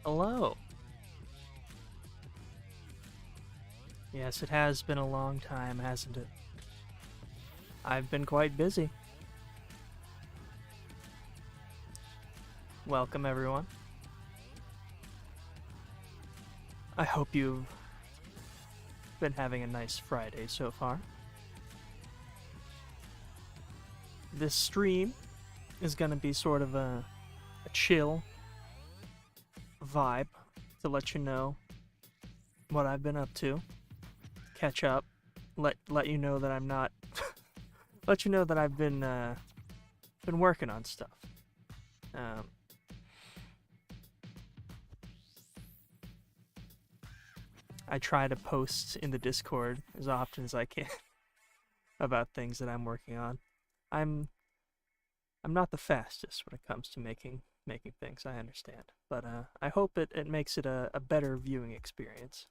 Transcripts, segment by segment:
Hello. Yes, it has been a long time, hasn't it? I've been quite busy. Welcome, everyone. I hope you've been having a nice Friday so far. This stream is going to be sort of a chill vibe to let you know what I've been up to. Catch up, let you know that I'm not let you know that I've been working on stuff. I try to post in the Discord as often as I can about things that I'm working on. I'm not the fastest when it comes to making things, I understand, but I hope it makes it a better viewing experience.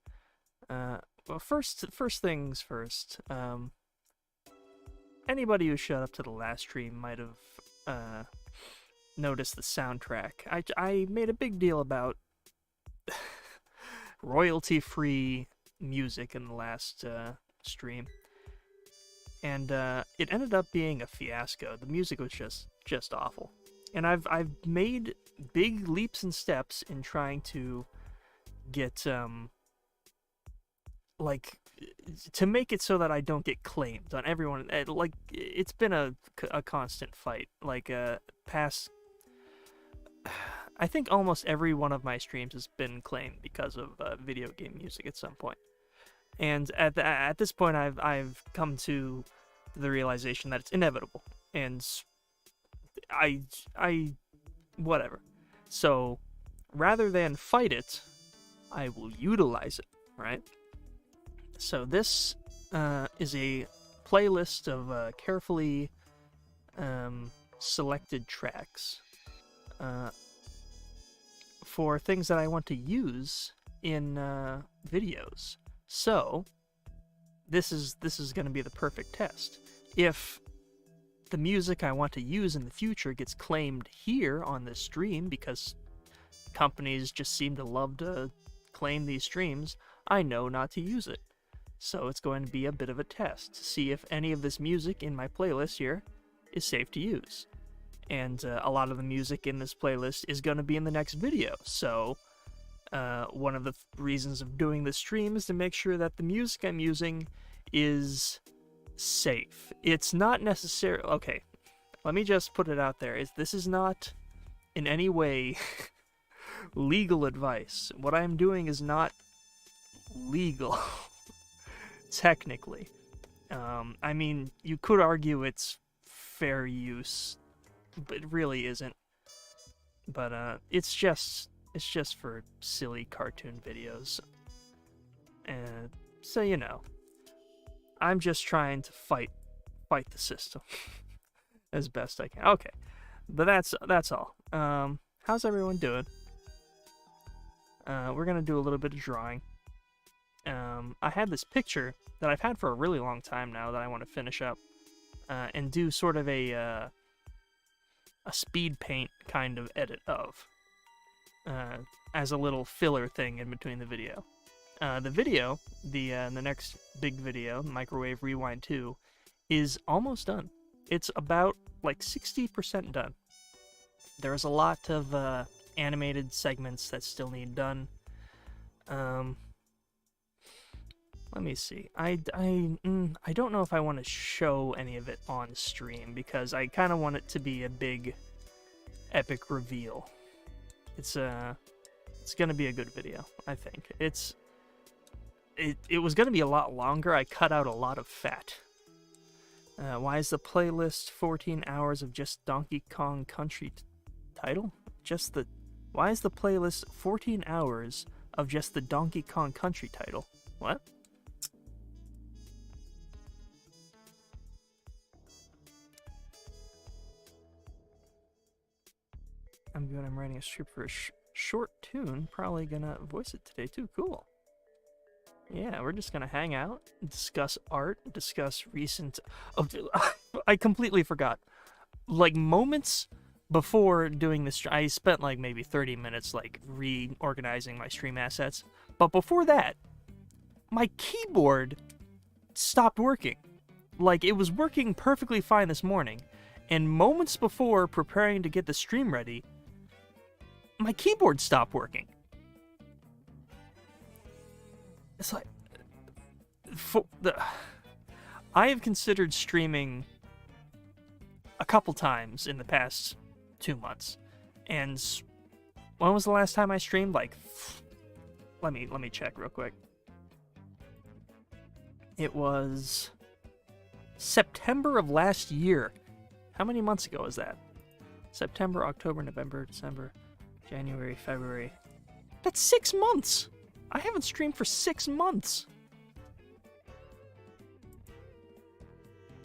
Well, first things first. Anybody who showed up to the last stream might have noticed the soundtrack. I made a big deal about royalty-free music in the last stream, and it ended up being a fiasco. The music was just awful, and I've made big leaps and steps in trying to get like to make it so that I don't get claimed on everyone. Like, it's been a constant fight. Like, past, I think almost every one of my streams has been claimed because of video game music at some point. And at this point, I've come to the realization that it's inevitable, and I whatever. So rather than fight it, I will utilize it, right? So this is a playlist of carefully selected tracks for things that I want to use in videos. So this is going to be the perfect test. If the music I want to use in the future gets claimed here on this stream, because companies just seem to love to claim these streams, I know not to use it. So it's going to be a bit of a test to see if any of this music in my playlist here is safe to use. And a lot of the music in this playlist is going to be in the next video. So one of the reasons of doing this stream is to make sure that the music I'm using is safe. It's not necessarily... Okay, let me just put it out there. This is not in any way legal advice. What I'm doing is not legal. Technically. I mean, you could argue it's fair use, but it really isn't. But it's just for silly cartoon videos. And so, you know, I'm just trying to fight the system as best I can. Okay. But that's all. How's everyone doing? We're going to do a little bit of drawing. I had this picture that I've had for a really long time now that I want to finish up and do sort of a speed paint kind of edit of as a little filler thing in between the video. The next big video, Microwave Rewind 2, is almost done. It's about like 60% done. There's a lot of animated segments that still need done. Let me see. I don't know if I want to show any of it on stream, because I kind of want it to be a big, epic reveal. It's gonna be a good video, I think. It was gonna be a lot longer. I cut out a lot of fat. Why is the playlist 14 hours of just Donkey Kong Country title? Why is the playlist 14 hours of just the Donkey Kong Country title? What? I'm writing a script for a short tune. Probably gonna voice it today too. Cool. Yeah, we're just gonna hang out, discuss art, discuss recent... Oh, I completely forgot. Like, moments before doing this, I spent like maybe 30 minutes like reorganizing my stream assets. But before that, my keyboard stopped working. Like, it was working perfectly fine this morning, and moments before preparing to get the stream ready, my keyboard stopped working. It's like, I have considered streaming a couple times in the past 2 months, and when was the last time I streamed? Like, let me check real quick. It was September of last year. How many months ago was that? September, October, November, December, January, February. That's 6 months. I haven't streamed for 6 months.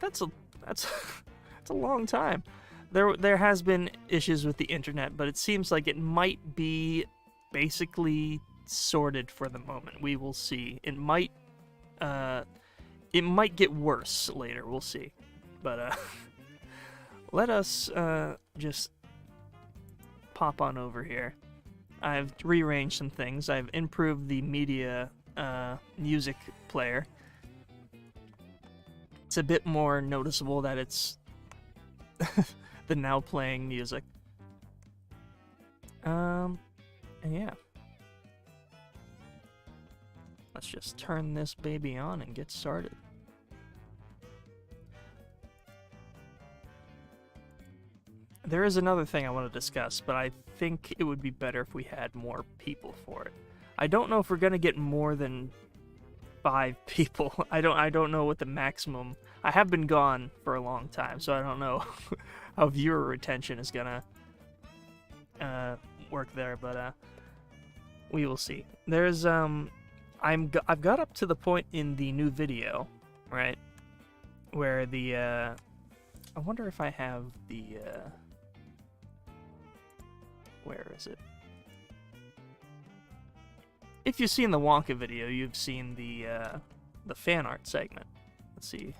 That's a long time. There has been issues with the internet, but it seems like it might be basically sorted for the moment. We will see. It might get worse later. We'll see. But let us just pop on over here. I've rearranged some things. I've improved the media music player. It's a bit more noticeable that it's the now playing music. And yeah. Let's just turn this baby on and get started. There is another thing I want to discuss, but I think it would be better if we had more people for it. I don't know if we're gonna get more than 5 people. I don't know what the maximum. I have been gone for a long time, so I don't know how viewer retention is gonna work there, but we will see. There's I've got up to the point in the new video, right, where the I wonder if I have the where is it? If you've seen the Wonka video, you've seen the fan art segment. Let's see.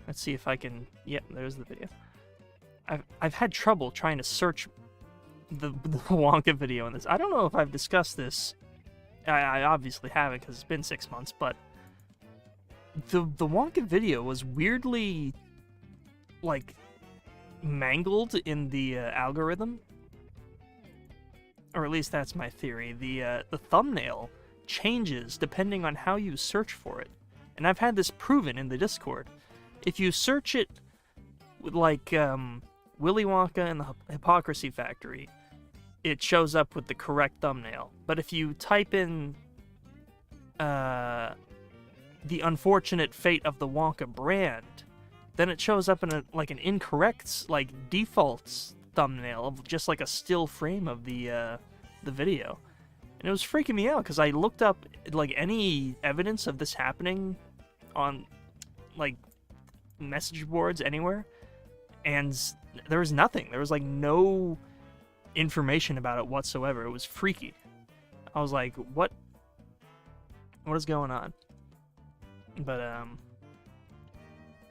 Let's see if I can. Yep, there's the video. I've had trouble trying to search the Wonka video in this. I don't know if I've discussed this. I obviously haven't because it's been 6 months, but the Wonka video was weirdly like mangled in the algorithm, or at least that's my theory. The thumbnail changes depending on how you search for it, and I've had this proven in the Discord. If you search it with like Willy Wonka and the Hypocrisy Factory, it shows up with the correct thumbnail. But if you type in the unfortunate fate of the Wonka brand, then it shows up in an incorrect default thumbnail of just like a still frame of the video. And it was freaking me out because I looked up any evidence of this happening on message boards anywhere, and there was nothing. There was no information about it whatsoever. It was freaky. I was like, what is going on? But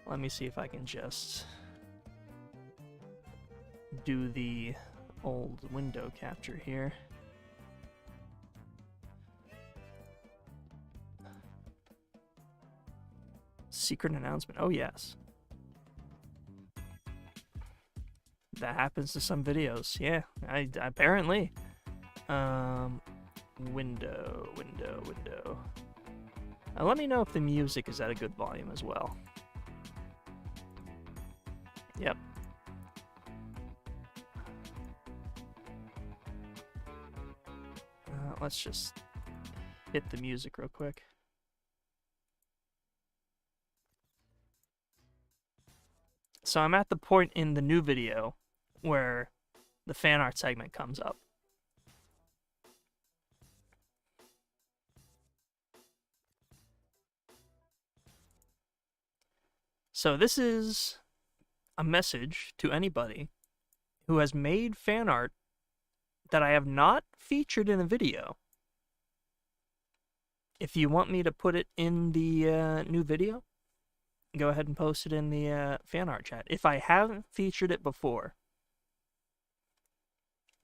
let me see if I can just do the old window capture here. Secret announcement. Oh, yes. That happens to some videos. Yeah, apparently. Window. Let me know if the music is at a good volume as well. Yep. Let's just hit the music real quick. So I'm at the point in the new video where the fan art segment comes up. So this is a message to anybody who has made fan art that I have not featured in a video If you want me to put it in the new video, go ahead and post it in the fan art chat. If I haven't featured it before,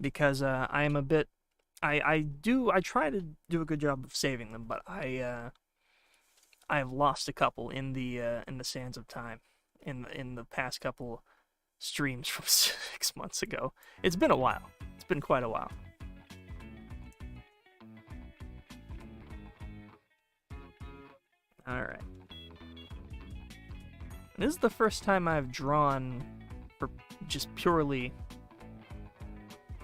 because I am a bit, I try to do a good job of saving them, but I've lost a couple in the sands of time, in the past couple streams from 6 months ago. It's been a while. It's been quite a while. All right. This is the first time I've drawn for just purely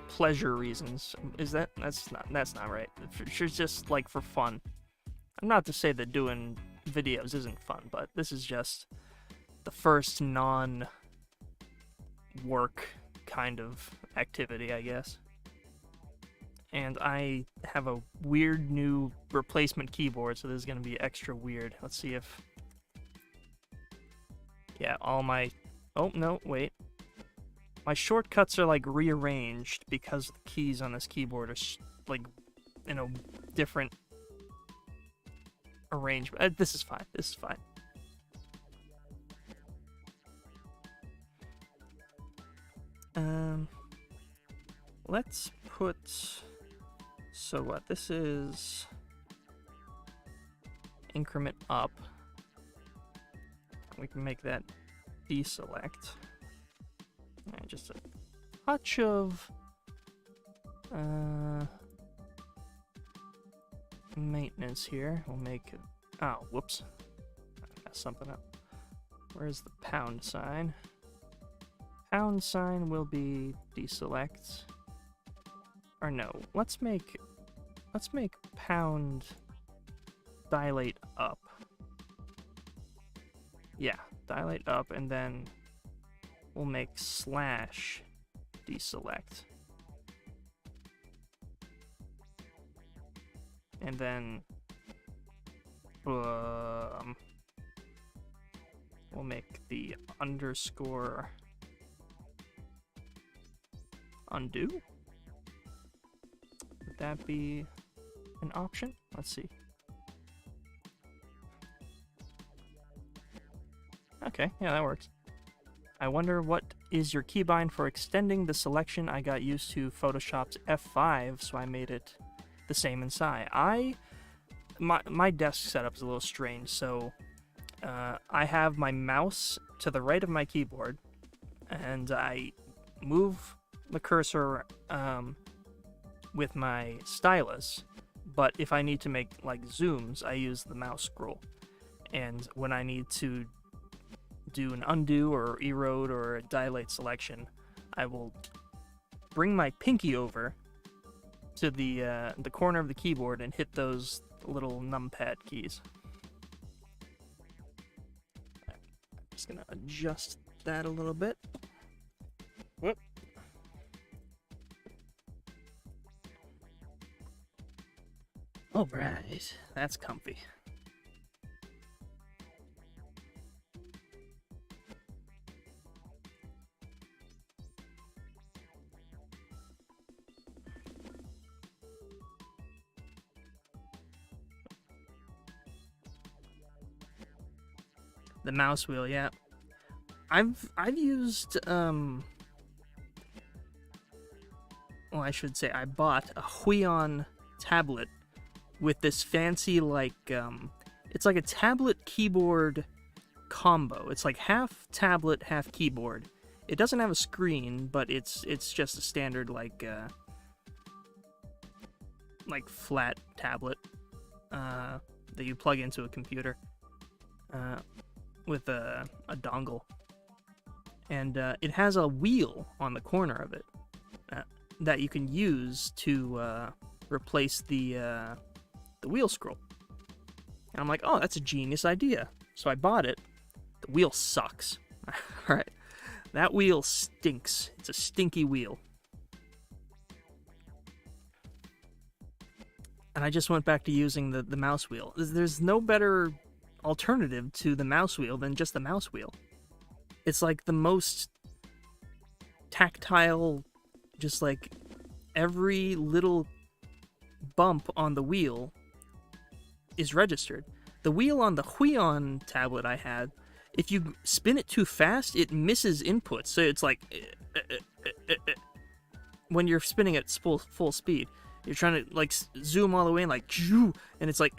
pleasure reasons. Is that's not right. It's just like for fun. I'm not to say that doing videos isn't fun, but this is just the first non-work kind of activity, I guess. And I have a weird new replacement keyboard, so this is going to be extra weird. Let's see if... Yeah, all my... Oh, no, wait. My shortcuts are, like, rearranged because the keys on this keyboard are, like, in a different arrangement. This is fine. This is fine. Let's put... So what? This is... increment up. We can make that deselect. And just a touch of maintenance here. We'll make it. Oh, whoops! I messed something up. Where's the pound sign? Pound sign will be deselect. Or no, let's make pound dilate up. Yeah, dilate up, and then we'll make slash deselect. And then we'll make the underscore undo. Would that be an option? Let's see. Okay, yeah, that works. I wonder what is your keybind for extending the selection. I got used to Photoshop's F5, so I made it the same in SAI. My desk setup is a little strange, so I have my mouse to the right of my keyboard, and I move the cursor with my stylus, but if I need to make like zooms, I use the mouse scroll. And when I need to do an undo or erode or a dilate selection, I will bring my pinky over to the corner of the keyboard and hit those little numpad keys. I'm just gonna adjust that a little bit. Whoop. All right, that's comfy. The mouse wheel, yeah. I've used well, I should say I bought a Huion tablet with this fancy like it's like a tablet keyboard combo. It's like half tablet, half keyboard. It doesn't have a screen, but it's just a standard like flat tablet that you plug into a computer. With a dongle, and it has a wheel on the corner of it that you can use to replace the wheel scroll. And I'm like, oh, that's a genius idea. So I bought it. The wheel sucks. All right, that wheel stinks. It's a stinky wheel. And I just went back to using the mouse wheel. There's no better alternative to the mouse wheel than just the mouse wheel. It's like the most tactile, just like every little bump on the wheel is registered. The wheel on the Huion tablet I had, if you spin it too fast, it misses inputs. So it's like when you're spinning at full speed, you're trying to like zoom all the way in, like, and it's like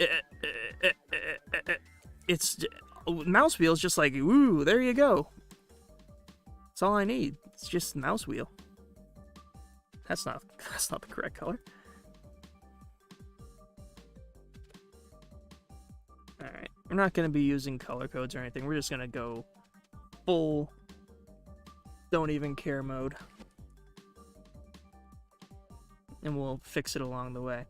it's mouse wheel is just like, ooh, there you go. That's all I need. It's just mouse wheel. That's not the correct color. All right, we're not going to be using color codes or anything. We're just going to go full don't even care mode. And we'll fix it along the way.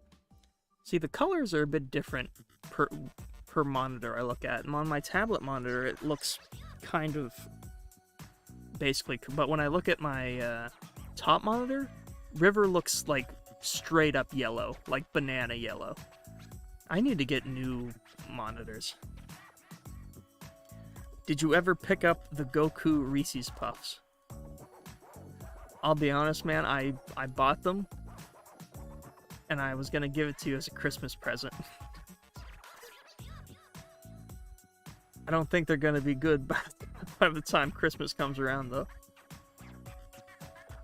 See, the colors are a bit different per monitor I look at. And on my tablet monitor, it looks kind of basically, but when I look at my top monitor, River looks like straight up yellow, like banana yellow. I need to get new monitors. Did you ever pick up the Goku Reese's Puffs? I'll be honest, man, I bought them, and I was gonna give it to you as a Christmas present. I don't think they're gonna be good by the time Christmas comes around, though.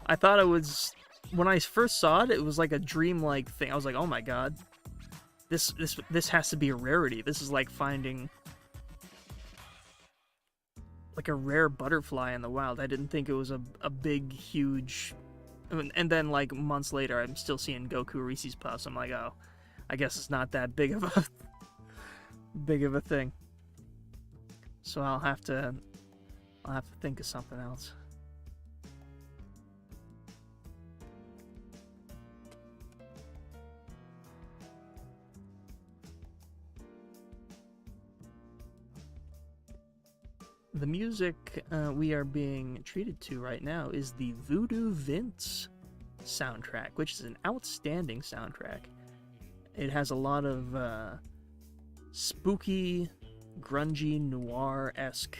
I thought it was, when I first saw it, it was like a dreamlike thing. I was like, oh my god, this has to be a rarity. This is like finding like a rare butterfly in the wild. I didn't think it was a big, huge... And then, like, months later, I'm still seeing Goku Reese's Puffs. I'm like, oh, I guess it's not that big of a thing. So I'll have to think of something else. The music we are being treated to right now is the Voodoo Vince soundtrack, which is an outstanding soundtrack. It has a lot of spooky, grungy, noir-esque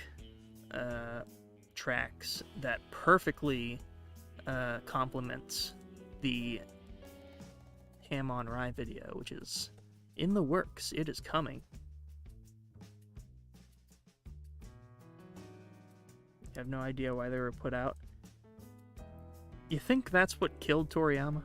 tracks that perfectly complements the Ham on Rye video, which is in the works. It is coming. I have no idea why they were put out. You think that's what killed Toriyama?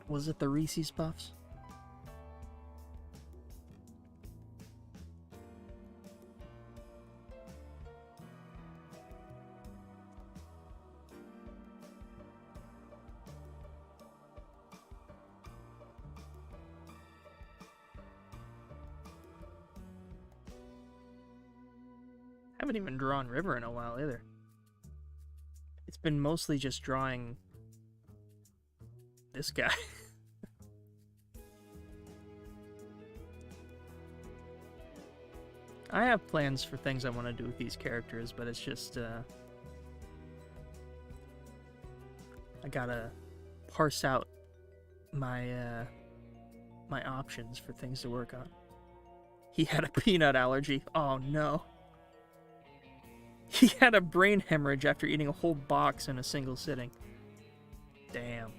Was it the Reese's Puffs? I haven't even drawn River in a while either. It's been mostly just drawing this guy. I have plans for things I want to do with these characters, but it's just I gotta parse out my my options for things to work on. He had a peanut allergy. Oh no. He had a brain hemorrhage after eating a whole box in a single sitting. Damn.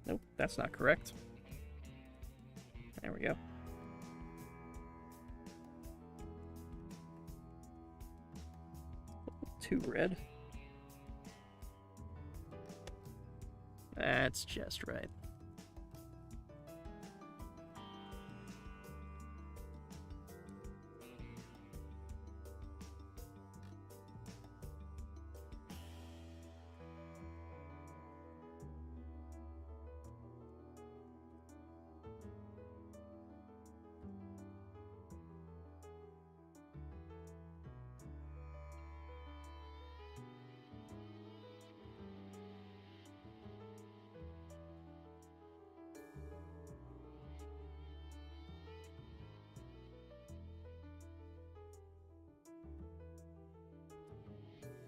Nope, that's not correct. There we go. Too red. That's just right.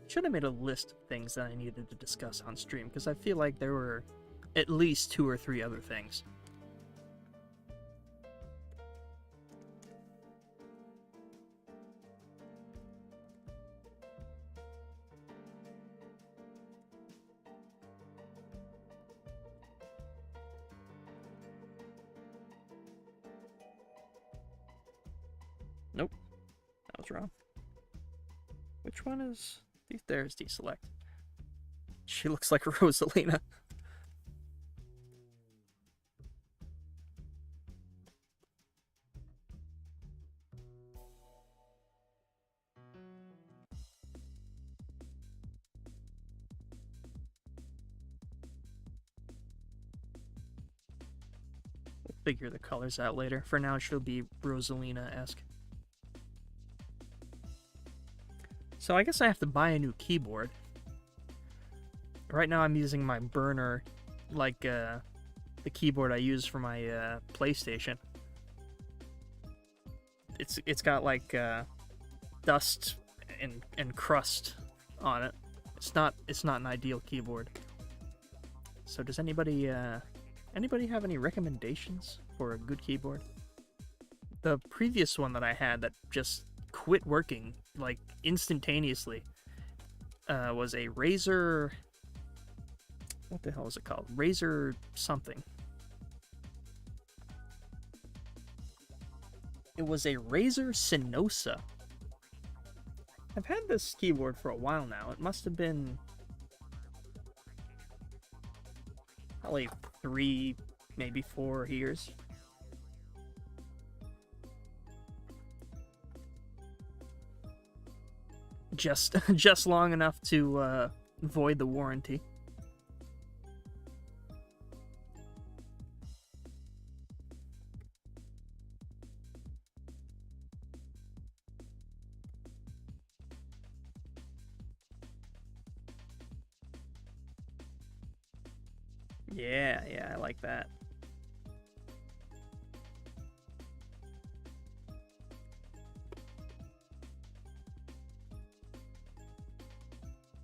Should have made a list of things that I needed to discuss on stream, because I feel like there were at least 2 or 3 other things. was wrong. Which one is... There's deselect. She looks like Rosalina. We'll figure the colors out later. For now, she'll be Rosalina-esque. So I guess I have to buy a new keyboard. Right now I'm using my burner, like the keyboard I use for my PlayStation. It's got like dust and crust on it. It's not an ideal keyboard. So does anybody have any recommendations for a good keyboard? The previous one that I had that just quit working like instantaneously was a Razer. What the hell is it called? Razer something. It was a Razer Synosa. I've had this keyboard for a while now. It must have been probably 3, maybe 4 years. Just long enough to void the warranty. Yeah, I like that.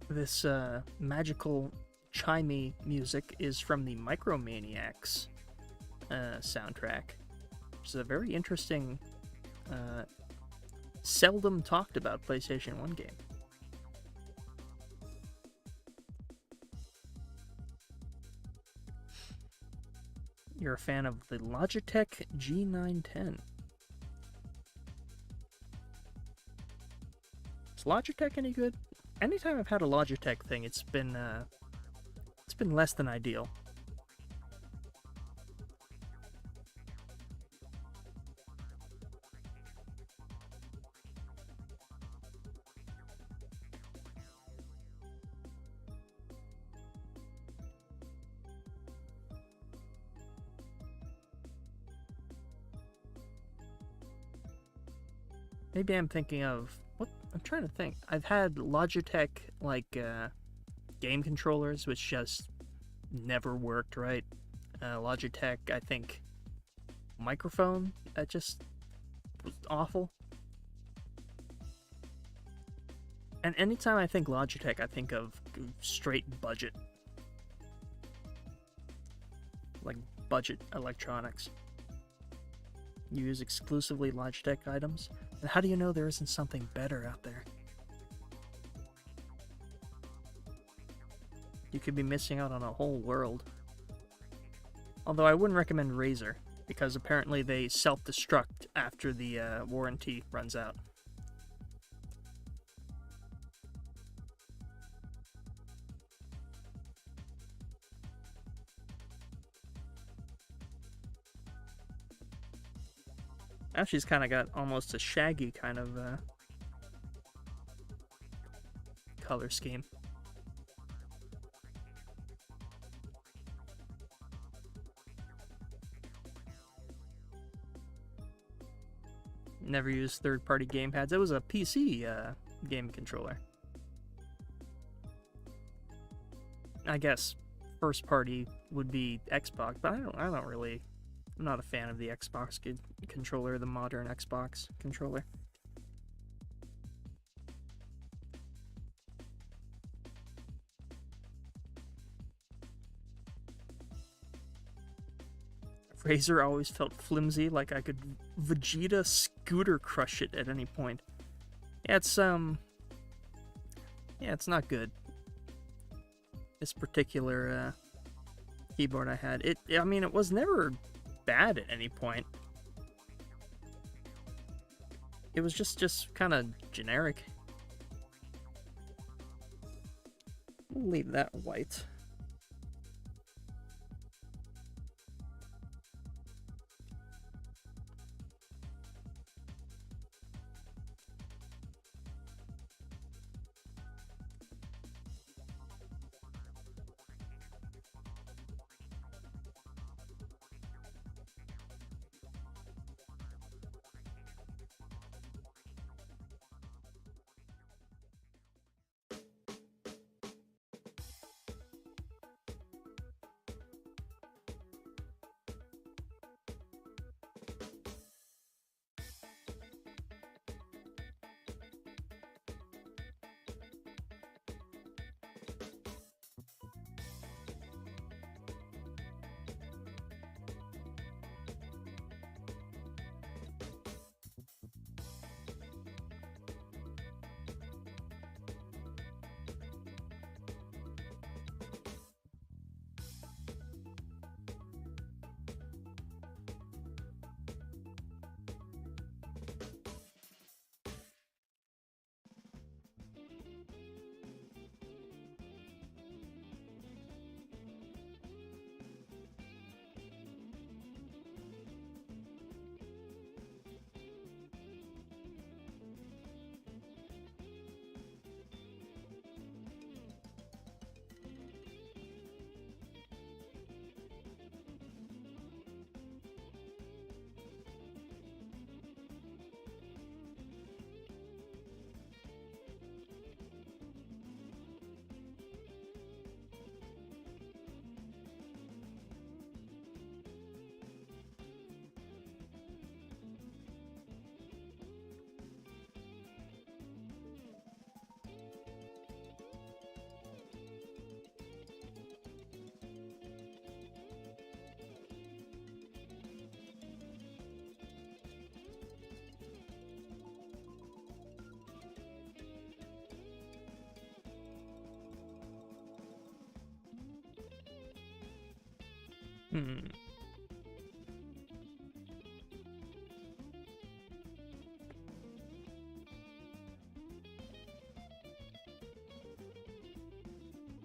This magical chimey music is from the Micromaniacs soundtrack, which is a very interesting, seldom talked about PlayStation 1 game. You're a fan of the Logitech G910. Is Logitech any good? Anytime I've had a Logitech thing, it's been less than ideal. Maybe I'm thinking of... What? I'm trying to think. I've had Logitech, like, game controllers, which just never worked right. Logitech, I think, microphone, that just was awful. And anytime I think Logitech, I think of straight budget. Like, budget electronics. You use exclusively Logitech items? And how do you know there isn't something better out there? You could be missing out on a whole world. Although I wouldn't recommend Razer, because apparently they self-destruct after the warranty runs out. Now she's kind of got almost a shaggy kind of color scheme. Never used third-party gamepads. It was a PC game controller. I guess first-party would be Xbox, but I don't really. I'm not a fan of the Xbox controller, the modern Xbox controller. Razer always felt flimsy, like I could Vegeta scooter crush it at any point. Yeah, it's not good. This particular keyboard I had, I mean, it was never bad at any point. it was just kind of generic. We'll leave that white.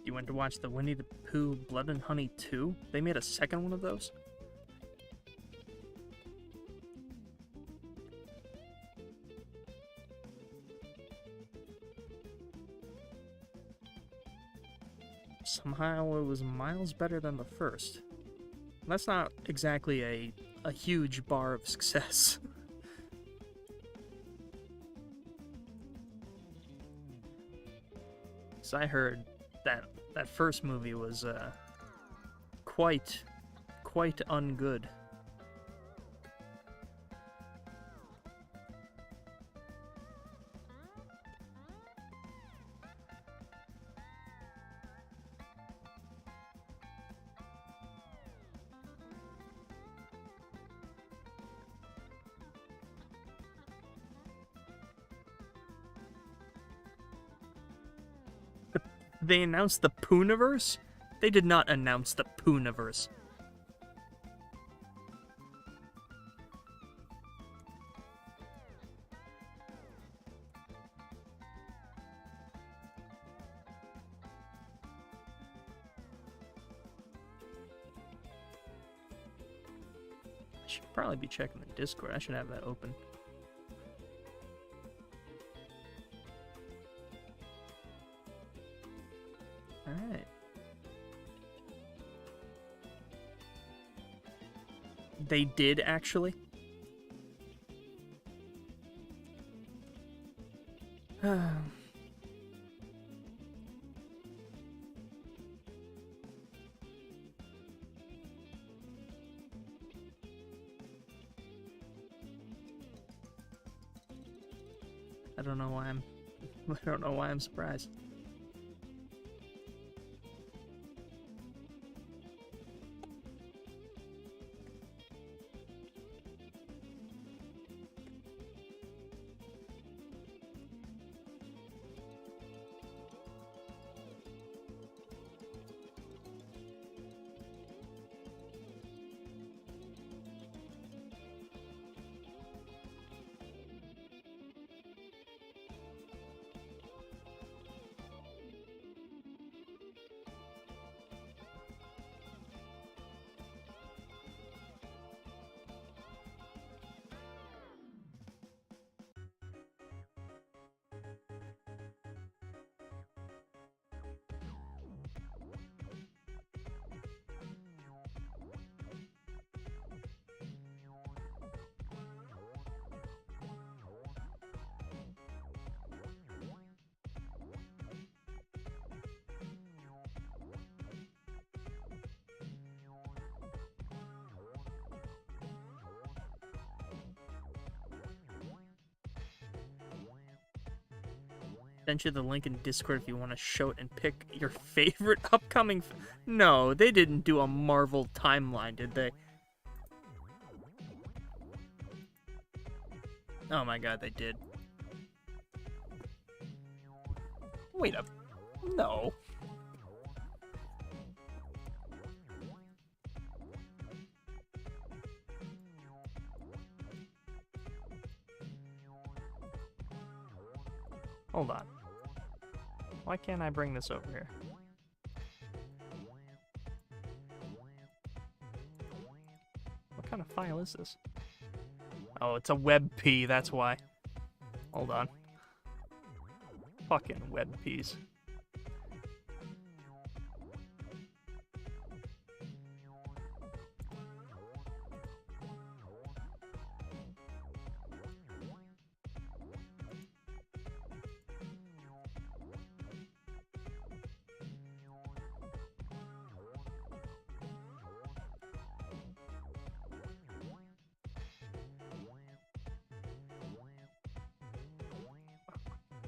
You went to watch the Winnie the Pooh Blood and Honey 2? They made a second one of those? Somehow it was miles better than the first. That's not exactly a huge bar of success. So I heard that first movie was quite ungood. They announced the Pooniverse? They did not announce the Pooniverse. I should probably be checking the Discord. I should have that open. Alright. They did, actually? I don't know why I'm surprised. sent you the link in Discord if you want to show it and pick your favorite upcoming... No, they didn't do a Marvel timeline, did they? Oh my god, they did. Wait up. No. Hold on. Why can't I bring this over here? What kind of file is this? Oh, it's a WebP, that's why. Hold on. Fucking WebPs.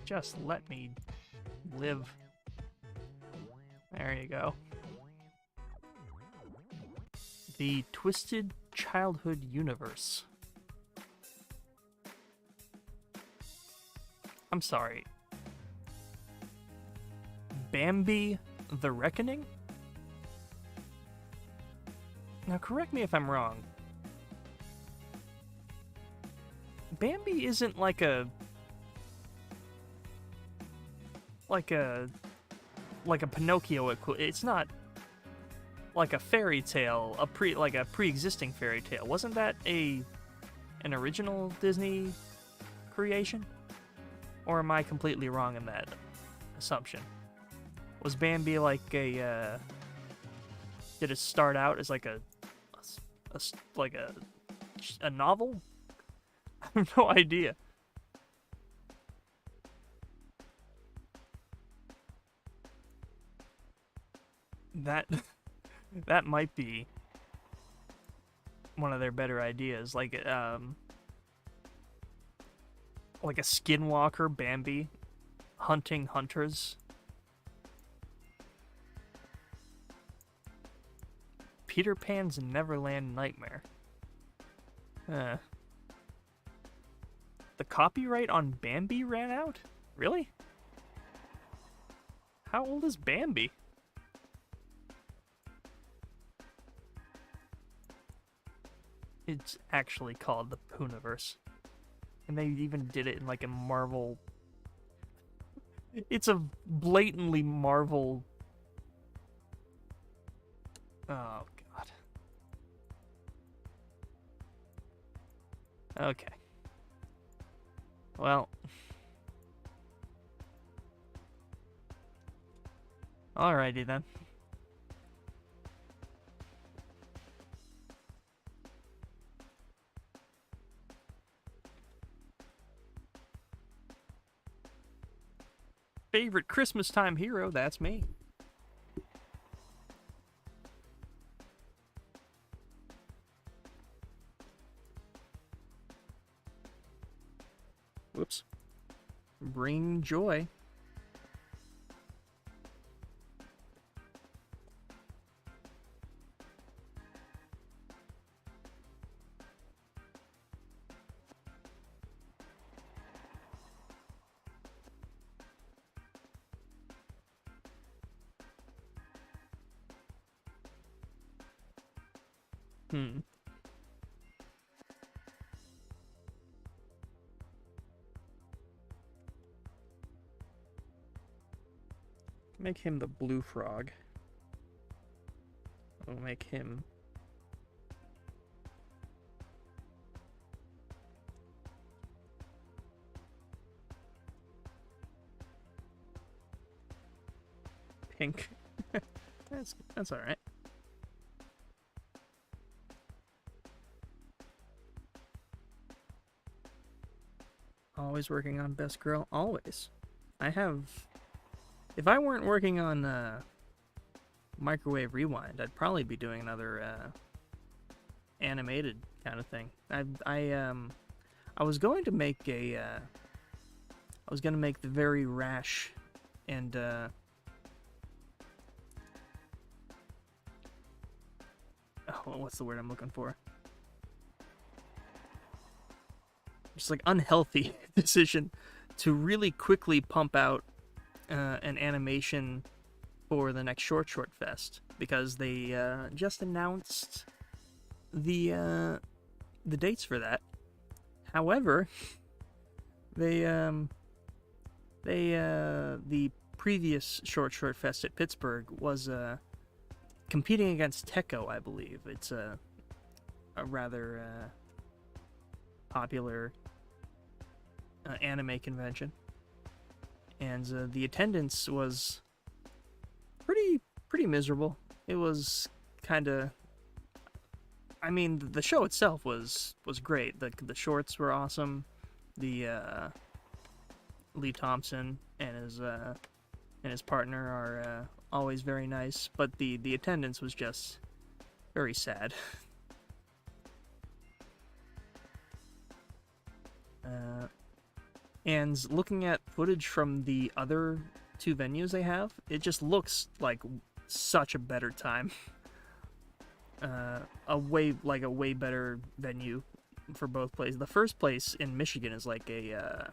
Just let me live. There you go. The Twisted Childhood Universe. I'm sorry. Bambi the Reckoning? Now correct me if I'm wrong. Bambi isn't like a Pinocchio it's not like a fairy tale, a pre-existing fairy tale. Wasn't that an original Disney creation? Or am I completely wrong in that assumption? Was Bambi like a did it start out as like a novel? I have no idea. That might be one of their better ideas, like a skinwalker Bambi hunting hunters. Peter Pan's Neverland Nightmare. The copyright on Bambi ran out? Really? How old is Bambi? It's actually called the Pooniverse. And they even did it in like a Marvel... It's a blatantly Marvel... Oh, God. Okay. Well... Alrighty then. Favorite Christmas time hero, that's me. Whoops. Bring joy. Make him the blue frog. We'll make him... pink. That's all right. Always working on Best Girl. Always. I have... If I weren't working on Microwave Rewind, I'd probably be doing another animated kind of thing. I was going to make a I was gonna make the very rash and oh, what's the word I'm looking for? Just like unhealthy decision to really quickly pump out an animation for the next Short Fest, because they just announced the dates for that. However, the previous Short Fest at Pittsburgh was competing against Tekko, I believe. It's a rather popular anime convention, and the attendance was pretty miserable. It was kind of, I mean, the show itself was great. The shorts were awesome. The Lee Thompson and his partner are always very nice, but the attendance was just very sad. And looking at footage from the other two venues they have, it just looks like such a better time. A way better venue for both places. The first place in Michigan is like a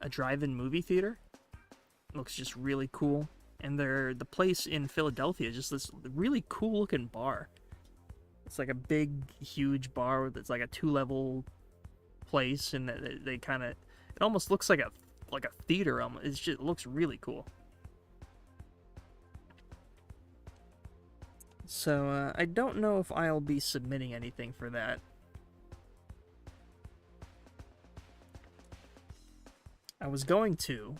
drive-in movie theater. It looks just really cool. And the place in Philadelphia is just this really cool looking bar. It's like a big, huge bar that's like a 2-level place, and they kind of, it almost looks like a theater. It looks really cool. So I don't know if I'll be submitting anything for that. I was going to,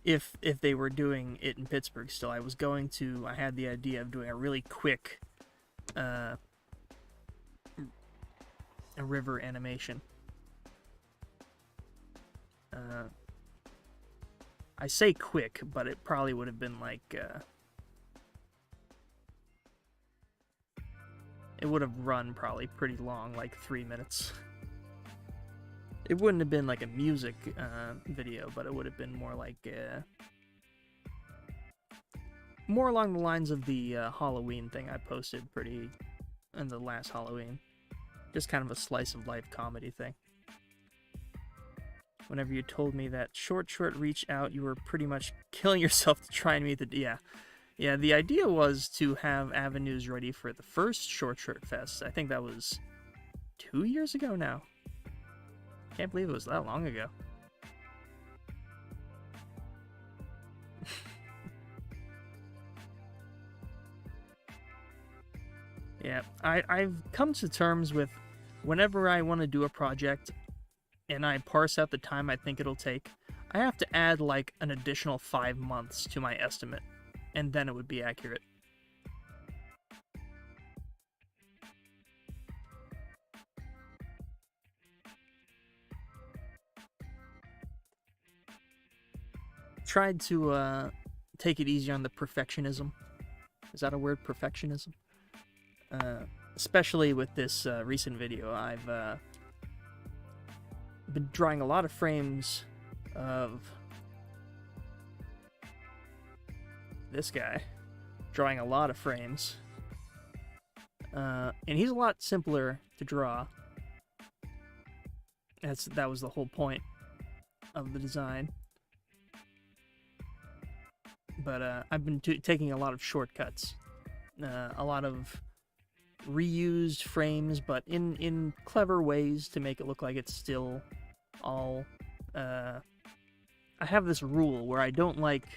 if they were doing it in Pittsburgh still, I had the idea of doing a really quick a river animation. I say quick, but it probably would have been like it would have run probably pretty long, like 3 minutes. It wouldn't have been like a music video, but it would have been more like more along the lines of the Halloween thing I posted in the last Halloween. Just kind of a slice of life comedy thing. Whenever you told me that short reach out, you were pretty much killing yourself to try and meet the... Yeah, the idea was to have avenues ready for the first Short Fest. I think that was 2 years ago now. Can't believe it was that long ago. Yeah, I've come to terms with whenever I want to do a project and I parse out the time I think it'll take, I have to add like an additional 5 months to my estimate, and then it would be accurate. Tried to take it easy on the perfectionism. Is that a word, perfectionism? Especially with this recent video, I've been drawing a lot of frames of this guy. Drawing a lot of frames. And he's a lot simpler to draw. That was the whole point of the design. But I've been taking a lot of shortcuts. A lot of reused frames, but in clever ways to make it look like it's still all... I have this rule where I don't like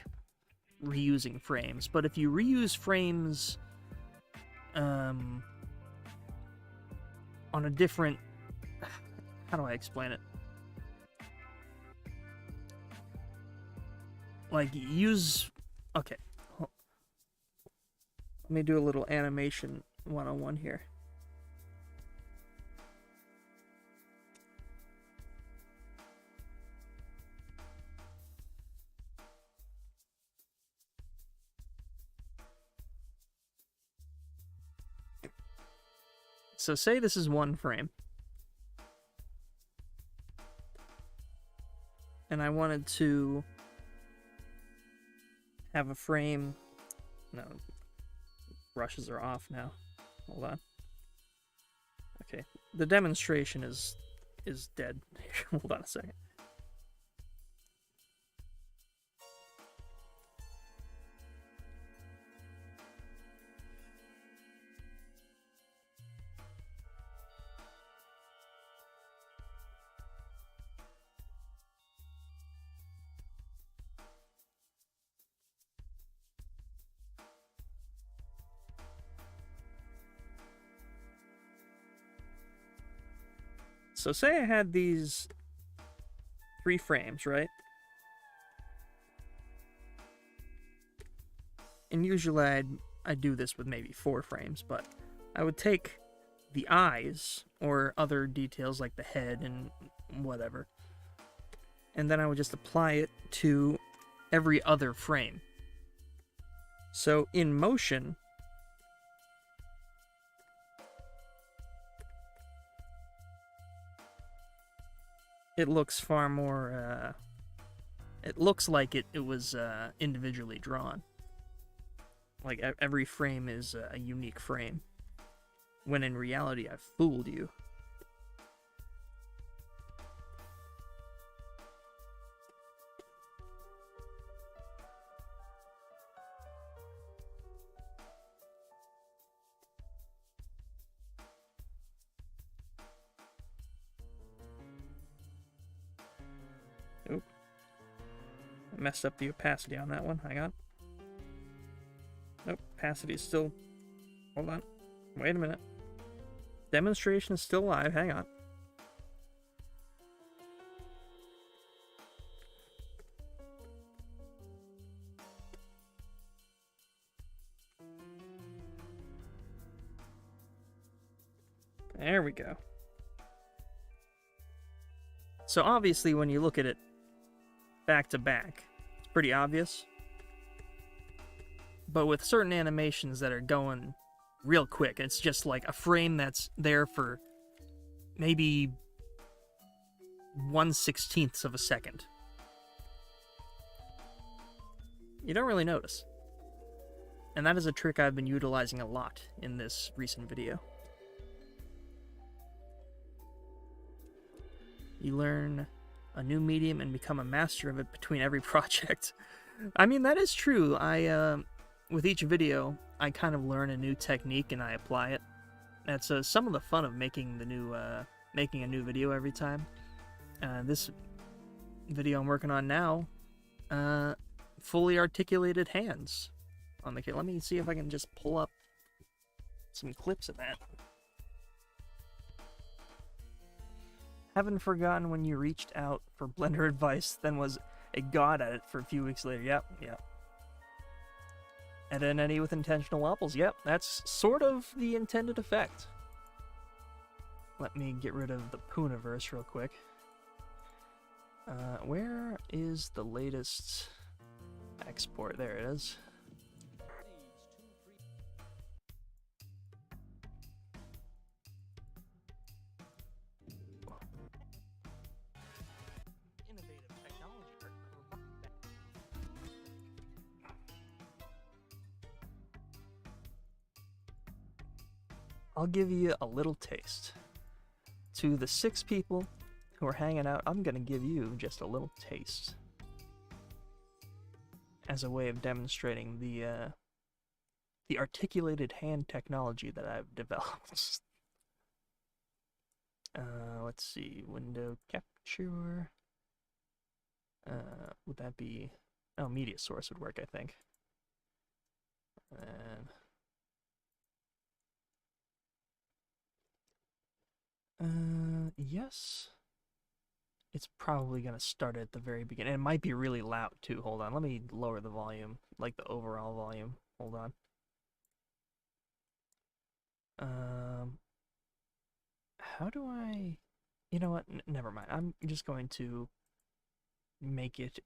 reusing frames, but if you reuse frames on a different... How do I explain it? Like, use... Okay. Let me do a little animation 101 here. So say this is one frame. and I wanted to have a frame. No, brushes are off now. Hold on. Okay, the demonstration is dead. Hold on a second. So say I had these 3 frames, right? And usually I'd do this with maybe 4 frames, but I would take the eyes or other details like the head and whatever, and then I would just apply it to every other frame. So in motion, it looks far more, it looks like it was individually drawn. Like every frame is a unique frame, when in reality I've fooled you. Oop. I messed up the opacity on that one. Hang on. Nope, opacity is still... Hold on. Wait a minute. Demonstration is still live. Hang on. There we go. So obviously when you look at it back to back, it's pretty obvious. But with certain animations that are going real quick, it's just like a frame that's there for maybe 1/16 of a second. You don't really notice. And that is a trick I've been utilizing a lot in this recent video. You learn a new medium and become a master of it between every project. I mean, that is true. With each video, I kind of learn a new technique and I apply it. That's some of the fun of making the new, making a new video every time. This video I'm working on now, fully articulated hands on the kit. Let me see if I can just pull up some clips of that. Haven't forgotten when you reached out for Blender advice, then was a god at it for a few weeks later. Yep. Edit an eddy with intentional wobbles. Yep, that's sort of the intended effect. Let me get rid of the Pooniverse real quick. Where is the latest export? There it is. I'll give you a little taste. To the 6 people who are hanging out, I'm gonna give you just a little taste. As a way of demonstrating the articulated hand technology that I've developed. Let's see, window capture. Would that be... Oh, media source would work, I think. Yes. It's probably gonna start at the very beginning. It might be really loud too. Hold on, let me lower the volume, like the overall volume. Hold on. How do I... You know what? Never mind. I'm just going to make it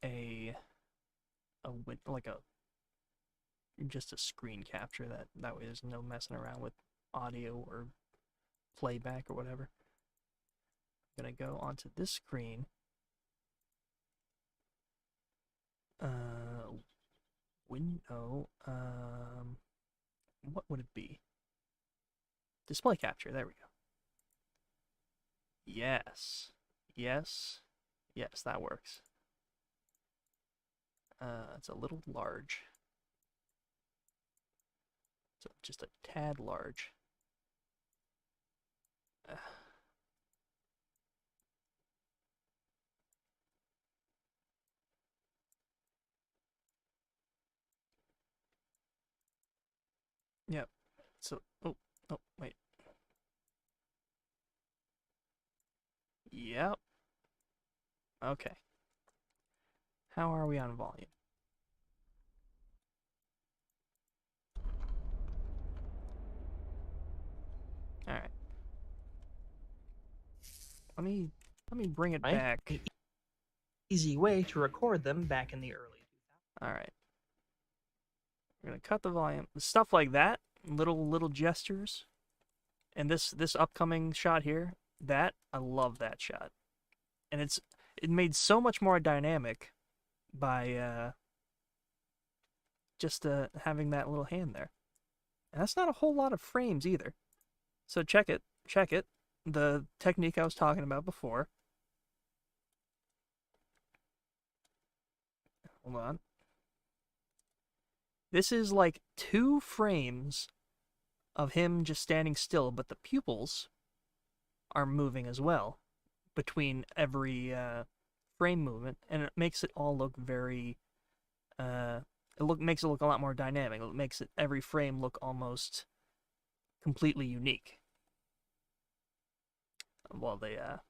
just a screen capture. That way there's no messing around with audio or playback or whatever. I'm gonna go onto this screen window, what would it be? Display capture, there we go. Yes. Yes. Yes, that works. It's a little large. So just a tad large. Yep. So, oh, wait. Yep. Okay. How are we on volume? All right. Let me bring it back. An easy way to record them back in the early 2000s. All right. We're gonna cut the volume. Stuff like that, little gestures, and this upcoming shot here. That I love that shot, and it made so much more dynamic by just having that little hand there. And that's not a whole lot of frames either. So check it. The technique I was talking about before. Hold on. This is like 2 frames of him just standing still, but the pupils are moving as well between every frame movement, and it makes it all look very makes it look a lot more dynamic. It makes every frame look almost completely unique. Well, the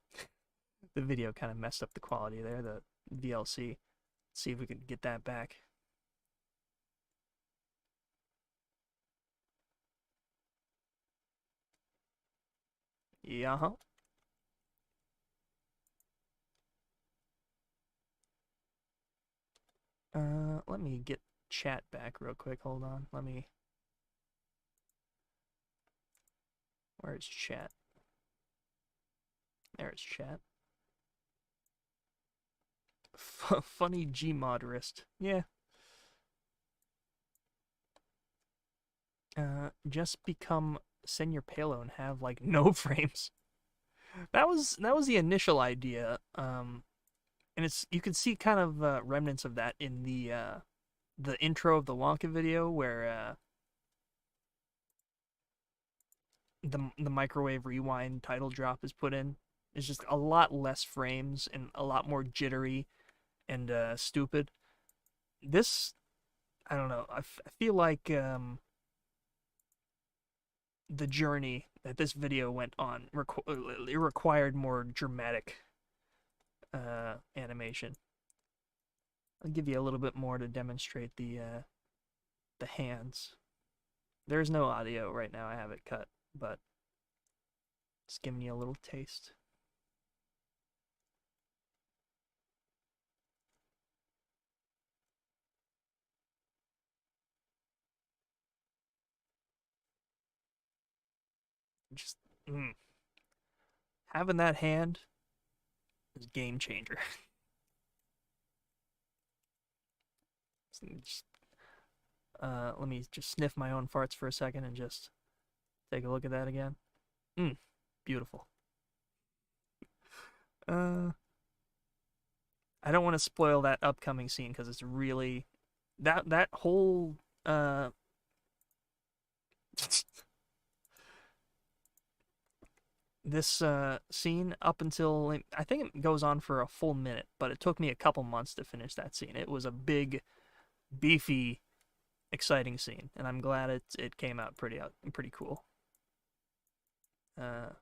video kind of messed up the quality there, the VLC. Let's see if we can get that back. Yeah. Let me get chat back real quick. Hold on. Where's chat? There's chat. Funny Gmod wrist. Yeah. Just become senior payload and have like no frames. That was the initial idea. And you can see kind of remnants of that in the intro of the Wonka video where the microwave rewind title drop is put in. It's just a lot less frames and a lot more jittery and stupid. This, I don't know. I feel like the journey that this video went on it required more dramatic animation. I'll give you a little bit more to demonstrate the hands. There's no audio right now. I have it cut, but just giving you a little taste. Just having that hand is a game changer. Just, let me just sniff my own farts for a second and just take a look at that again. Beautiful. I don't want to spoil that upcoming scene because it's really that whole this scene up until I think it goes on for a full minute, but it took me a couple months to finish that scene. It was a big, beefy, exciting scene, and I'm glad it came out pretty cool. There's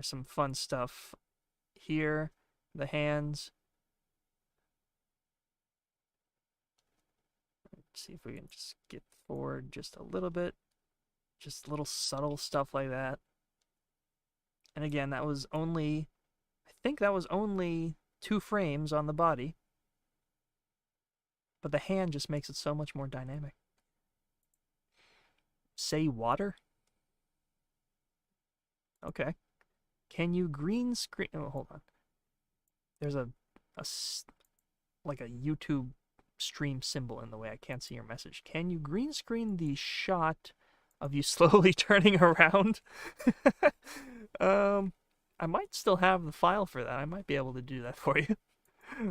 some fun stuff here. The hands. Let's see if we can just skip forward just a little bit. Just little subtle stuff like that. And again, that was only, I think that was only 2 frames on the body. But the hand just makes it so much more dynamic. Say water? Okay. Can you green screen? Oh, hold on. There's like a YouTube stream symbol in the way. I can't see your message. Can you green screen the shot of you slowly turning around? I might still have the file for that. I might be able to do that for you.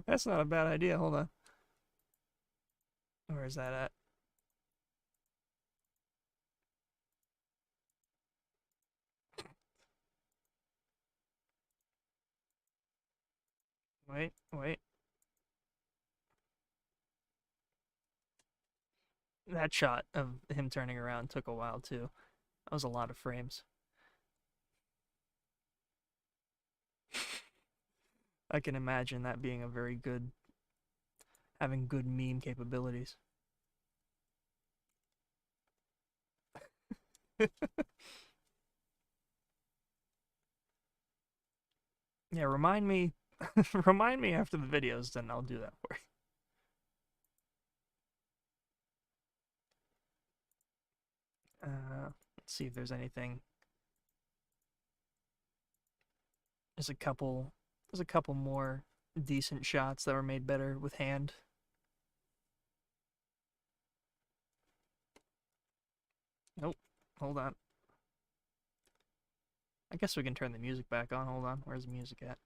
That's not a bad idea. Hold on. Where is that at? Wait. That shot of him turning around took a while too. That was a lot of frames. I can imagine that being a very good, having good meme capabilities. Yeah, remind me remind me after the videos, then I'll do that for you. Let's see if there's anything. There's a couple more decent shots that were made better with hand. Nope. Hold on. I guess we can turn the music back on. Hold on. Where's the music at?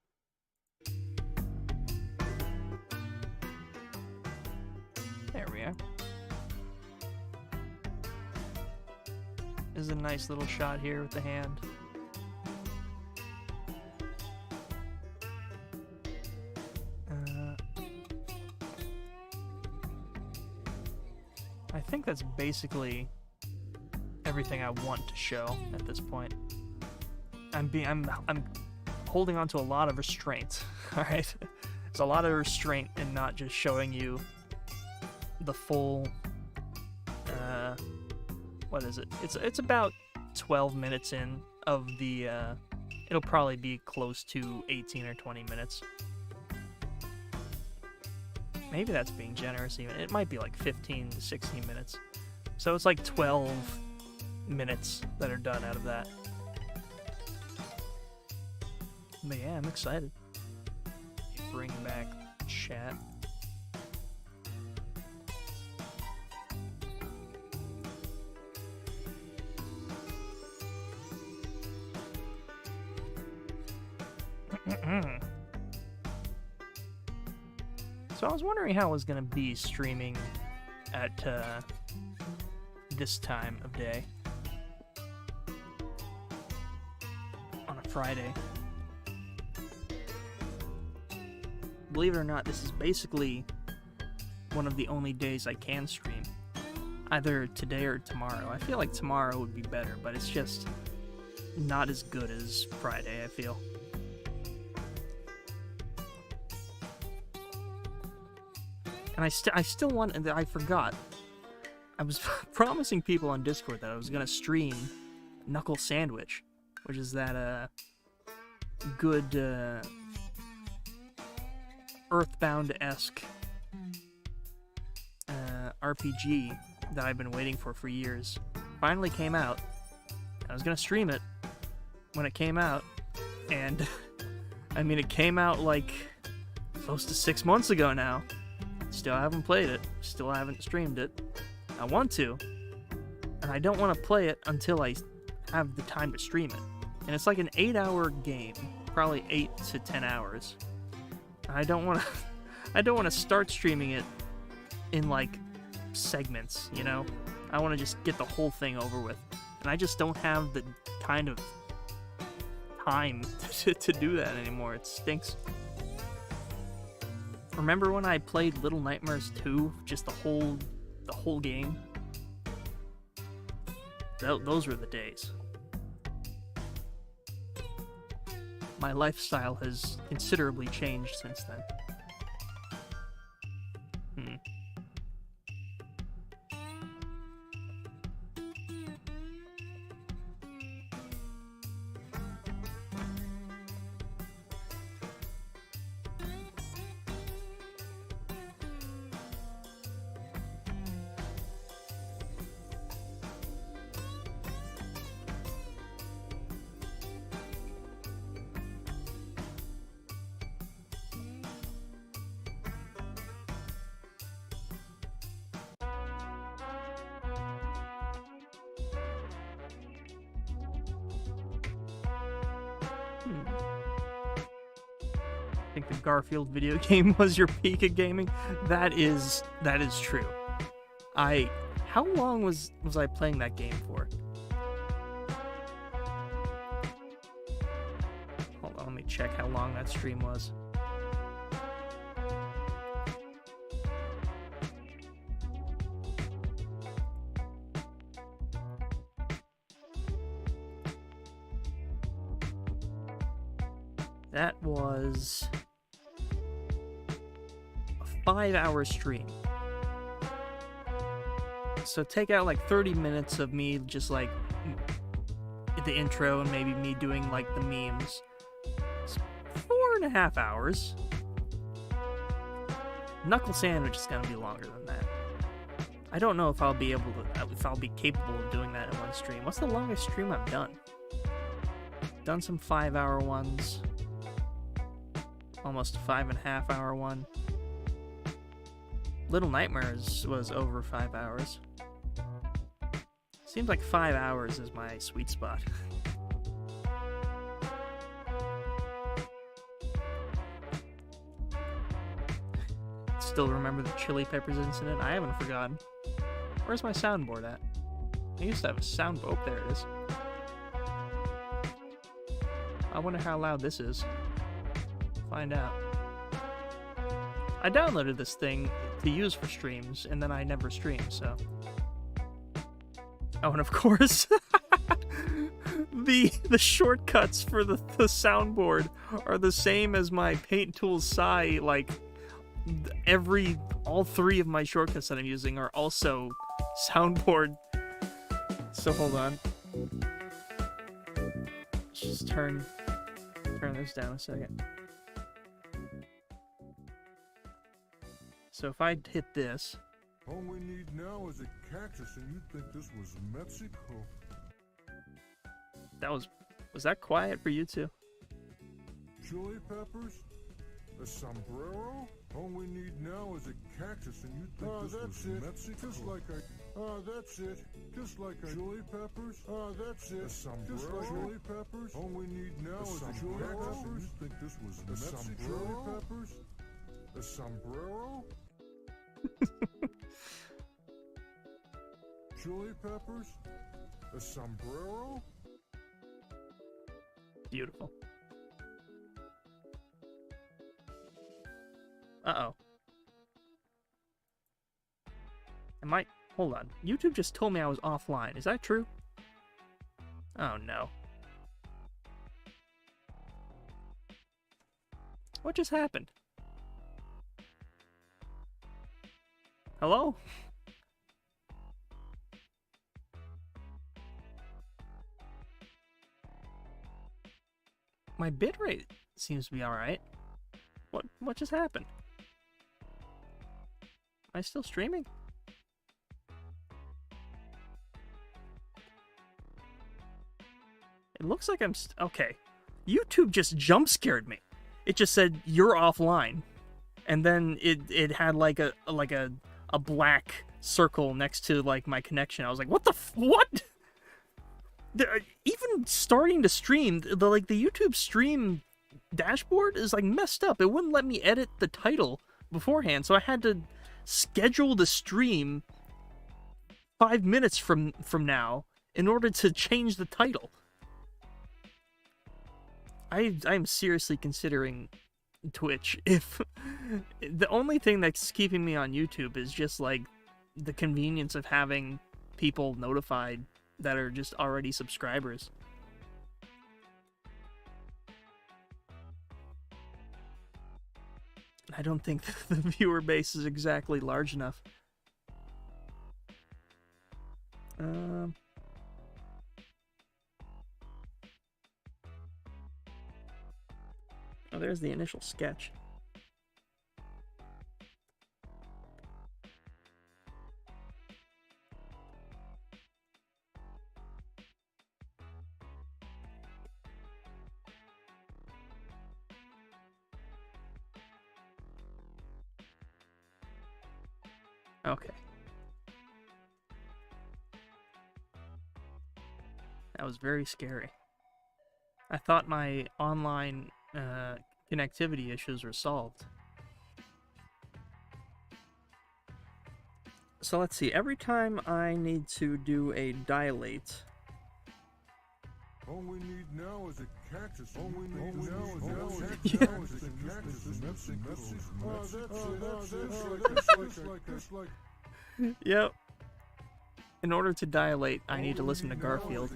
There we are. This is a nice little shot here with the hand. I think that's basically everything I want to show at this point. I'm holding on to a lot of restraint. All right, there's a lot of restraint in not just showing you the full. What is it? It's about 12 minutes in of the. It'll probably be close to 18 or 20 minutes. Maybe that's being generous even. It might be like 15 to 16 minutes. So it's like 12 minutes that are done out of that. But yeah, I'm excited. Bring back chat. So I was wondering how it was going to be streaming at this time of day on a Friday. Believe it or not, this is basically one of the only days I can stream. Either today or tomorrow. I feel like tomorrow would be better, but it's just not as good as Friday, I feel. And I still want, and I forgot. I was promising people on Discord that I was gonna stream Knuckle Sandwich, which is that good Earthbound-esque RPG that I've been waiting for years. Finally came out. I was gonna stream it when it came out, and I mean, it came out like close to 6 months ago now. Still haven't played it. Still haven't streamed it. I want to, and I don't want to play it until I have the time to stream it. And it's like an 8-hour game, probably 8 to 10 hours. I don't want to. I don't want to start streaming it in like segments. You know, I want to just get the whole thing over with, and I just don't have the kind of time to do that anymore. It stinks. Remember when I played Little Nightmares 2, just the whole game? Those were the days. My lifestyle has considerably changed since then. think the Garfield video game was your peak of gaming. That is true. How long was I playing that game for? Hold on, let me check how long that stream was. That was a 5-hour stream. So take out like 30 minutes of me just like the intro and maybe me doing like the memes. It's 4.5 hours. Knuckle Sandwich is gonna be longer than that. I don't know if I'll be capable of doing that in one stream. What's the longest stream I've done? Done some 5-hour ones. Almost a 5.5-hour one. Little Nightmares was over 5 hours. Seems like 5 hours is my sweet spot. Still remember the Chili Peppers incident? I haven't forgotten. Where's my soundboard at? I used to have a soundboard. Oh, there it is. I wonder how loud this is. Find out. I downloaded this thing to use for streams, and then I never stream, so... Oh, and of course, the shortcuts for the soundboard are the same as my Paint Tools SAI. Like, all 3 of my shortcuts that I'm using are also soundboard. So hold on. Let's just turn this down a second. So if I hit this... All we need now is a cactus, and you'd think this was Mexico. Was that quiet for you too? Chili peppers? A sombrero? All we need now is a cactus, and you'd think this was Mexico. Just like that's it. Just like a chili peppers? That's it. A sombrero? Just like chili peppers? All we need now is a chili peppers, and you'd think this was Mexico. Chili peppers? A sombrero? Chili peppers? A sombrero? Beautiful. Uh-oh. Hold on. YouTube just told me I was offline. Is that true? Oh, no. What just happened? Hello? My bitrate seems to be alright. What just happened? Am I still streaming? It looks like I'm okay. YouTube just jump scared me. It just said you're offline. And then it had like a black circle next to like my connection. I was like, what? Even starting to stream, the YouTube stream dashboard is like messed up. It wouldn't let me edit the title beforehand, so I had to schedule the stream 5 minutes from now in order to change the title. I'm seriously considering Twitch. If the only thing that's keeping me on YouTube is just like the convenience of having people notified that are just already subscribers. I don't think the viewer base is exactly large enough. Oh, there's the initial sketch. Okay. That was very scary. I thought my online connectivity issues are solved. So let's see, every time I need to do a dilate, All we need now is a cactus. All we need now is a cactus. That's it. yep. In order to dilate, I need to listen to Garfield.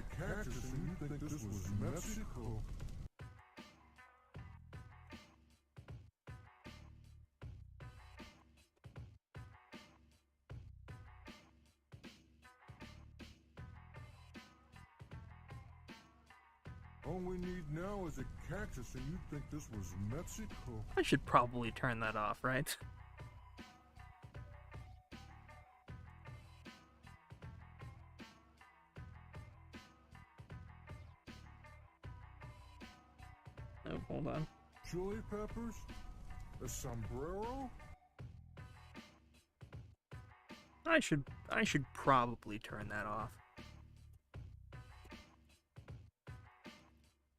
All we need now is a cactus, and you think this was Mexico? I should probably turn that off, right? Oh, hold on. Chili peppers? A sombrero? I should probably turn that off.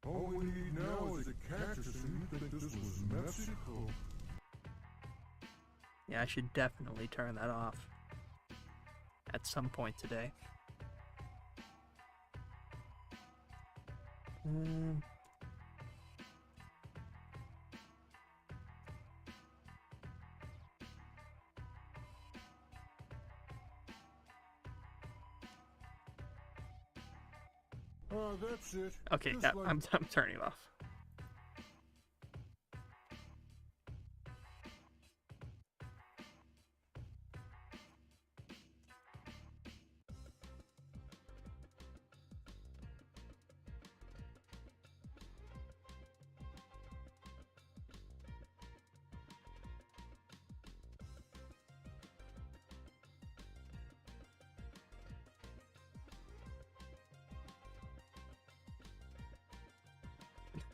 All we need now is a cactus, and you think this was Mexico? Yeah, I should definitely turn that off at some point today. That's it. Okay, Just yeah, like- I'm turning it off.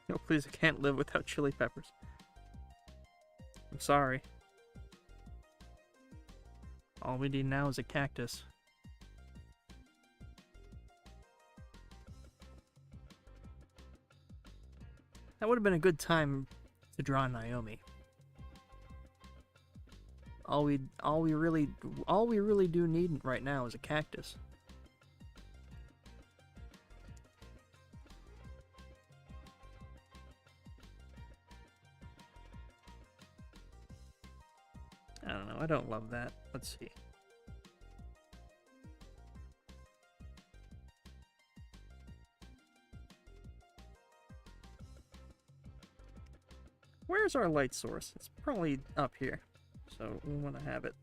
No, please, I can't live without chili peppers. I'm sorry. All we need now is a cactus. That would have been a good time to draw Naomi. All we really do need right now is a cactus. I don't know, I don't love that. Let's see. Where's our light source? It's probably up here, so we want to have it.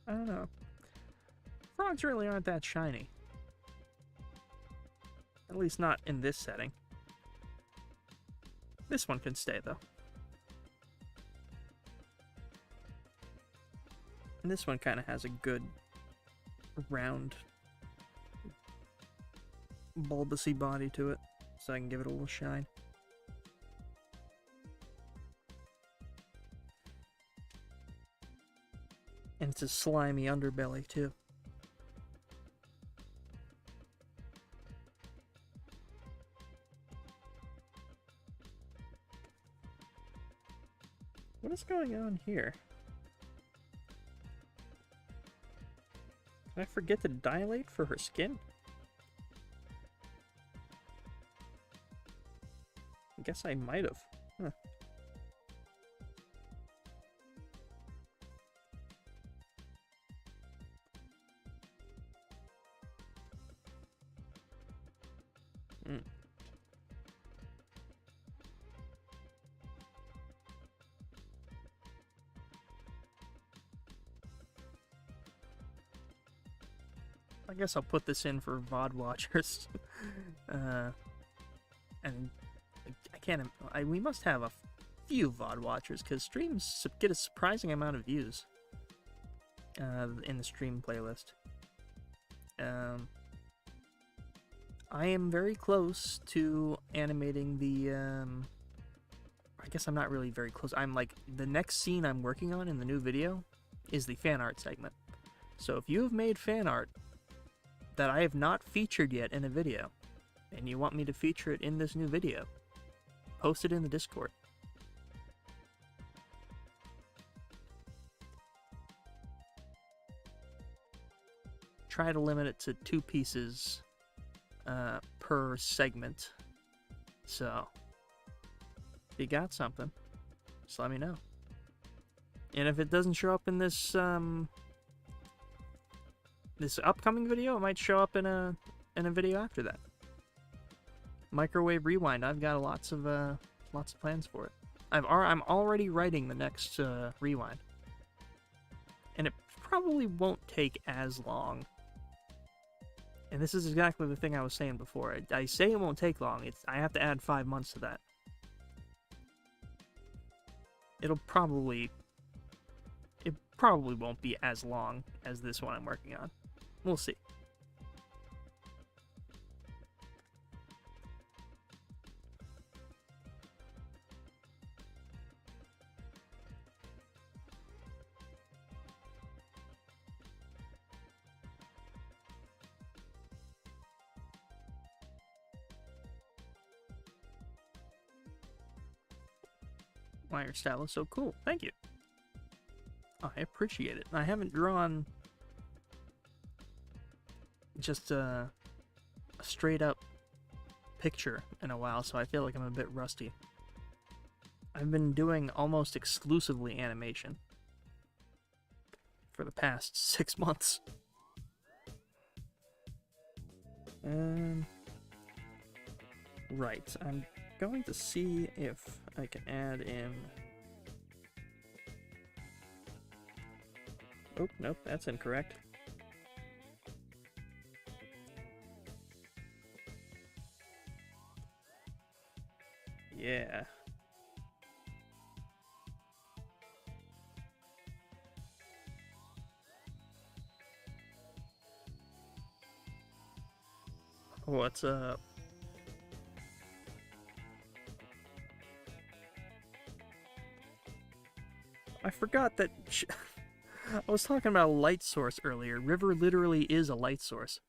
I don't know. Frogs really aren't that shiny. At least not in this setting. This one can stay, though. And this one kind of has a good, round, bulbousy body to it, so I can give it a little shine. And it's a slimy underbelly, too. What is going on here? Did I forget to dilate for her skin? I guess I might have. Huh. I guess I'll put this in for VOD watchers. And I can't. We must have a few VOD watchers, because streams get a surprising amount of views in the stream playlist. I am very close to animating the, I guess I'm not really very close. I'm like, the next scene I'm working on in the new video is the fan art segment. So if you have made fan art that I have not featured yet in a video, and you want me to feature it in this new video, post it in the Discord. Try to limit it to 2 pieces per segment. So, if you got something, just let me know. And if it doesn't show up in this this upcoming video, it might show up in a video after that. Microwave Rewind, I've got lots of plans for it. I'm already writing the next rewind, and it probably won't take as long. And this is exactly the thing I was saying before. I say it won't take long. I have to add 5 months to that. It probably won't be as long as this one I'm working on. We'll see. Why your style is so cool. Thank you. I appreciate it. I haven't drawn just a straight up picture in a while, so I feel like I'm a bit rusty. I've been doing almost exclusively animation for the past 6 months. Right, I'm going to see if I can add in... Oh, nope, that's incorrect. Yeah. What's up? I forgot that... I was talking about a light source earlier. River literally is a light source.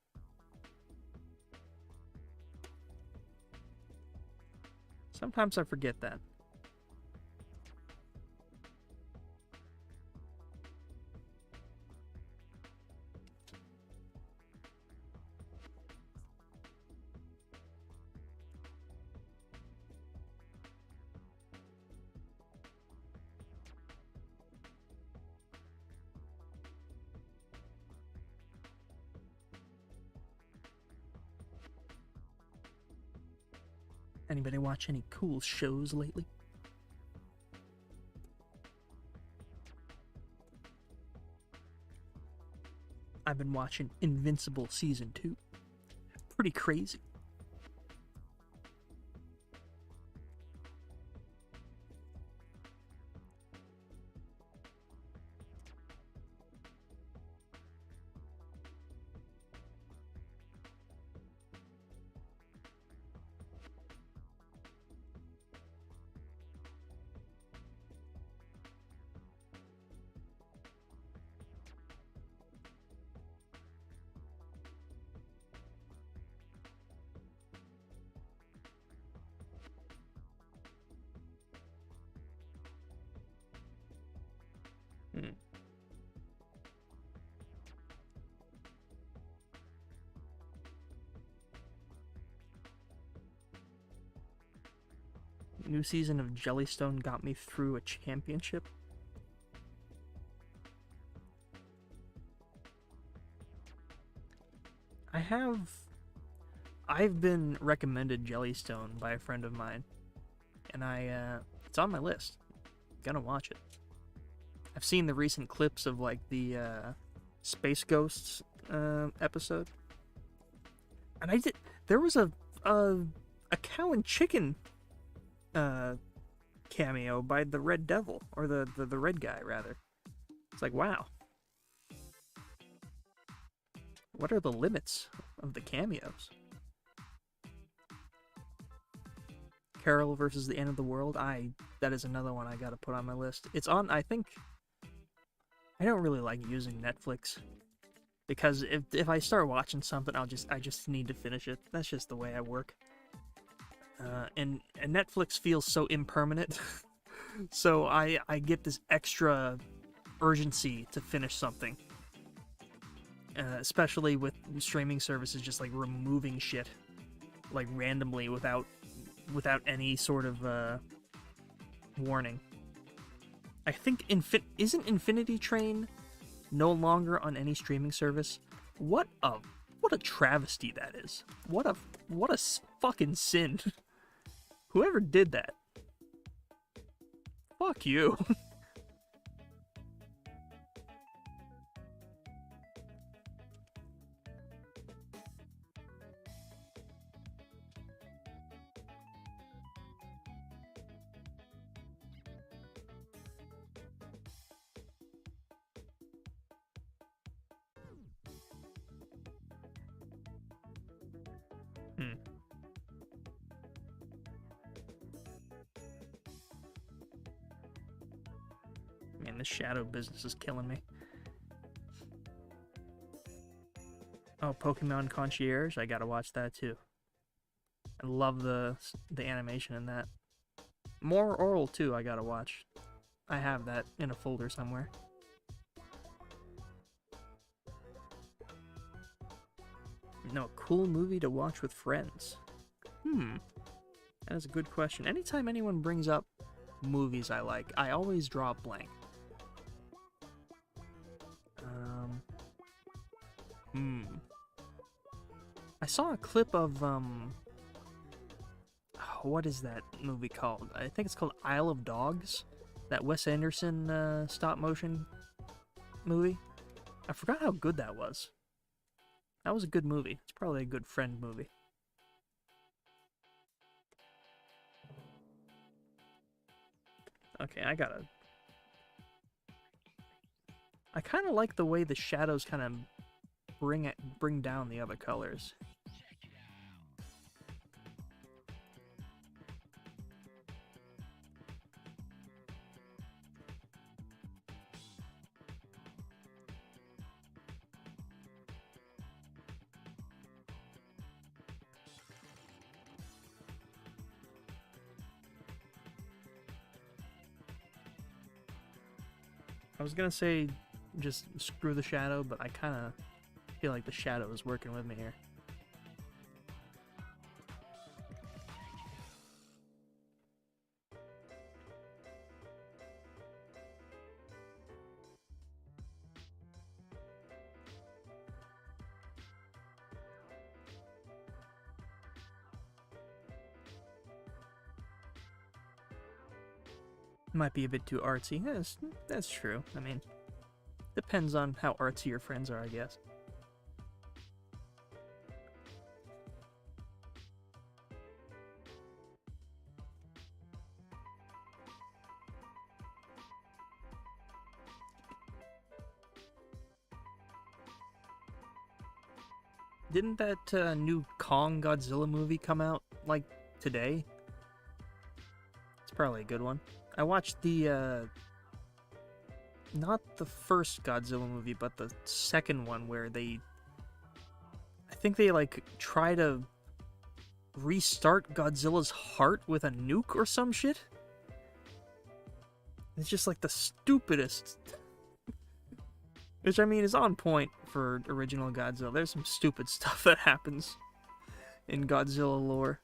Sometimes I forget that. Anybody watch any cool shows lately? I've been watching Invincible Season 2. Pretty crazy. New season of Jellystone got me through a championship. I've been recommended Jellystone by a friend of mine, and it's on my list. Gonna watch it. I've seen the recent clips of like the Space Ghosts episode, and there was a cow and chicken cameo by the Red Devil, or the Red Guy, rather. It's like, wow. What are the limits of the cameos? Carol versus the End of the World. That is another one I gotta put on my list. It's on, I think... I don't really like using Netflix. Because if I start watching something, I just need to finish it. That's just the way I work. And Netflix feels so impermanent. So I get this extra urgency to finish something. Especially with streaming services just like removing shit like randomly without any sort of warning. I think isn't Infinity Train no longer on any streaming service? What a travesty that is. What a fucking sin. Whoever did that. Fuck you. Man, this shadow business is killing me. Oh, Pokemon Concierge, I gotta watch that too. I love the animation in that. More Oral too, I gotta watch. I have that in a folder somewhere. No, cool movie to watch with friends. That is a good question. Anytime anyone brings up movies I like, I always draw a blank. I saw a clip of, what is that movie called? I think it's called Isle of Dogs. That Wes Anderson stop-motion movie. I forgot how good that was. That was a good movie. It's probably a good friend movie. Okay, I kind of like the way the shadows kind of bring down the other colors. I was gonna say just screw the shadow, but I kind of feel like the shadow is working with me here. Might be a bit too artsy. Yes, that's true. I mean, depends on how artsy your friends are, I guess. Didn't that new Kong Godzilla movie come out, like, today? It's probably a good one. I watched the, not the first Godzilla movie, but the second one where I think they, like, try to restart Godzilla's heart with a nuke or some shit? It's just, like, the stupidest... Which, I mean, is on point for original Godzilla. There's some stupid stuff that happens in Godzilla lore.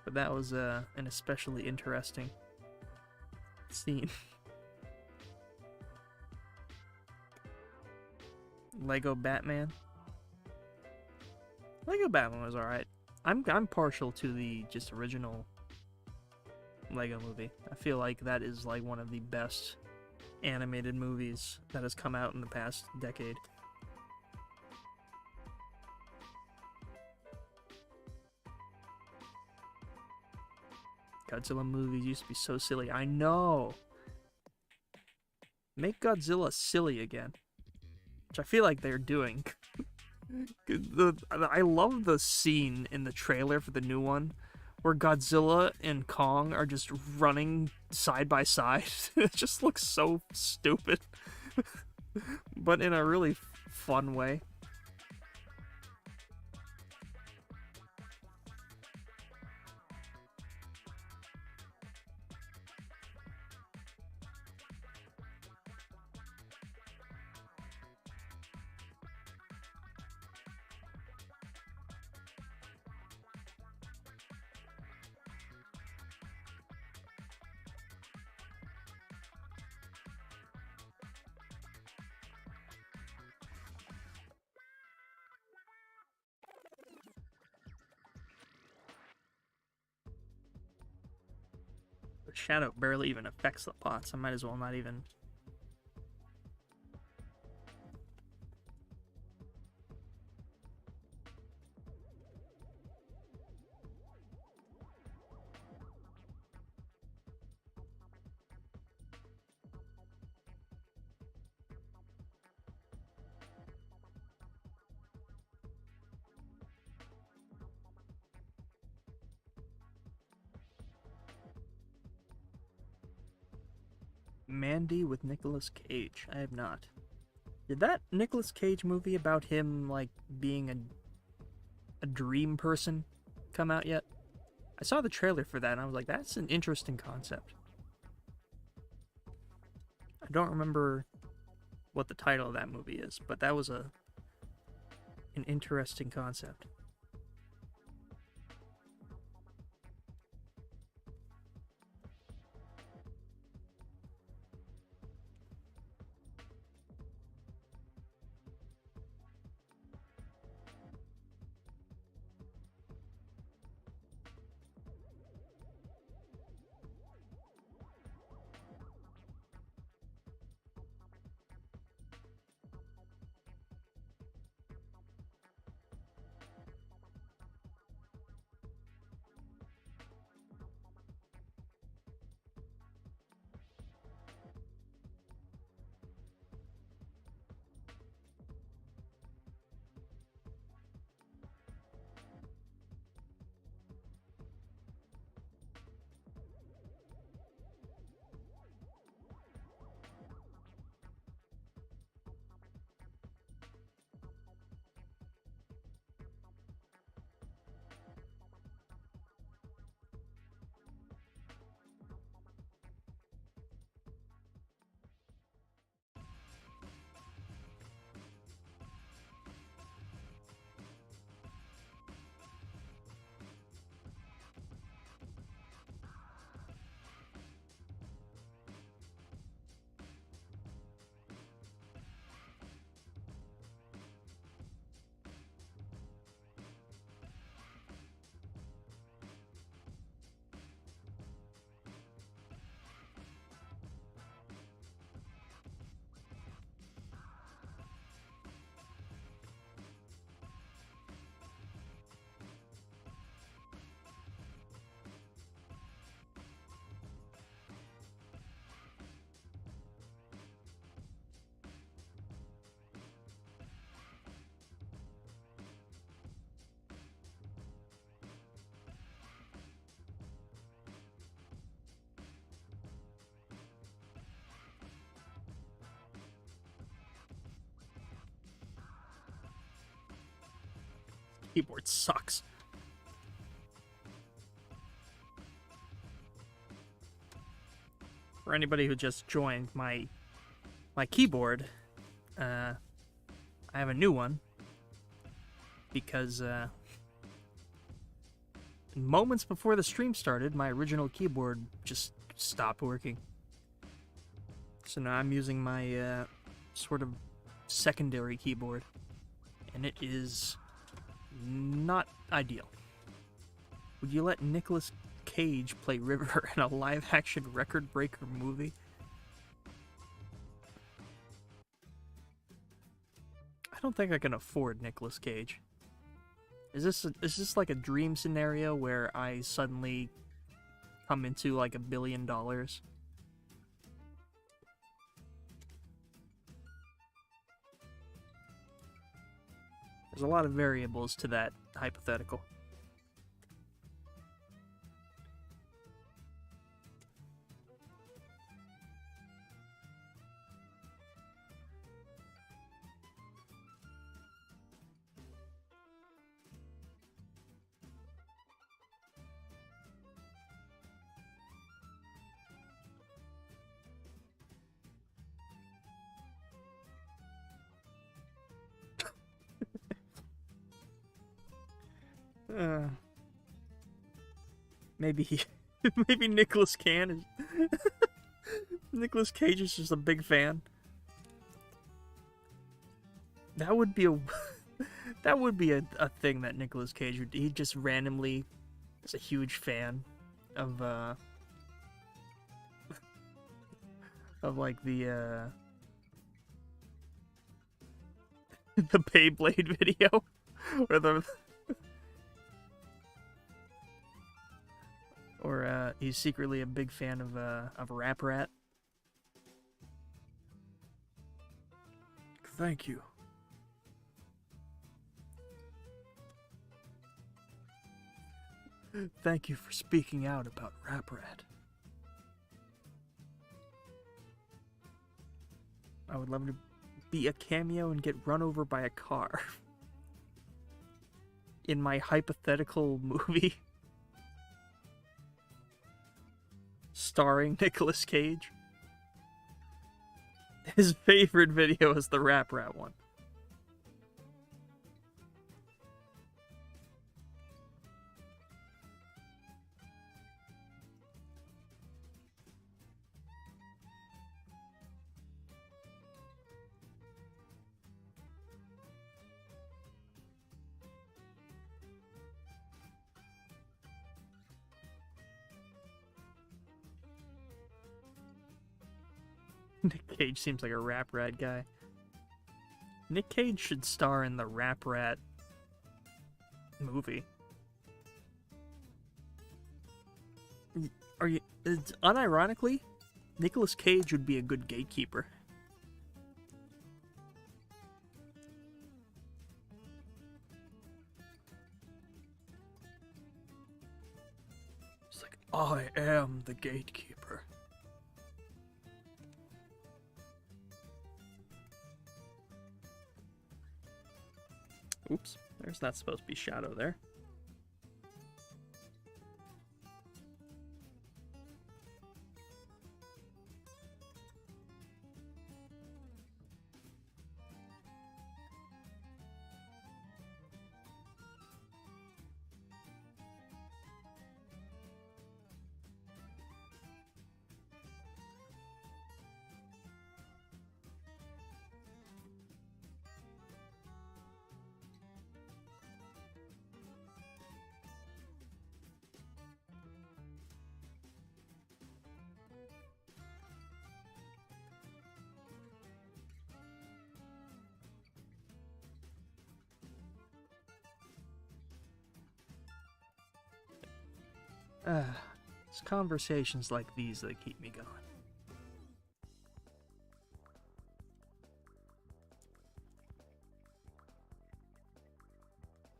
But that was an especially interesting scene. Lego Batman. Lego Batman was alright. I'm partial to the just original Lego movie. I feel like that is like one of the best animated movies that has come out in the past decade. Godzilla movies used to be so silly. I know. Make Godzilla silly again, which I feel like they're doing. I love the scene in the trailer for the new one where Godzilla and Kong are just running side by side. It just looks so stupid, but in a really fun way. The shadow barely even affects the pots. I might as well not even. Mandy with Nicolas Cage. I have not. Did that Nicolas Cage movie about him, like, being a dream person come out yet? I saw the trailer for that and I was like, that's an interesting concept. I don't remember what the title of that movie is, but that was an interesting concept. Keyboard sucks. For anybody who just joined, my keyboard, I have a new one because moments before the stream started, my original keyboard just stopped working. So now I'm using my sort of secondary keyboard, and it is not ideal. Would you let Nicolas Cage play River in a live-action record-breaker movie? I don't think I can afford Nicolas Cage. Is this like a dream scenario where I suddenly come into like $1 billion. There's a lot of variables to that hypothetical. Maybe maybe Nicolas Cage is Nicolas Cage is just a big fan. That would be a that would be a thing that Nicolas Cage would. He just randomly is a huge fan of like the the Beyblade video or the or he's secretly a big fan of Rap Rat. Thank you. Thank you for speaking out about Rap Rat. I would love to be a cameo and get run over by a car in my hypothetical movie starring Nicolas Cage. His favorite video is the Rap Rat one. Nick Cage seems like a Rap Rat guy. Nick Cage should star in the Rap Rat movie. Are you... unironically, Nicolas Cage would be a good gatekeeper. It's like, I am the gatekeeper. Oops, there's not supposed to be shadow there. It's conversations like these that keep me going.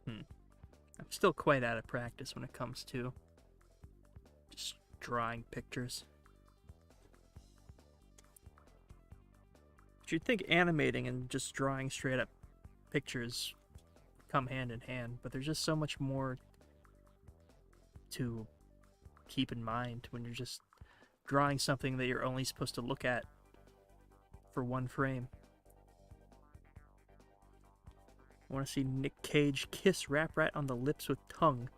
I'm still quite out of practice when it comes to just drawing pictures. You'd think animating and just drawing straight up pictures come hand in hand, but there's just so much more to keep in mind when you're just drawing something that you're only supposed to look at for one frame. I want to see Nick Cage kiss Rap Rat on the lips with tongue.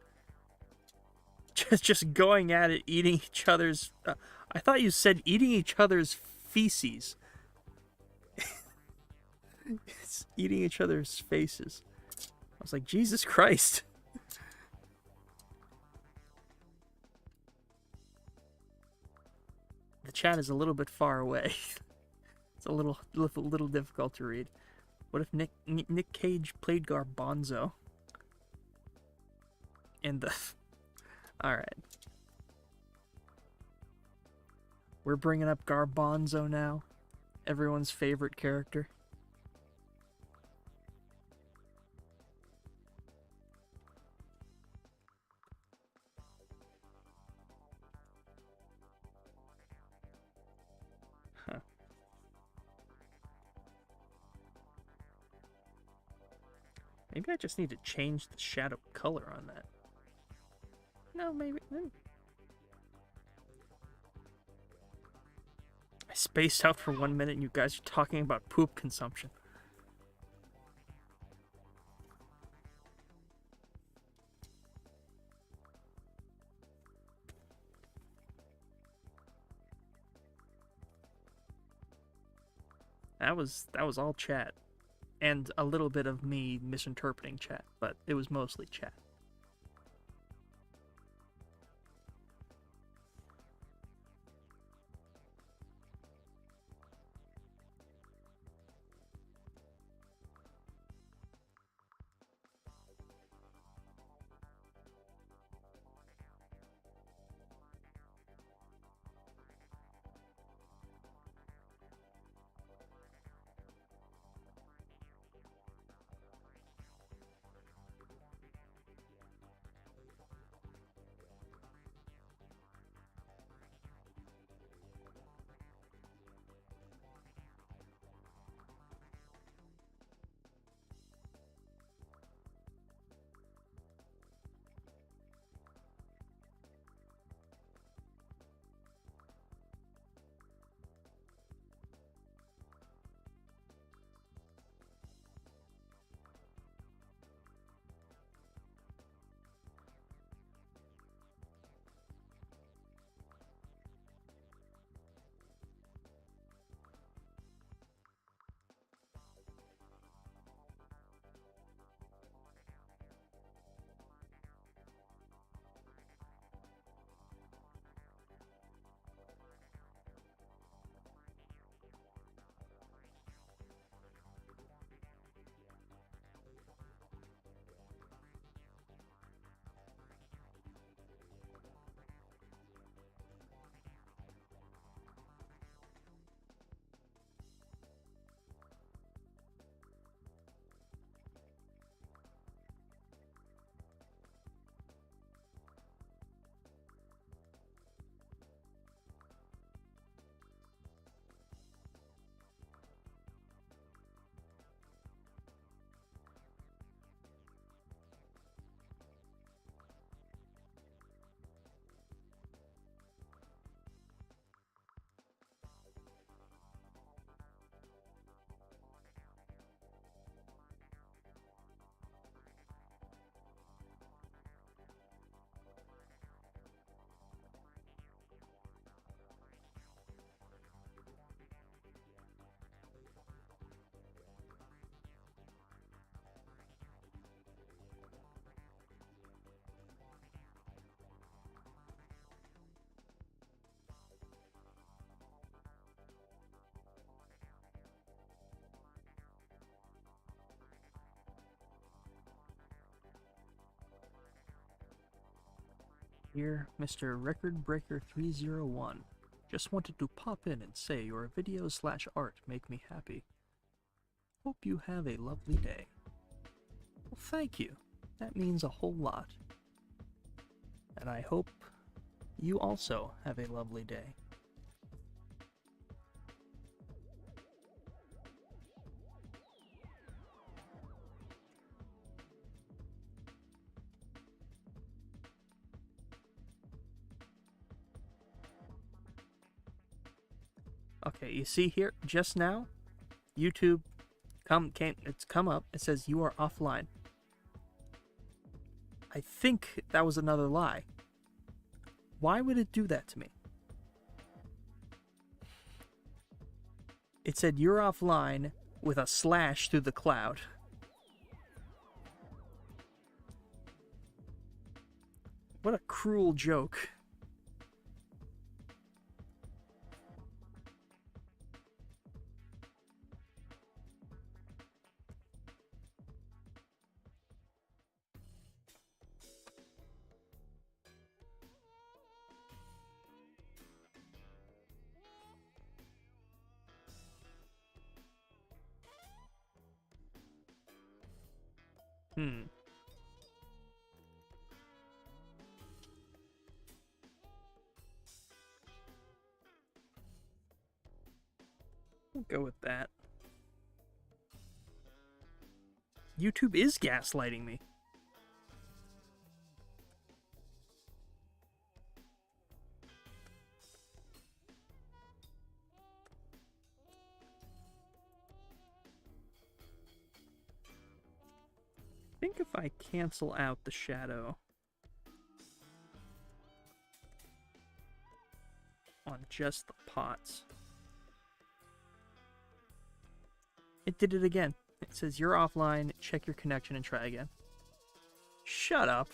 Just going at it, eating each other's... I thought you said eating each other's feces. It's eating each other's faces. I was like, Jesus Christ. The chat is a little bit far away. It's a little difficult to read. What if Nick Cage played Garbanzo? And the... Alright. We're bringing up Garbanzo now. Everyone's favorite character. Huh. Maybe I just need to change the shadow color on that. No, maybe. I spaced out for 1 minute and you guys are talking about poop consumption. That was all chat. And a little bit of me misinterpreting chat, but it was mostly chat. Here, Mr. Record Breaker 301. Just wanted to pop in and say your videos/art make me happy. Hope you have a lovely day. Well, thank you. That means a whole lot. And I hope you also have a lovely day. Okay, you see here, just now, YouTube it's come up, it says you are offline. I think that was another lie. Why would it do that to me? It said you're offline with a slash through the cloud. What a cruel joke. Hmm. We'll go with that. YouTube is gaslighting me. I think if I cancel out the shadow on just the pots, it did it again. It says you're offline, check your connection and try again. Shut up.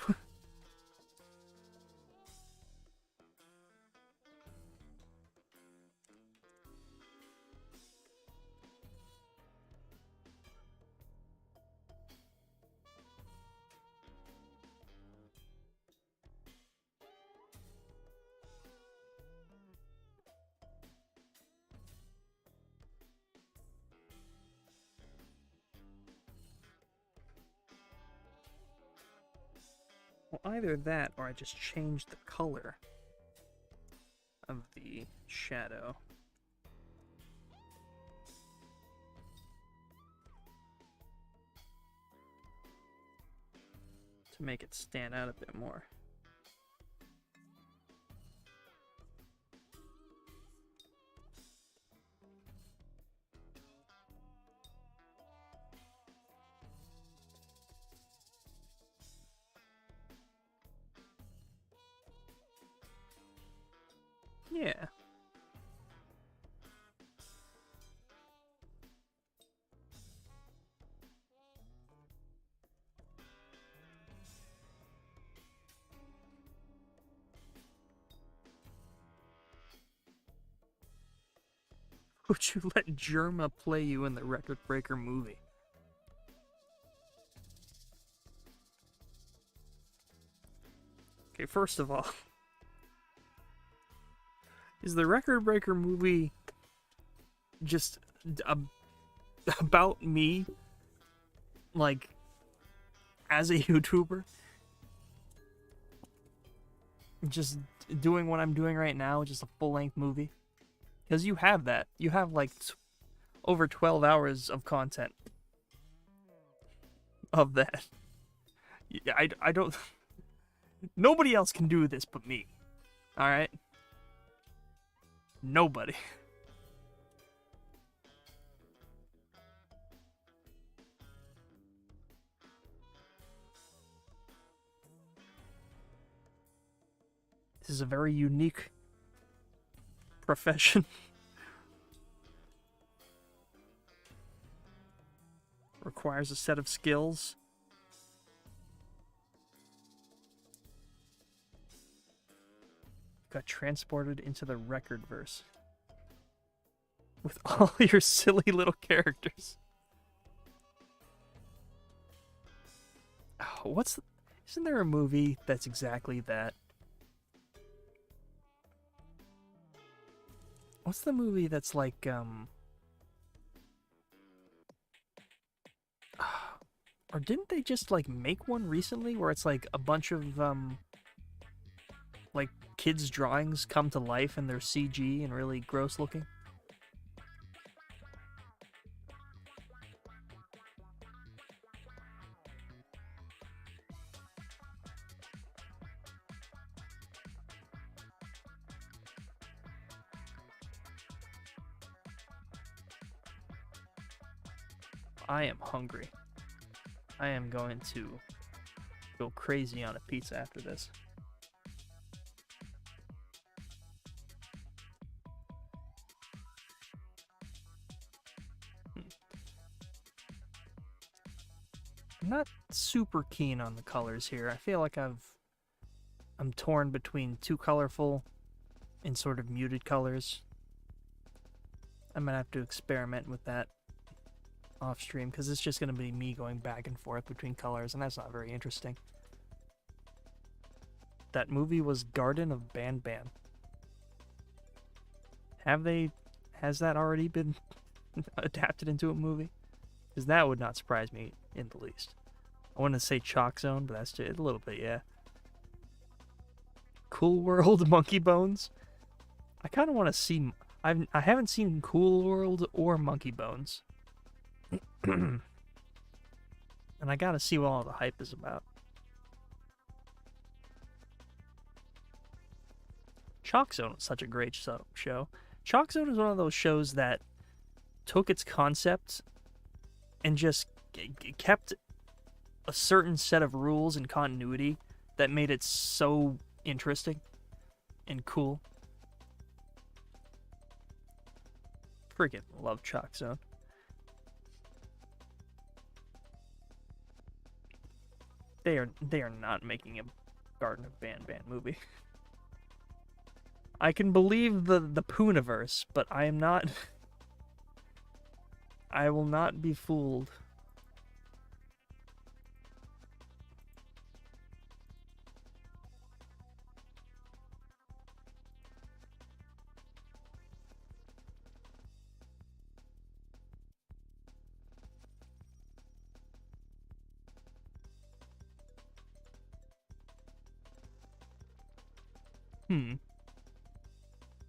Well, either that or I just changed the color of the shadow. To make it stand out a bit more. Yeah. Would you let Germa play you in the Record Breaker movie? Okay, first of all, is the Record Breaker movie just about me, like, as a YouTuber? Just doing what I'm doing right now, just a full-length movie? Because you have that. You have, like, over 12 hours of content of that. I don't... Nobody else can do this but me. Alright? Nobody. This is a very unique profession. Requires a set of skills. Got transported into the record verse with all your silly little characters. Oh, isn't there a movie that's exactly that? What's the movie that's like, or didn't they just, like, make one recently where it's, like, a bunch of, like, kids' drawings come to life and they're CG and really gross looking? I am hungry. I am going to go crazy on a pizza after this. I'm not super keen on the colors here. I feel like I'm torn between too colorful and sort of muted colors. I'm gonna have to experiment with that off stream because it's just gonna be me going back and forth between colors, and that's not very interesting. That movie was Garden of Banban. Has that already been adapted into a movie? Because that would not surprise me in the least. I want to say Chalk Zone, but that's just a little bit, yeah. Cool World, Monkey Bones. I kind of want to see. I haven't seen Cool World or Monkey Bones, and I gotta see what all the hype is about. Chalk Zone was such a great show. Chalk Zone is one of those shows that took its concept and just kept a certain set of rules and continuity that made it so interesting and cool. Freaking love Chalk Zone. They are not making a Garden of Banban movie. I can believe the Pooniverse, but I am not. I will not be fooled.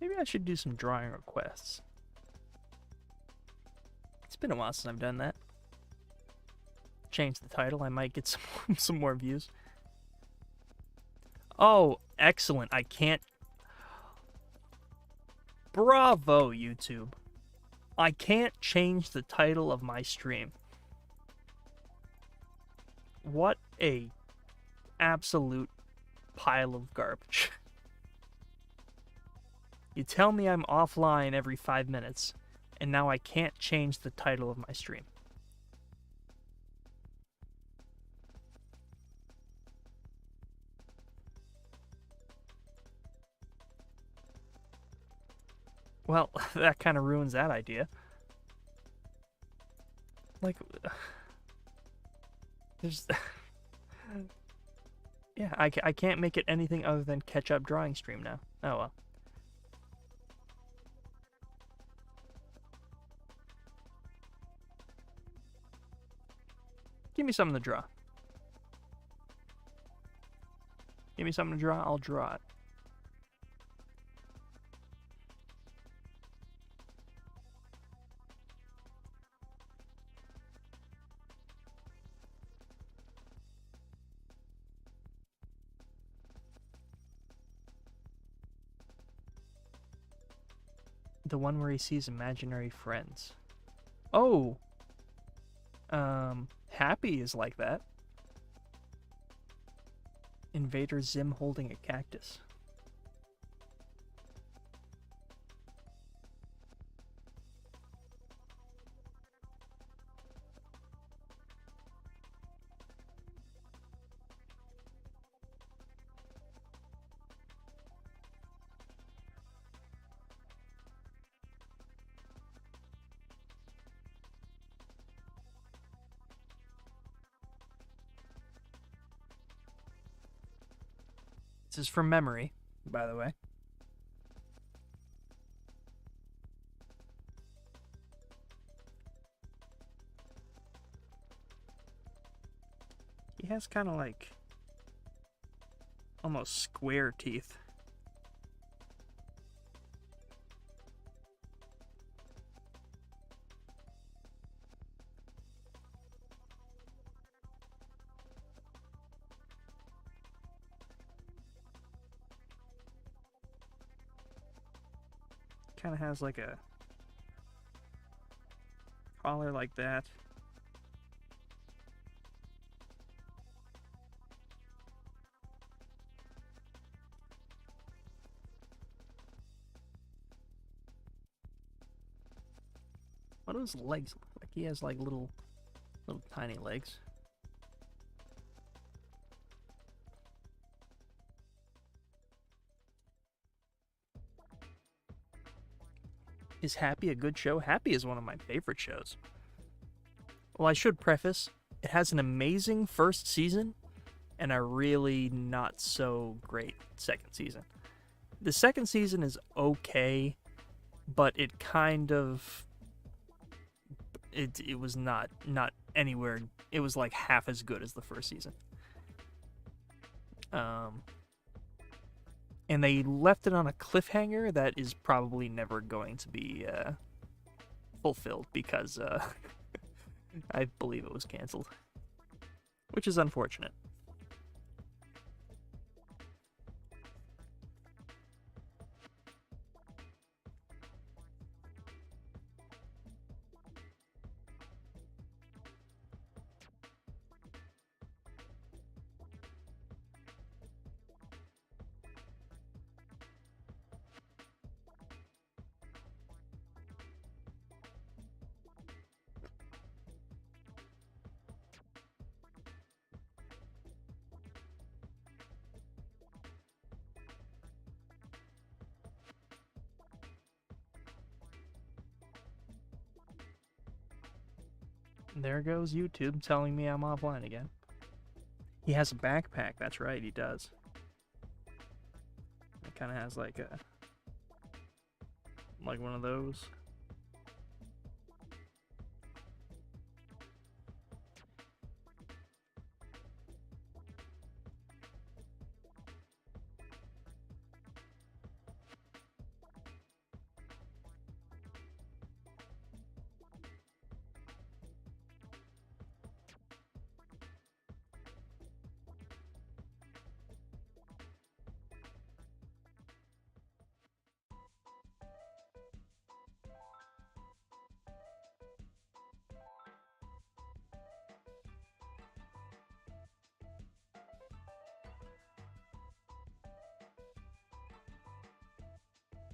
Maybe I should do some drawing requests. It's been a while since I've done that. Change the title, I might get some more views. Oh, excellent. I can't... Bravo, YouTube. I can't change the title of my stream. What a absolute pile of garbage. You tell me I'm offline every 5 minutes, and now I can't change the title of my stream. Well, that kind of ruins that idea. Like, there's... yeah, I can't make it anything other than catch-up drawing stream now. Oh well. Give me something to draw. Give me something to draw, I'll draw it. The one where he sees imaginary friends. Oh! Happy is like that. Invader Zim holding a cactus. This is from memory, by the way. He has kind of like almost square teeth. Kind of has like a collar like that. What do his legs look like? He has like little tiny legs. Is Happy a good show? Happy is one of my favorite shows. Well, I should preface, it has an amazing first season and a really not so great second season. The second season is okay, but it kind of it was not anywhere. It was like half as good as the first season. And they left it on a cliffhanger that is probably never going to be fulfilled because I believe it was canceled, which is unfortunate. There goes YouTube telling me I'm offline again. He has a backpack, that's right, he does. It kind of has like one of those.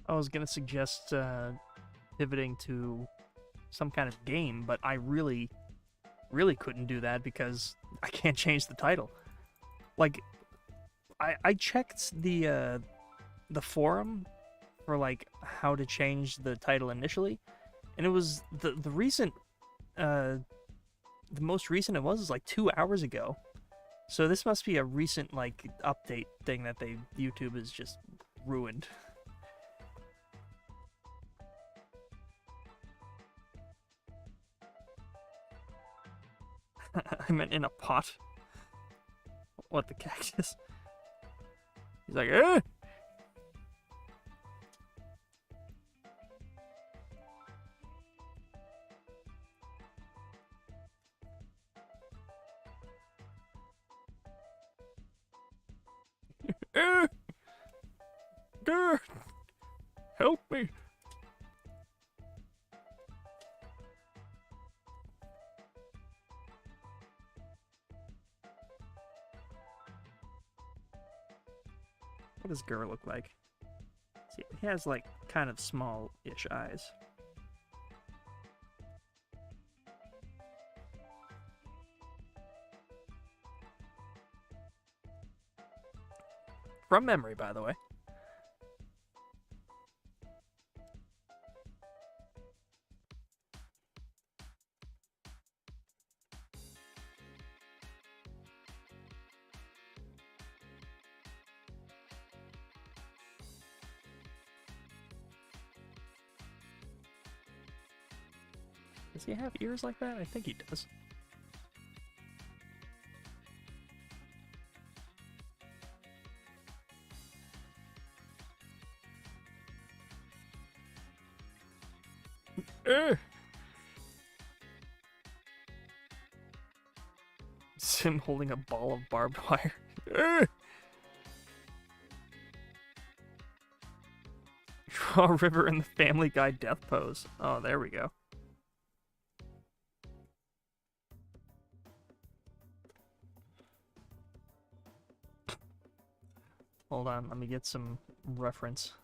I was gonna suggest pivoting to some kind of game, but I really couldn't do that because I can't change the title. Like, I checked the forum for like how to change the title initially, and it was the recent the most recent it was like 2 hours ago. So this must be a recent like update thing that YouTube has just ruined. I meant in a pot. What, the cactus? He's like, eh! Eh! Grr! Help me! What does Gur look like? See, he has like kind of small-ish eyes. From memory, by the way. Does he have ears like that? I think he does. It's him holding a ball of barbed wire. Draw a river in the Family Guy death pose. Oh, there we go. Hold on, let me get some reference.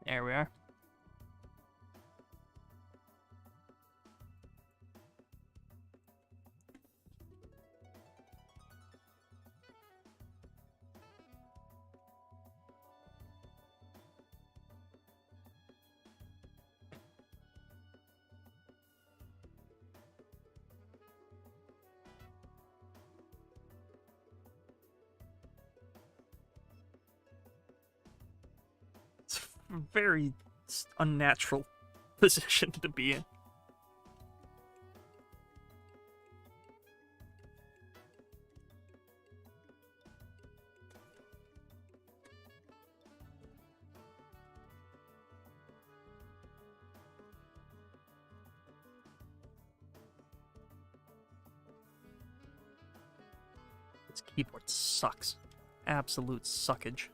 There we are. very unnatural position to be in. This keyboard sucks. Absolute suckage.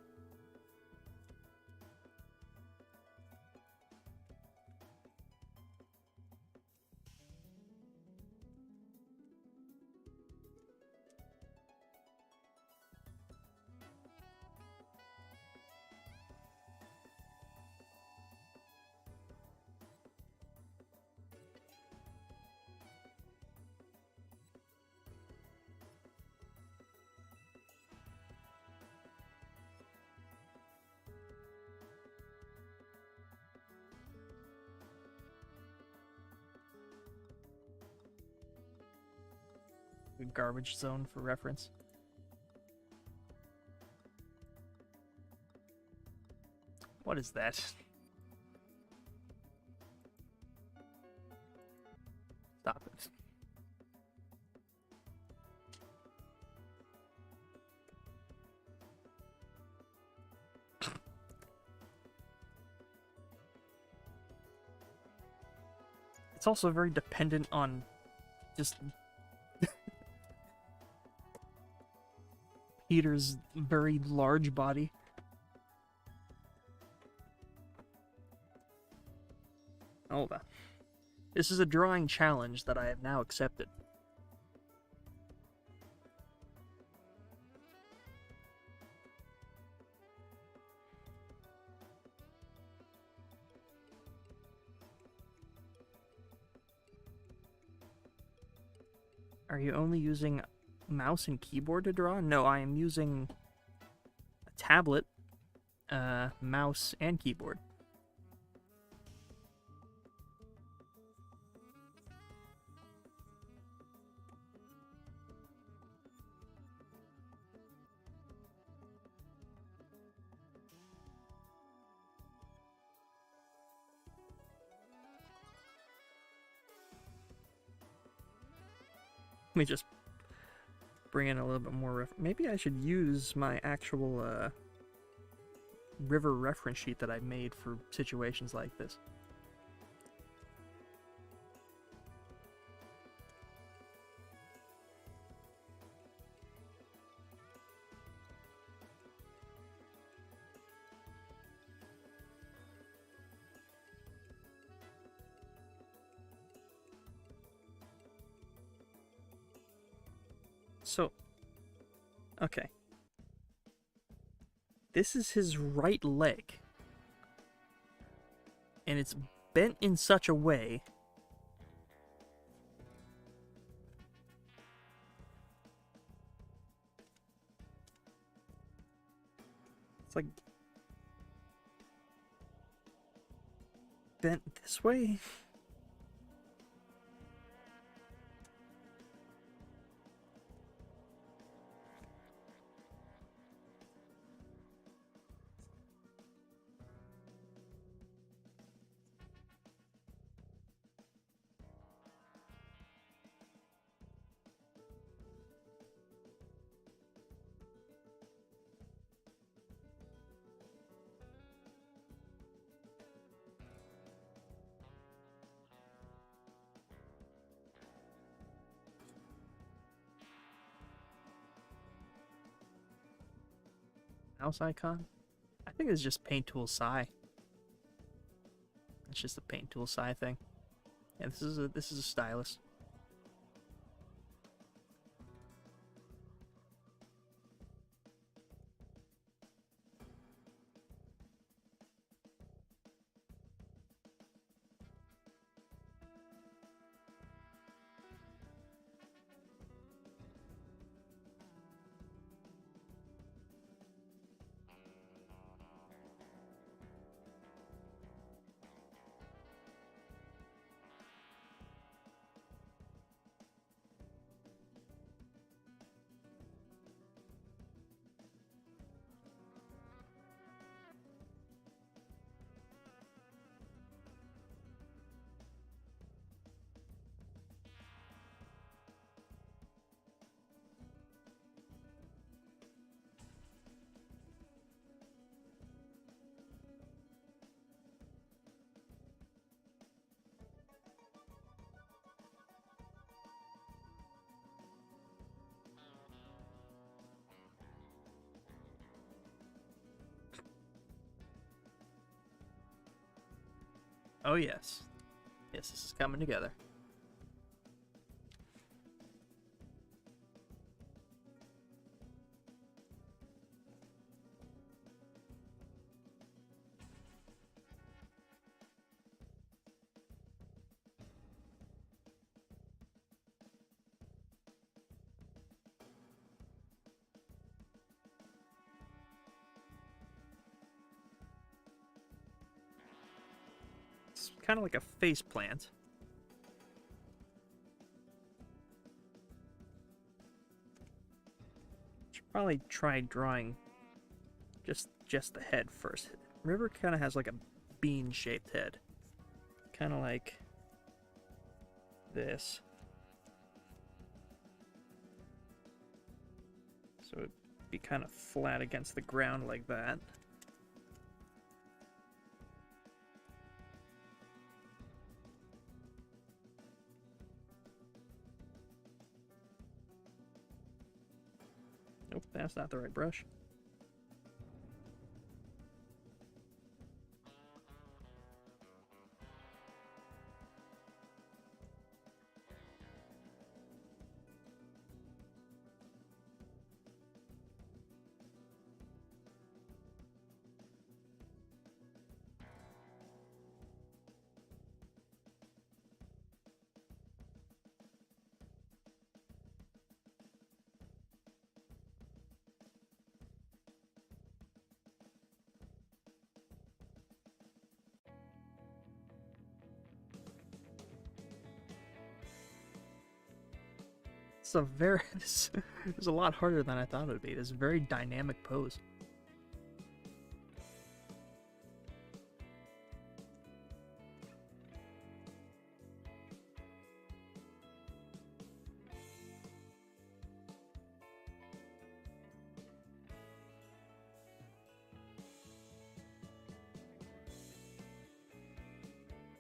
Garbage zone for reference. What is that? Stop it. It's also very dependent on just Peter's very large body. Hold on. This is a drawing challenge that I have now accepted. Are you only using mouse and keyboard to draw? No, I am using a tablet, mouse, and keyboard. Let me just bring in a little bit more maybe I should use my actual river reference sheet that I made for situations like this. So, okay. This is his right leg. And it's bent in such a way it's like bent this way. Mouse icon? I think it's just Paint Tools SAI. It's just a Paint Tools SAI thing. Yeah, this is a stylus. Oh, yes. Yes, this is coming together. It's kind of like a face plant. Should probably try drawing just the head first. River kind of has like a bean-shaped head. Kind of like this. So it'd be kind of flat against the ground like that. Nope, that's not the right brush. It's a very... It's a lot harder than I thought it would be. It's a very dynamic pose.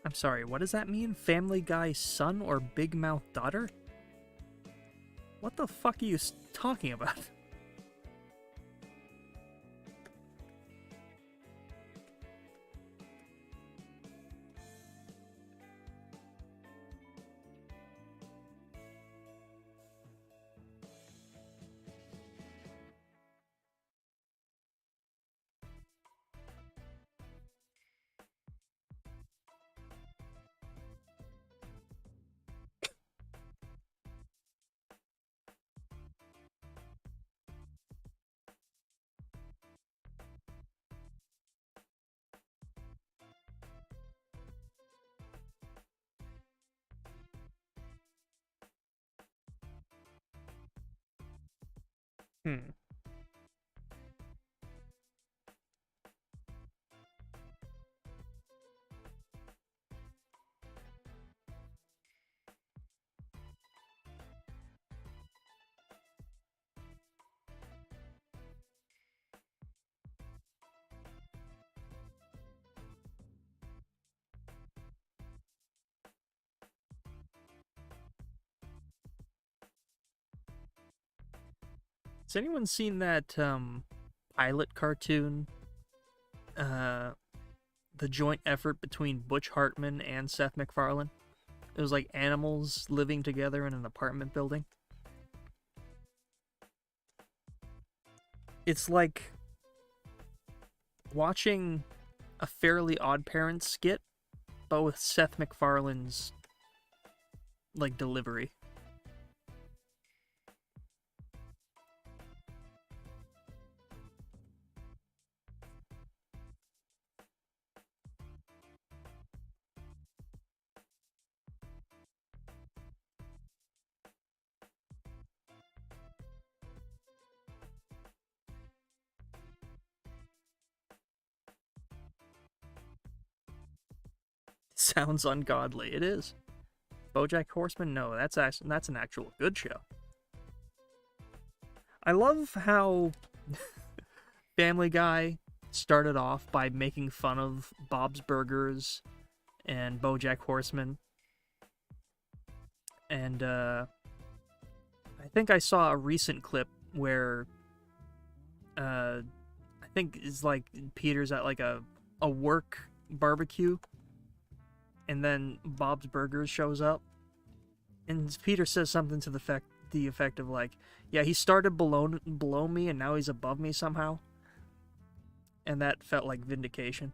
I'm sorry, what does that mean? Family Guy's son or Big Mouth daughter? What the fuck are you talking about? Hmm. Has anyone seen that pilot cartoon? The joint effort between Butch Hartman and Seth MacFarlane? It was like animals living together in an apartment building. It's like watching a Fairly Odd Parents skit, but with Seth MacFarlane's like delivery. Sounds ungodly. It is. BoJack Horseman? No, that's an actual good show. I love how Family Guy started off by making fun of Bob's Burgers and BoJack Horseman. And I think I saw a recent clip where I think it's like Peter's at like a work barbecue, and then Bob's Burgers shows up, and Peter says something to the effect of like, yeah, he started below me and now he's above me somehow. And that felt like vindication.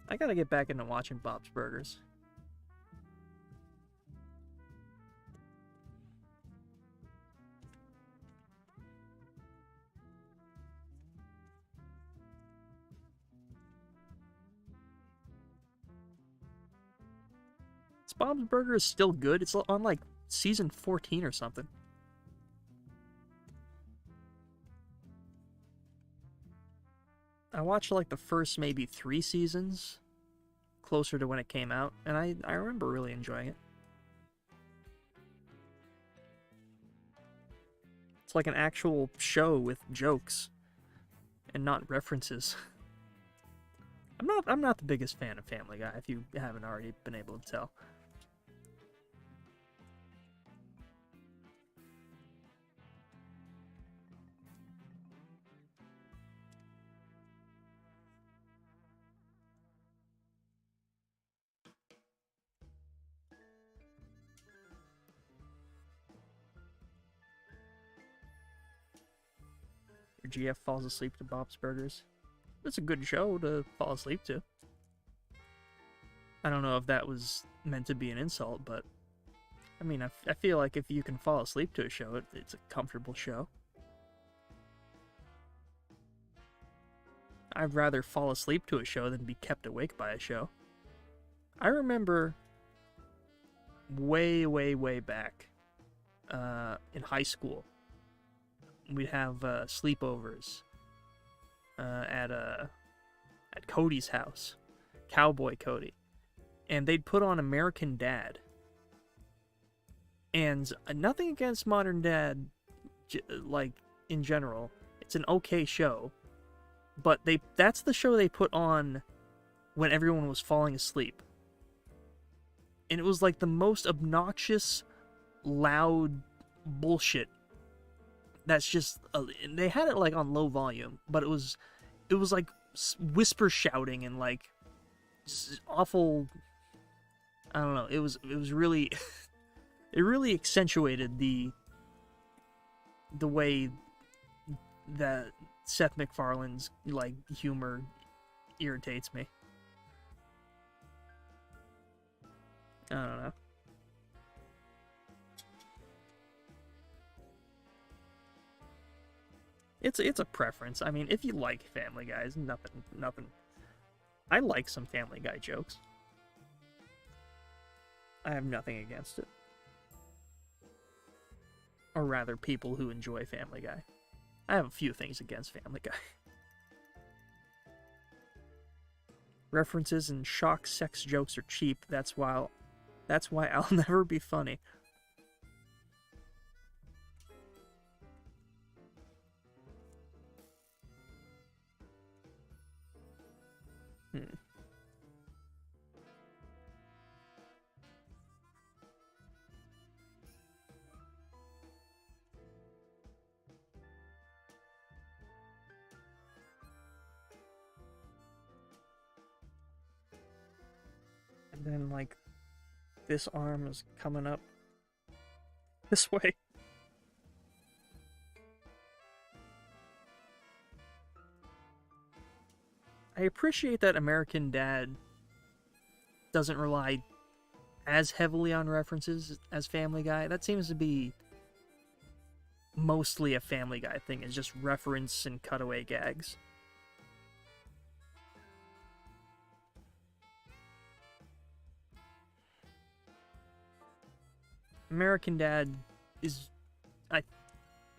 I gotta get back into watching Bob's Burgers. Bob's Burgers is still good. It's on like season 14 or something. I watched like the first maybe 3 seasons, closer to when it came out, and I remember really enjoying it. It's like an actual show with jokes and not references. I'm not the biggest fan of Family Guy, if you haven't already been able to tell. Your GF falls asleep to Bob's Burgers. It's a good show to fall asleep to. I don't know if that was meant to be an insult, but I mean, I feel like if you can fall asleep to a show, it's a comfortable show. I'd rather fall asleep to a show than be kept awake by a show. I remember way, way, way back in high school, we'd have sleepovers at Cody's house, Cowboy Cody, and they'd put on American Dad. And nothing against Modern Dad, like in general, it's an okay show, but that's the show they put on when everyone was falling asleep. And it was like the most obnoxious, loud bullshit. That's just they had it like on low volume, but it was like whisper shouting and like awful. I don't know. It was really it really accentuated the way that Seth MacFarlane's like humor irritates me. I don't know. It's a preference. I mean, if you like Family Guy, it's nothing. I like some Family Guy jokes. I have nothing against it. Or rather, people who enjoy Family Guy. I have a few things against Family Guy. References and shock sex jokes are cheap. That's why I'll never be funny. And then, like, this arm is coming up this way. I appreciate that American Dad doesn't rely as heavily on references as Family Guy. That seems to be mostly a Family Guy thing, is just reference and cutaway gags. American Dad is, at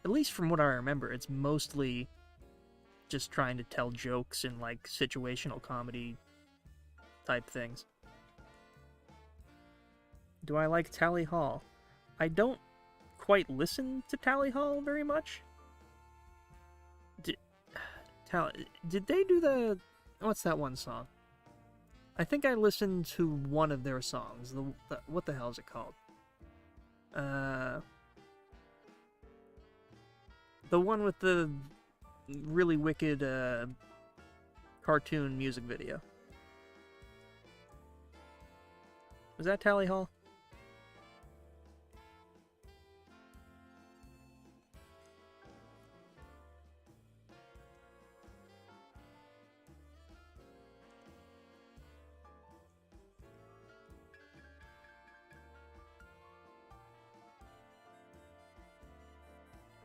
least from what I remember, it's mostly just trying to tell jokes and like situational comedy type things. Do I like Tally Hall? I don't quite listen to Tally Hall very much. Did they do the... What's that one song? I think I listened to one of their songs. What the hell is it called? The one with the really wicked cartoon music video. Was that Tally Hall?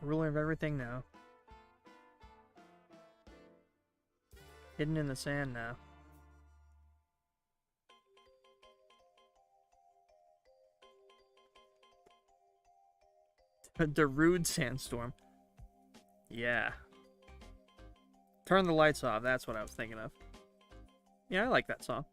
Ruler of everything now. Hidden in the sand now. The rude sandstorm. Yeah. Turn the lights off, that's what I was thinking of. Yeah, I like that song.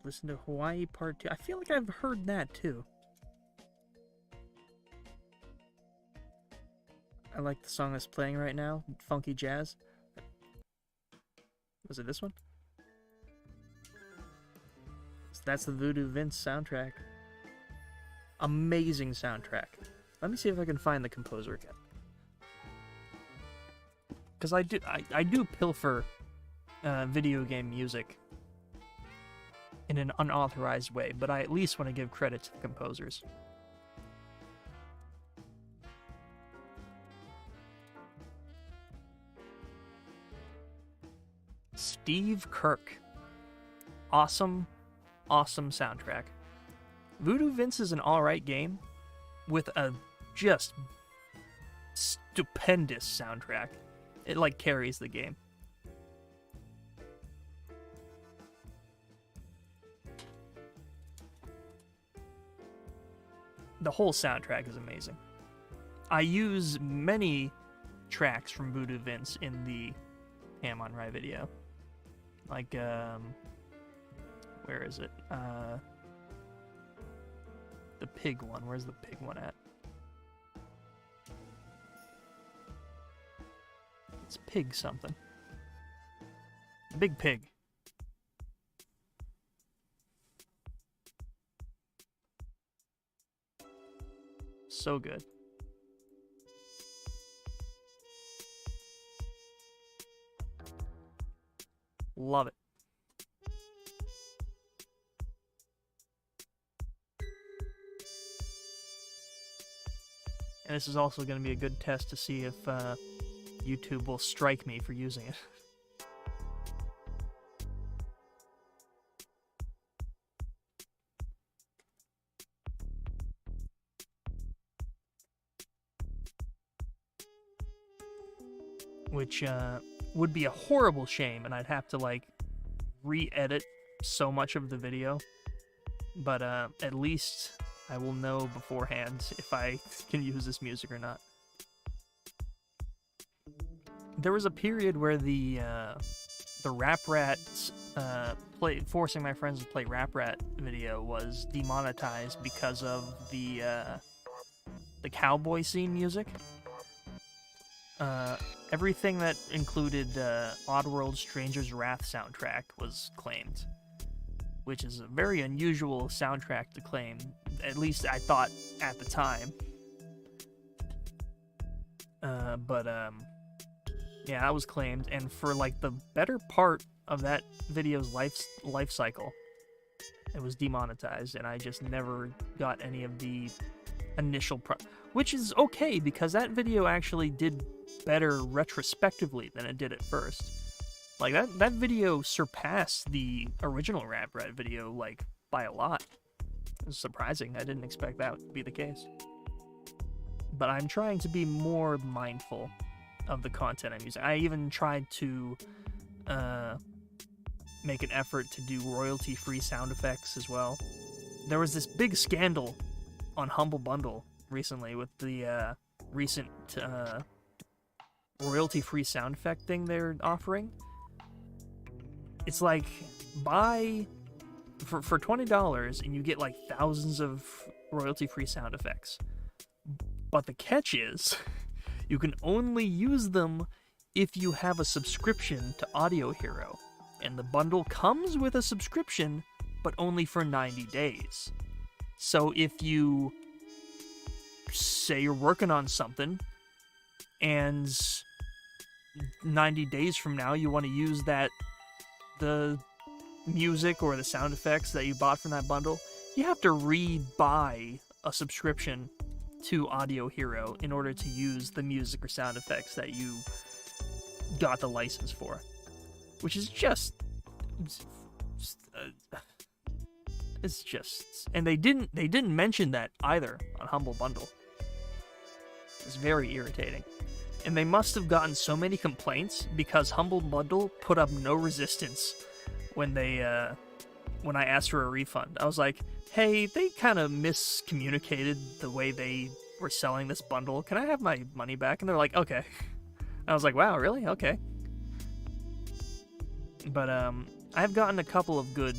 Listen to Hawaii Part 2. I feel like I've heard that too. I like the song that's playing right now, Funky Jazz. Was it this one? So that's the Voodoo Vince soundtrack. Amazing soundtrack. Let me see if I can find the composer again. Because I do pilfer video game music in an unauthorized way, but I at least want to give credit to the composers. Steve Kirk. Awesome, awesome soundtrack. Voodoo Vince is an alright game with a just stupendous soundtrack. It like carries the game. The whole soundtrack is amazing. I use many tracks from Voodoo Vince in the Ham on Rye video. Like, where is it? The pig one. Where's the pig one at? It's pig something. Big Pig. So good. Love it. And this is also going to be a good test to see if YouTube will strike me for using it. Which would be a horrible shame, and I'd have to like re-edit so much of the video. But at least I will know beforehand if I can use this music or not. There was a period where the Rap Rat forcing my friends to play Rap Rat video was demonetized because of the cowboy scene music. Everything that included Oddworld Stranger's Wrath soundtrack was claimed, which is a very unusual soundtrack to claim, at least I thought at the time. Yeah, that was claimed, and for like the better part of that video's life cycle, it was demonetized, and I just never got any of the initial which is okay, because that video actually did better retrospectively than it did at first. Like, that video surpassed the original Rap Rat video, like, by a lot. It was surprising. I didn't expect that to be the case. But I'm trying to be more mindful of the content I'm using. I even tried to make an effort to do royalty-free sound effects as well. There was this big scandal on Humble Bundle recently with the recent royalty-free sound effect thing they're offering. It's like, buy for $20 and you get like thousands of royalty-free sound effects. But the catch is, you can only use them if you have a subscription to Audio Hero. And the bundle comes with a subscription, but only for 90 days. So if you say you're working on something, and 90 days from now you want to use the music or the sound effects that you bought from that bundle, you have to re-buy a subscription to Audio Hero in order to use the music or sound effects that you got the license for. Which is it's just, and they didn't mention that either on Humble Bundle. It's very irritating. And they must have gotten so many complaints because Humble Bundle put up no resistance when I asked for a refund. I was like, hey, they kind of miscommunicated the way they were selling this bundle. Can I have my money back? And they're like, okay. I was like, wow, really? Okay. But I've gotten a couple of good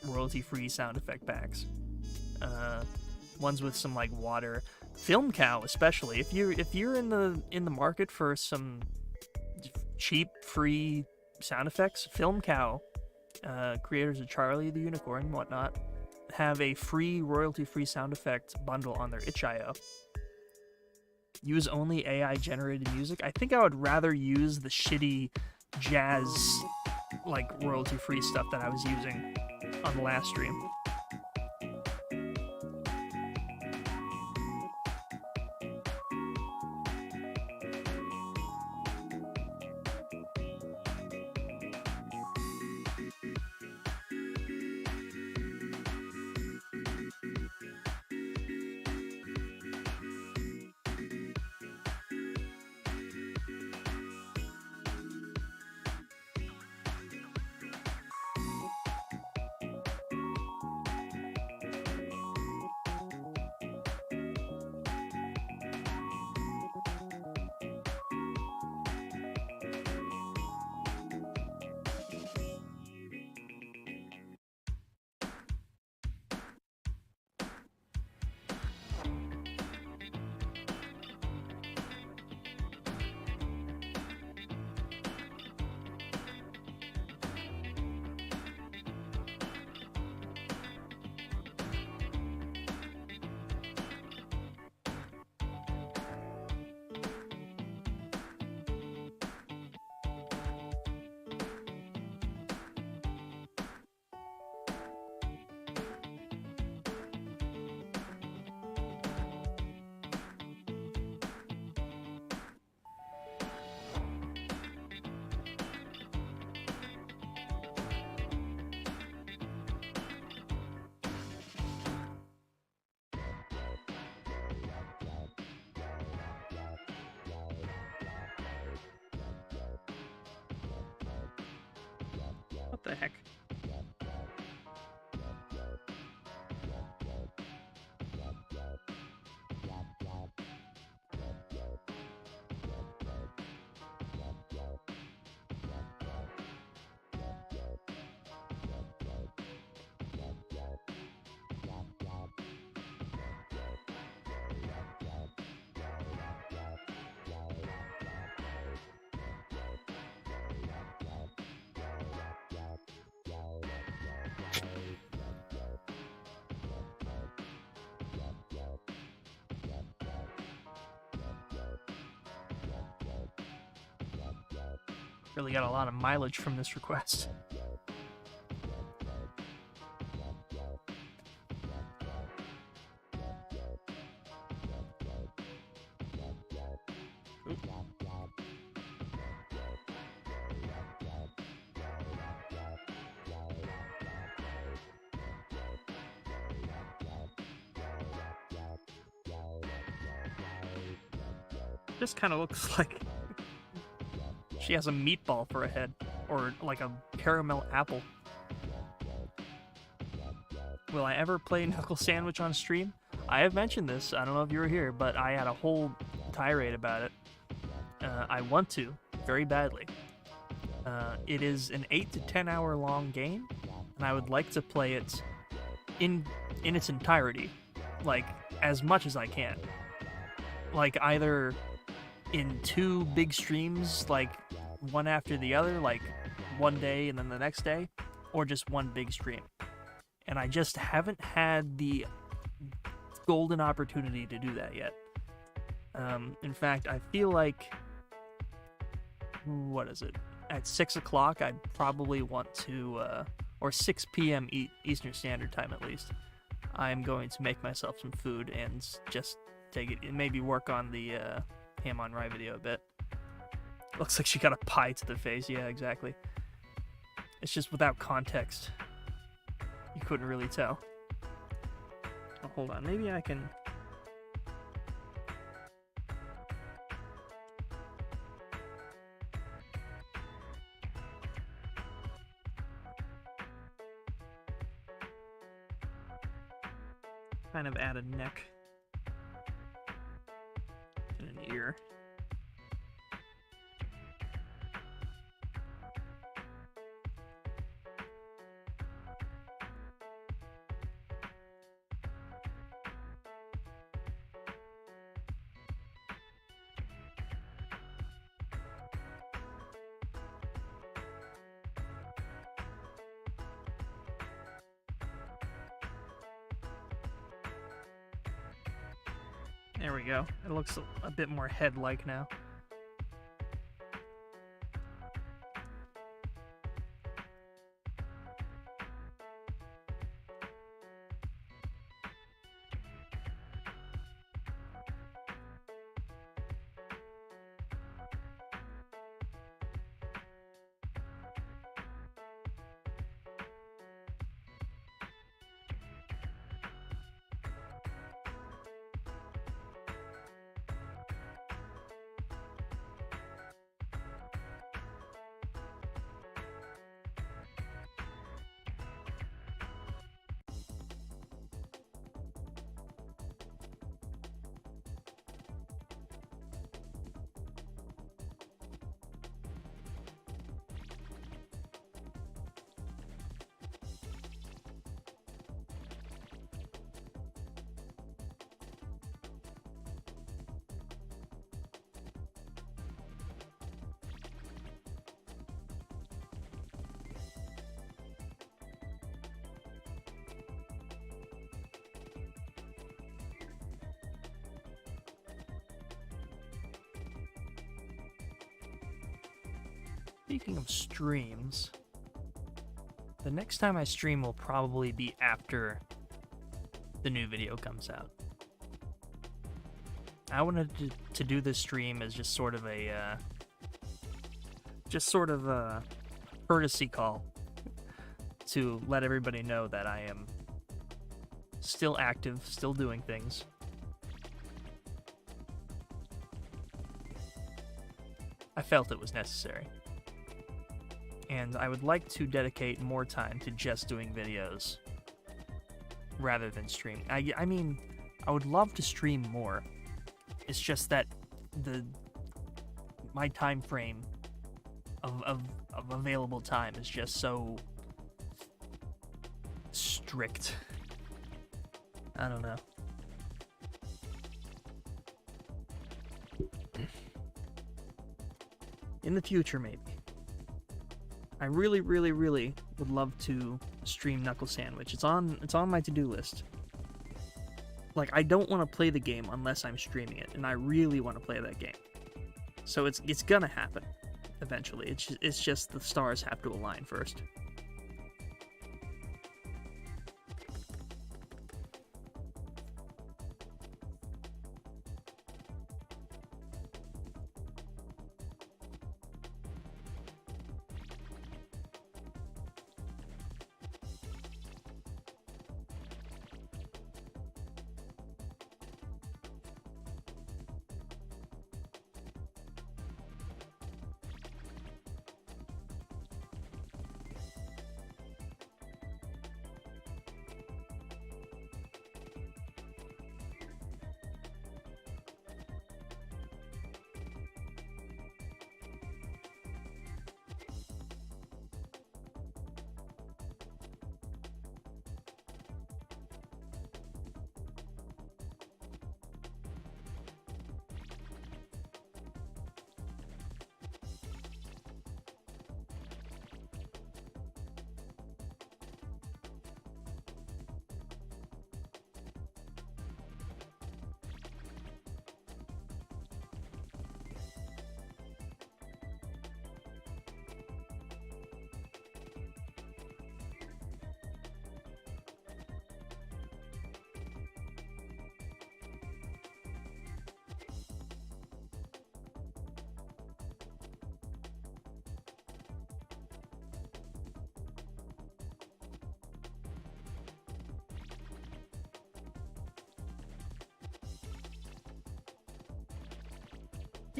royalty-free sound effect packs. Ones with some like water, Film Cow especially. If you're in the market for some cheap free sound effects, Film Cow, creators of Charlie the Unicorn and whatnot, have a free royalty-free sound effect bundle on their itch.io. Use only AI generated music. I think I would rather use the shitty jazz, like, royalty-free stuff that I was using on the last stream. What the heck? Really got a lot of mileage from this request. Just kind of looks like she has a meatball for a head, or like a caramel apple. Will I ever play Knuckle Sandwich on stream? I have mentioned this, I don't know if you were here, but I had a whole tirade about it. I want to, very badly. It is an 8 to 10 hour long game, and I would like to play it in its entirety, like, as much as I can. Like, either in 2 big streams, like, one after the other, like, one day and then the next day, or just one big stream. And I just haven't had the golden opportunity to do that yet. In fact, I feel like, what is it? At 6 o'clock, I'd probably want to, or 6 p.m. Eastern Standard Time at least, I'm going to make myself some food and just take it, and maybe work on the ham on rye video a bit. Looks like she got a pie to the face. Yeah, exactly. It's just without context. You couldn't really tell. Oh, hold on, maybe I can... kind of add a neck and an ear. There we go. It looks a bit more head-like now. Speaking of streams, the next time I stream will probably be after the new video comes out. I wanted to do this stream as just sort of a courtesy call to let everybody know that I am still active, still doing things. I felt it was necessary. And I would like to dedicate more time to just doing videos rather than streaming. I mean, I would love to stream more. It's just that my time frame of available time is just so strict. I don't know. In the future, maybe. I really, really, really would love to stream Knuckle Sandwich. It's on my to-do list. Like, I don't want to play the game unless I'm streaming it, and I really want to play that game. So it's gonna happen eventually. It's just the stars have to align first.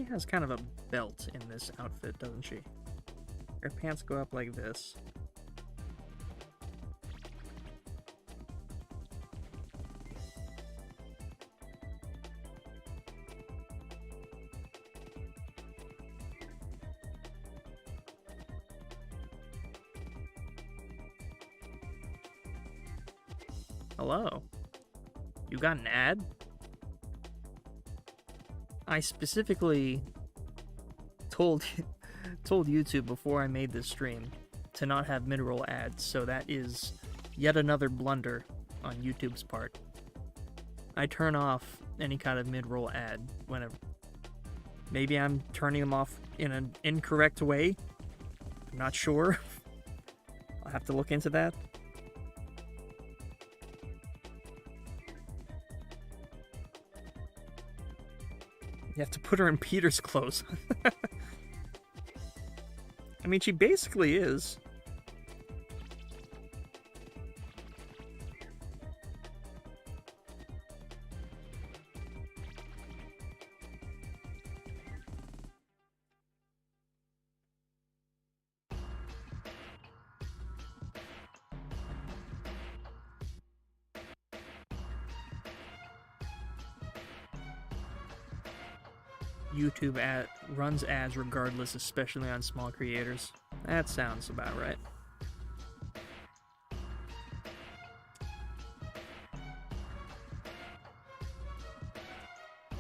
She has kind of a belt in this outfit, doesn't she? Her pants go up like this. Hello. You got an ad? I specifically told YouTube before I made this stream to not have mid-roll ads, so that is yet another blunder on YouTube's part. I turn off any kind of mid-roll ad whenever. Maybe I'm turning them off in an incorrect way. I'm not sure. I'll have to look into that. You have to put her in Peter's clothes. I mean, she basically is. YouTube runs ads regardless, especially on small creators. That sounds about right.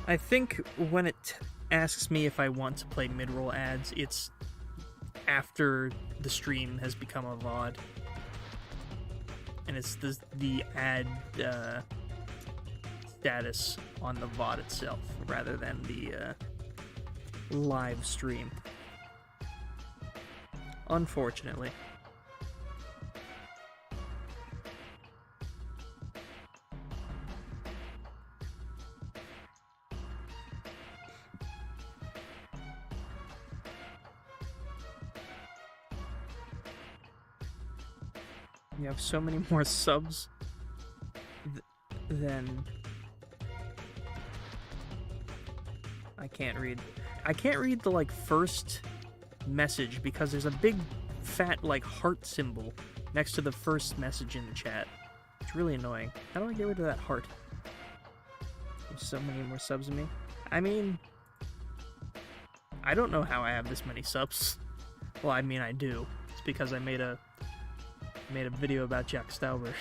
I think when it asks me if I want to play mid-roll ads, it's after the stream has become a VOD. And it's the ad status on the VOD itself, rather than the live stream. Unfortunately. You have so many more subs than... I can't read the, like, first message because there's a big, fat, like, heart symbol next to the first message in the chat. It's really annoying. How do I get rid of that heart? There's so many more subs than me. I mean, I don't know how I have this many subs. Well, I mean, I do. It's because I made a video about Jack Stauber.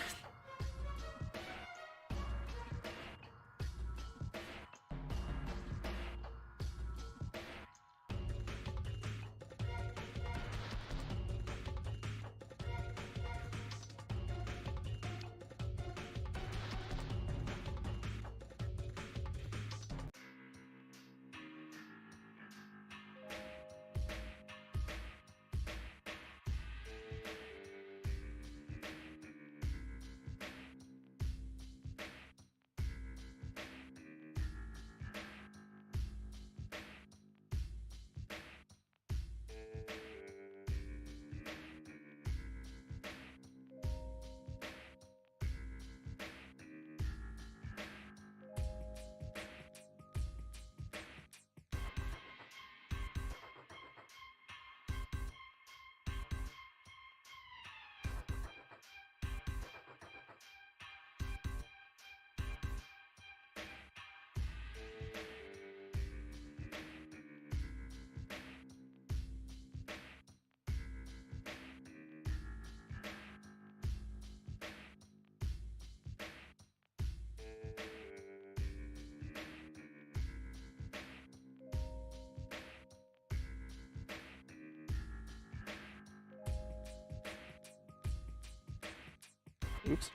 Oops.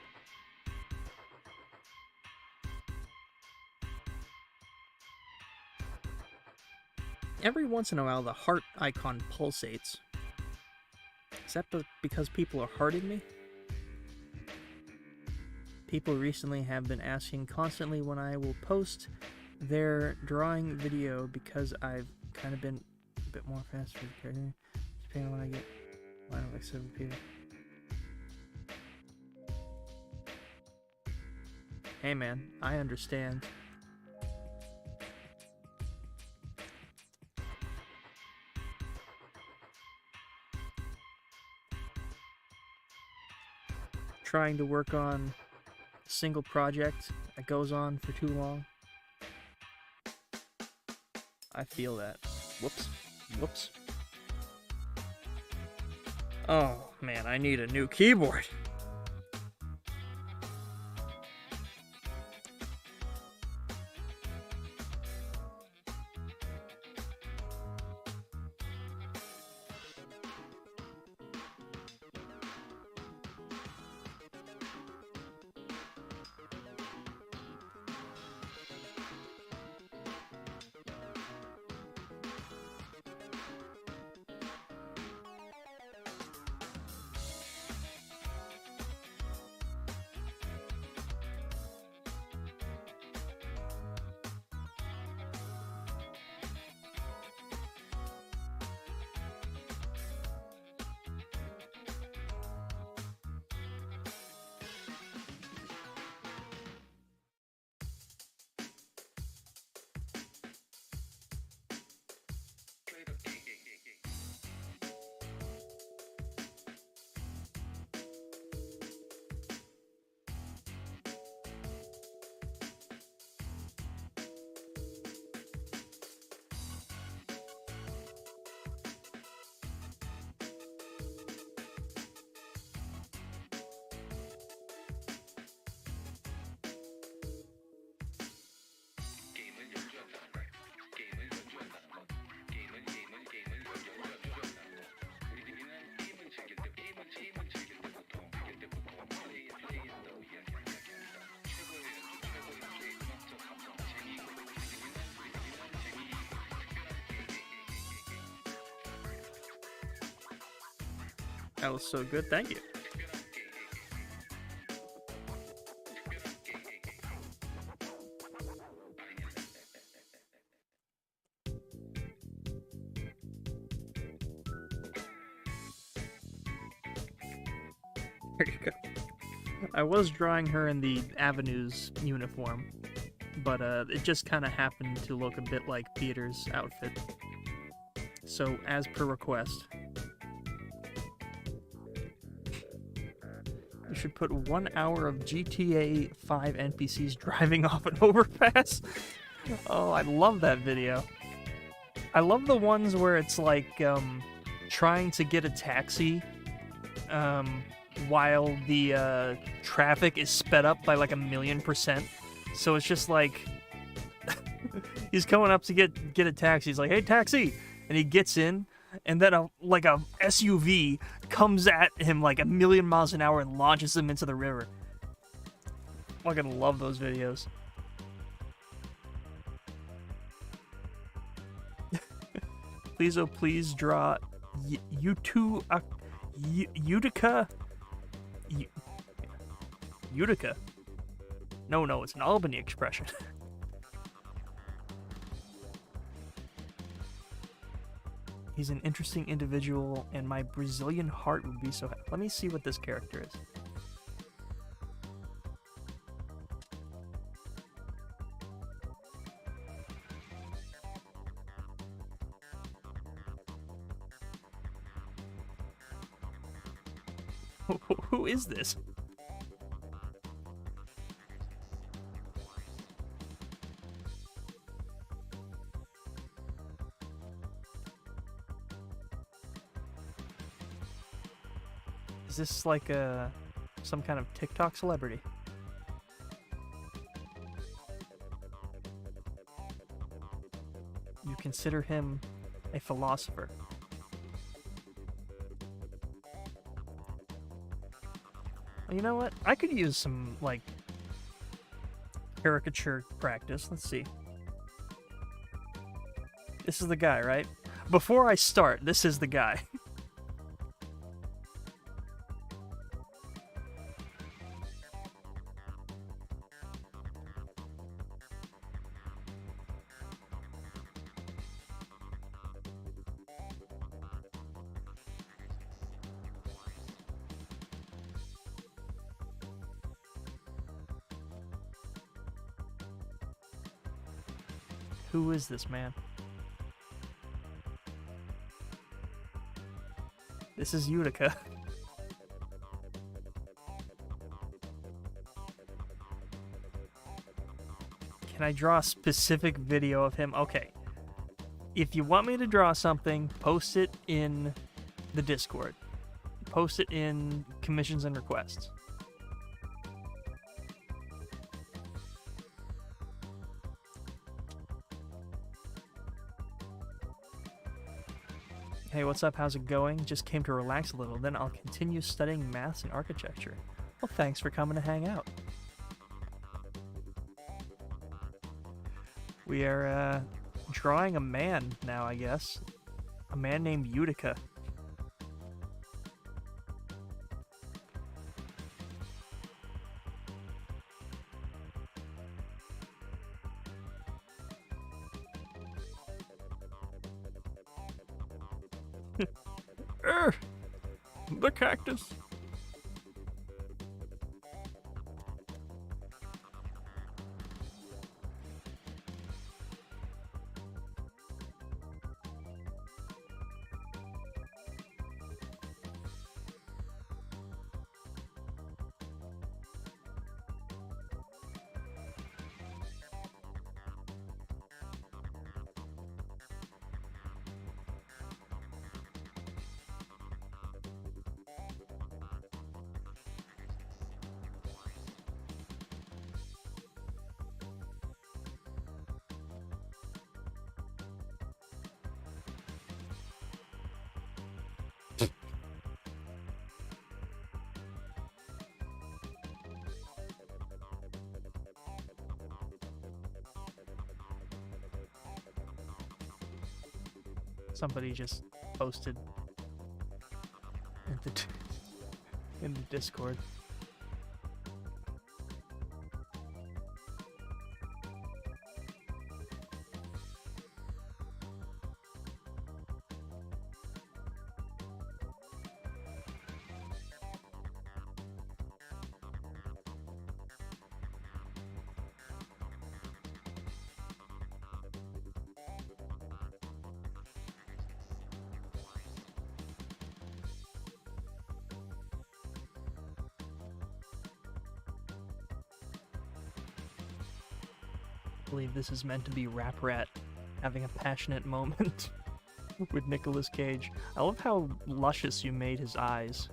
Every once in a while, the heart icon pulsates. Is that because people are hearting me? People recently have been asking constantly when I will post their drawing video because I've kind of been a bit more fast for the character. Depending on when I get line of like 7 people. Hey man, I understand. trying to work on a single project that goes on for too long. I feel that. Whoops. Whoops. Oh, man, I need a new keyboard. That was so good, thank you. There you go. I was drawing her in the Avenues uniform, but it just kind of happened to look a bit like Peter's outfit. So, as per request, you should put 1 hour of GTA 5 NPCs driving off an overpass. Oh, I love that video. I love the ones where it's like trying to get a taxi while the traffic is sped up by like 1,000,000%. So it's just like he's coming up to get a taxi. He's like, "Hey, taxi!" And he gets in, and then a SUV comes at him like 1,000,000 miles an hour and launches him into the river. Fucking love those videos. Please, oh please, draw Utica. Utica. No, it's an Albany expression. He's an interesting individual, and my Brazilian heart would be so happy. Let me see what this character is. Who is this? Is this like some kind of TikTok celebrity? You consider him a philosopher. You know what? I could use some, like, caricature practice. Let's see. This is the guy, right? Before I start, this is the guy. Who is this man? This is Utica. Can I draw a specific video of him? Okay. If you want me to draw something, post it in the Discord. Post it in commissions and requests. Hey, what's up? How's it going? Just came to relax a little, then I'll continue studying maths and architecture. Well, thanks for coming to hang out. We are, drawing a man now, I guess. A man named Utica. The cactus. Somebody just posted in the Discord. I believe this is meant to be Rap Rat having a passionate moment with Nicolas Cage. I love how luscious you made his eyes.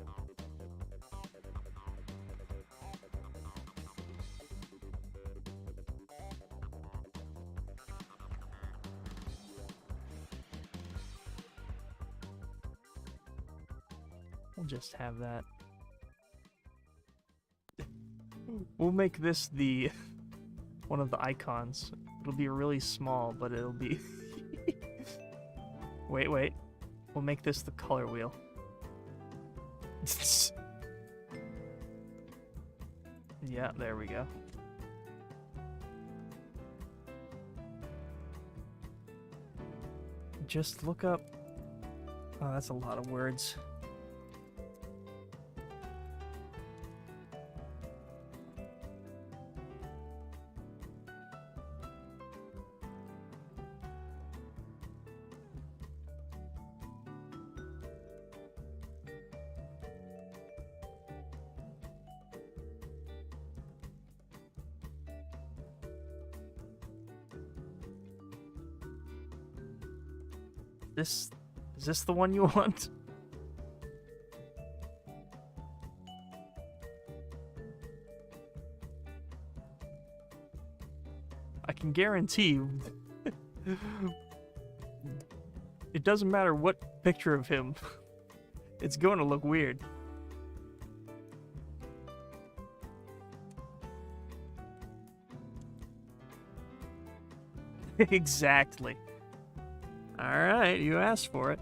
We'll just have that. We'll make this the one of the icons. It'll be really small, but it'll be... Wait. We'll make this the color wheel. Yeah, there we go. Just look up... Oh, that's a lot of words. Is this the one you want? I can guarantee you it doesn't matter what picture of him, it's going to look weird. Exactly. Alright, you asked for it.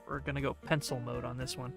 We're gonna go pencil mode on this one.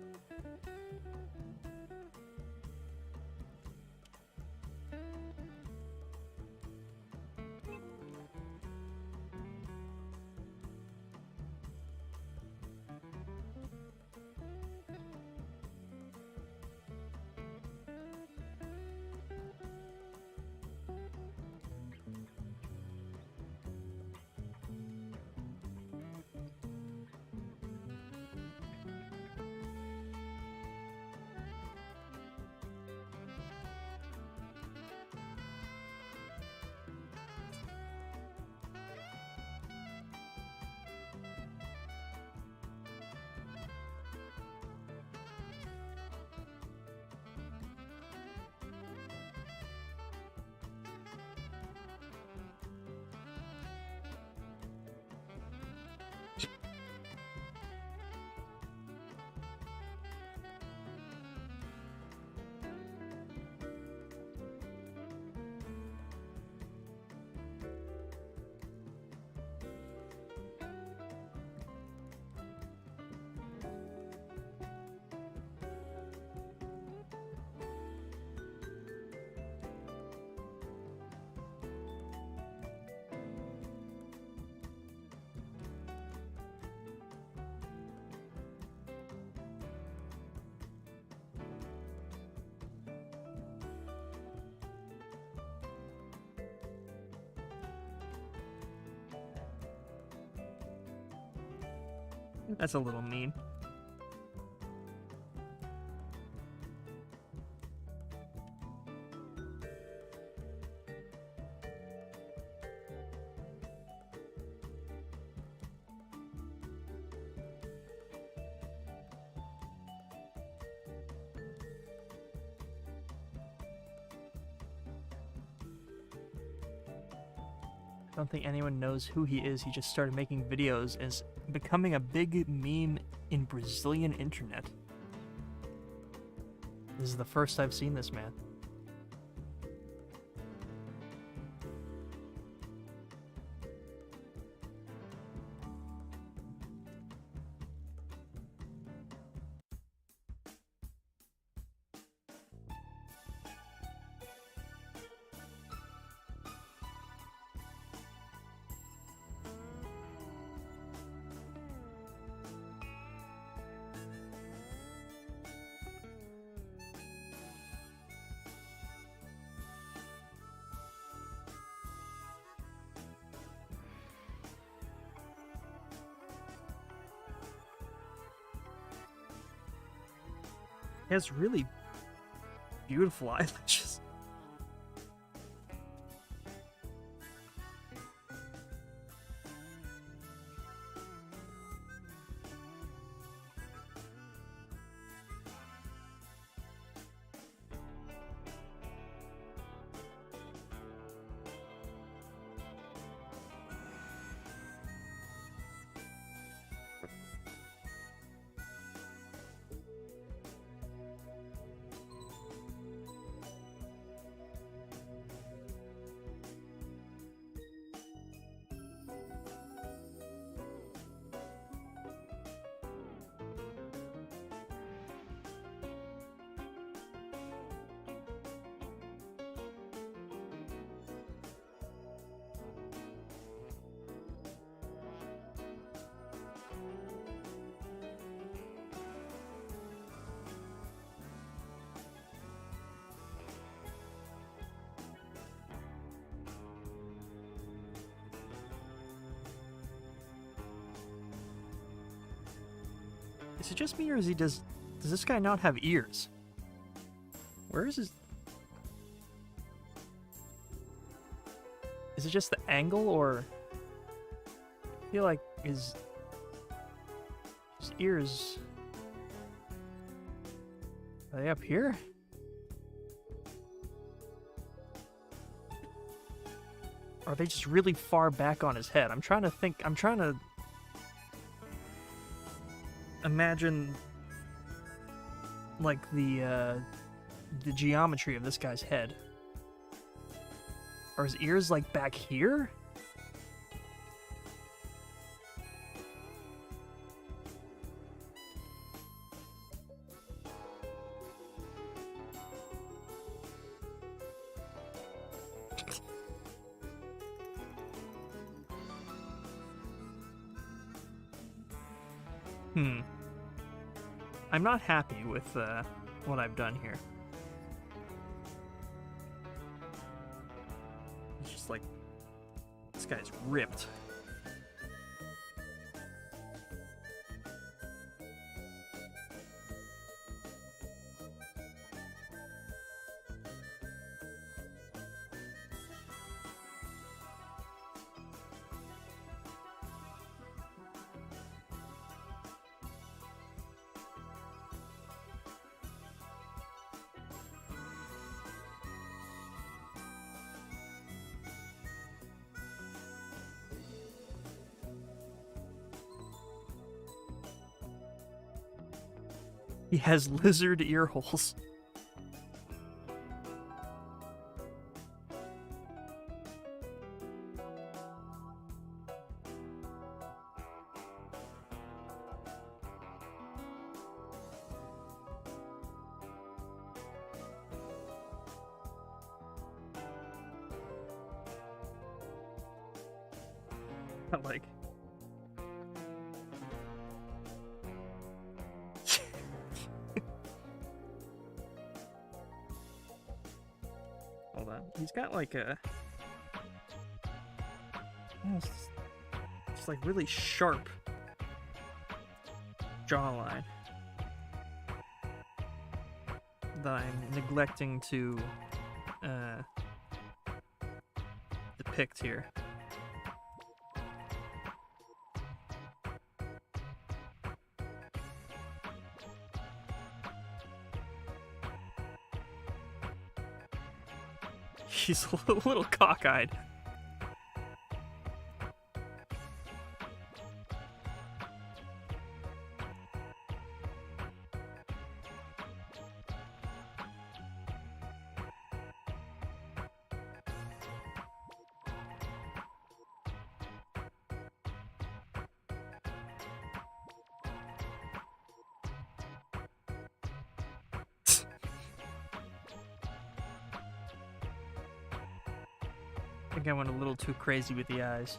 That's a little mean. I don't think anyone knows who he is. He just started making videos and is becoming a big meme in Brazilian internet. This is the first I've seen this man. He has really beautiful eyelashes. Is it just me, or does this guy not have ears? Where is his... Is it just the angle, or... I feel like his ears... Are they up here? Or are they just really far back on his head? I'm trying to think... I'm trying to... imagine like the geometry of this guy's head. Are his ears like back here? I'm not happy with what I've done here. It's just like, this guy's ripped. He has lizard ear holes. Like... Hold on. He's got like a... Yeah, it's like really sharp jawline that I'm neglecting to depict here. He's a little cockeyed. I think I went a little too crazy with the eyes.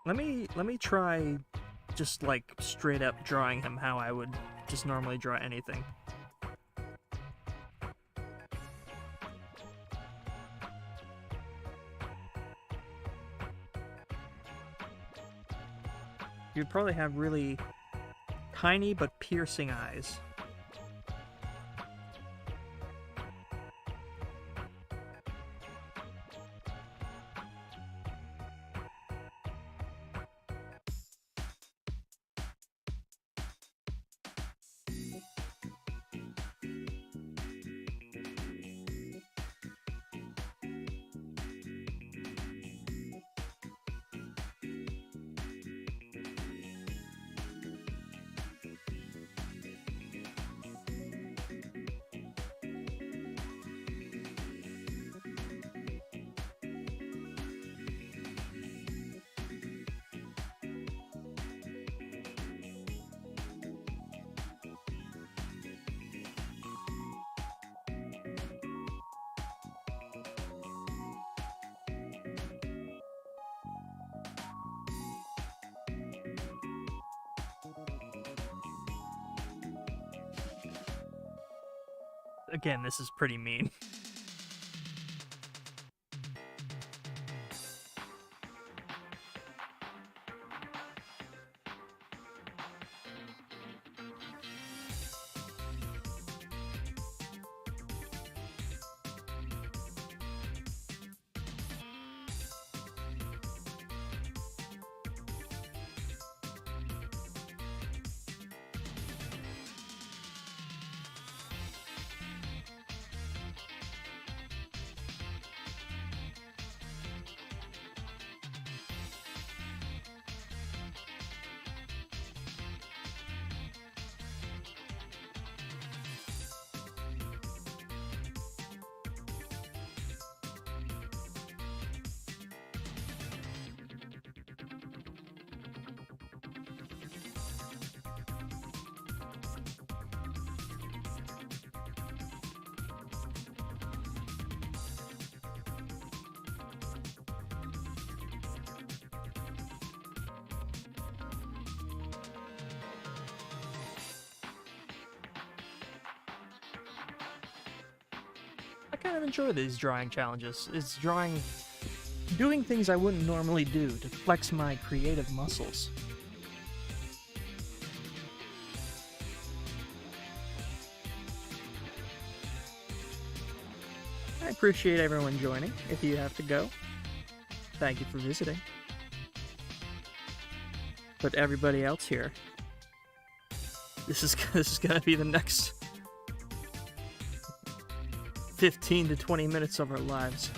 Let me try just like straight up drawing him how I would just normally draw anything. You'd probably have really tiny but piercing eyes. Again, this is pretty mean. I kind of enjoy these drawing challenges. It's doing things I wouldn't normally do to flex my creative muscles. I appreciate everyone joining. If you have to go, thank you for visiting. But everybody else here, this is gonna be the next 15 to 20 minutes of our lives.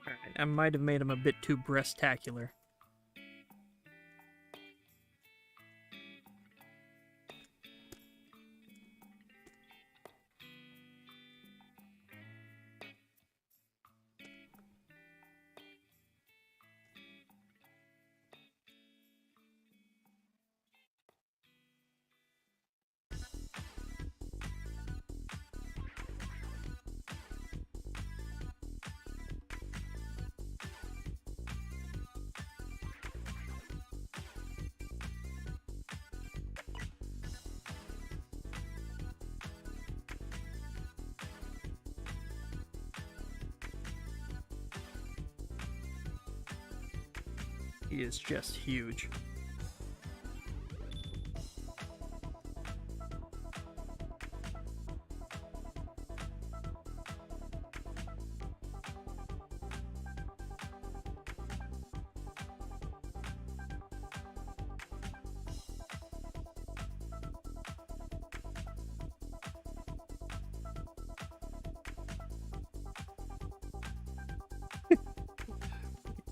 Alright, I might have made him a bit too breastacular. He is just huge.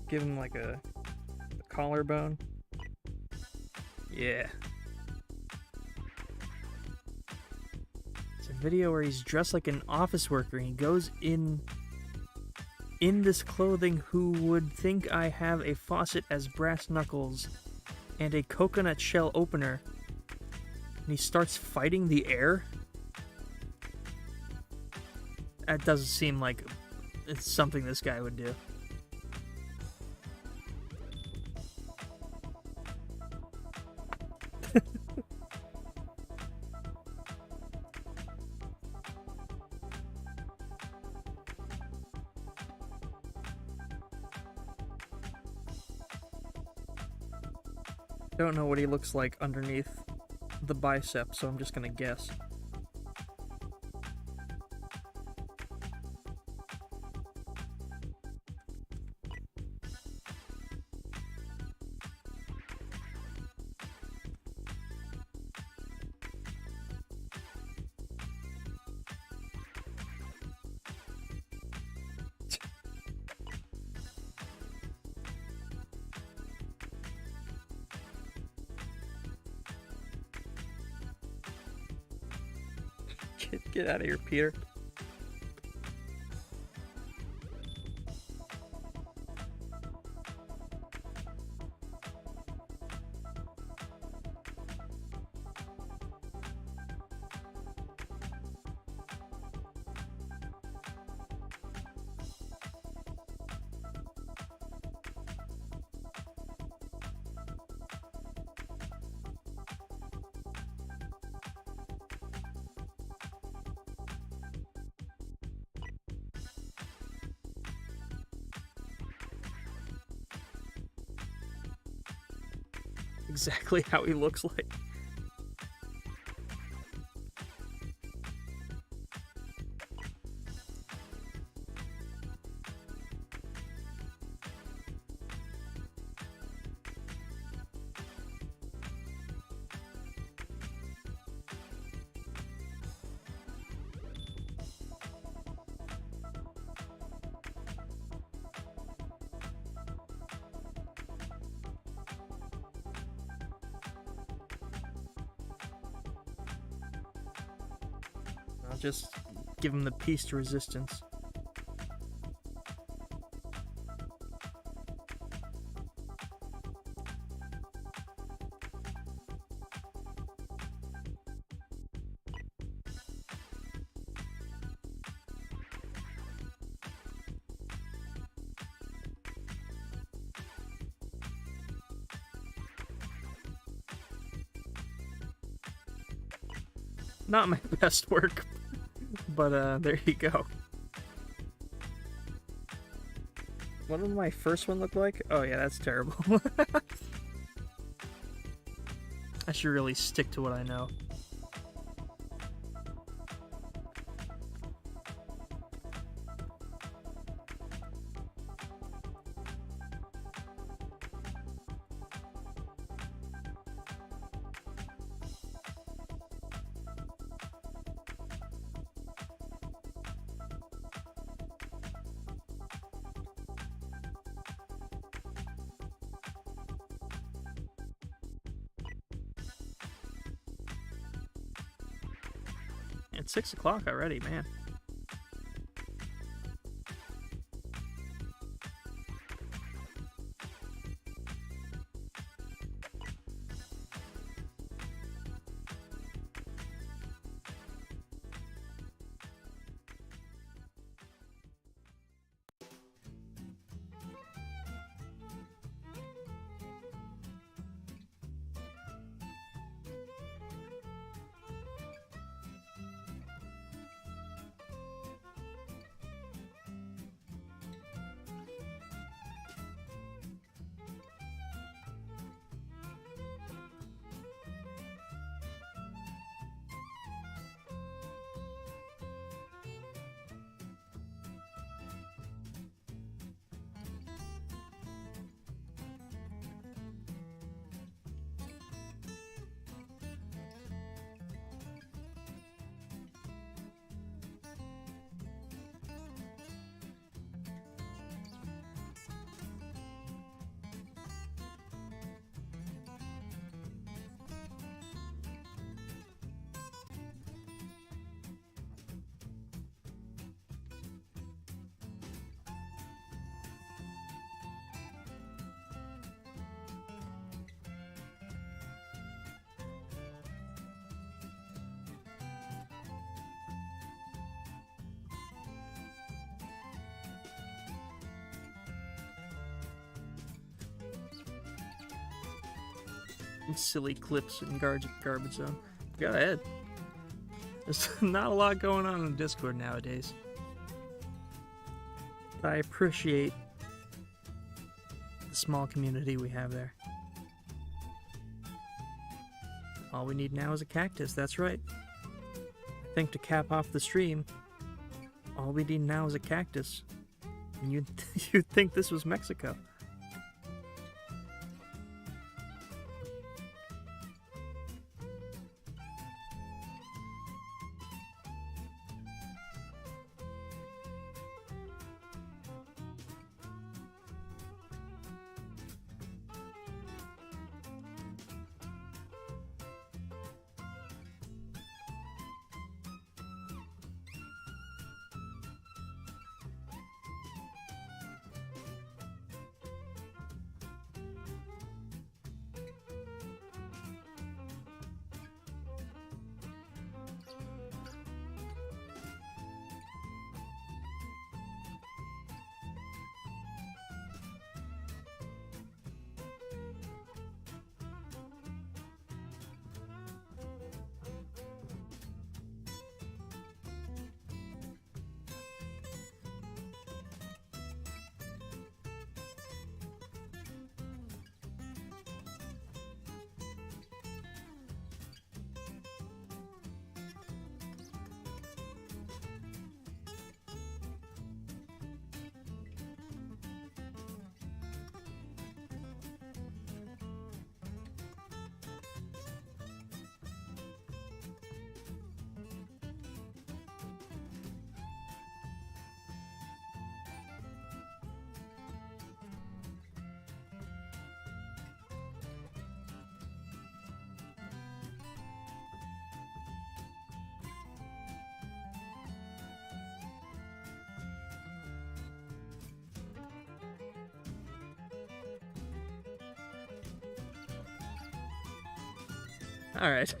Give him like a collarbone. Yeah. It's a video where he's dressed like an office worker and he goes in this clothing. Who would think I have a faucet as brass knuckles and a coconut shell opener? And he starts fighting the air? That doesn't seem like it's something this guy would do. Don't know what he looks like underneath the bicep, so I'm just gonna guess. Get out of here, Peter. Exactly how he looks like. I'll just give him the piece to resistance. Not my best work, but there you go. What did my first one look like? Oh yeah, that's terrible. I should really stick to what I know. It's 6 o'clock already, man. Silly clips and garbage zone. Go ahead. There's not a lot going on in Discord nowadays. But I appreciate the small community we have there. All we need now is a cactus, that's right. I think to cap off the stream, all we need now is a cactus. And you'd think this was Mexico. Alright.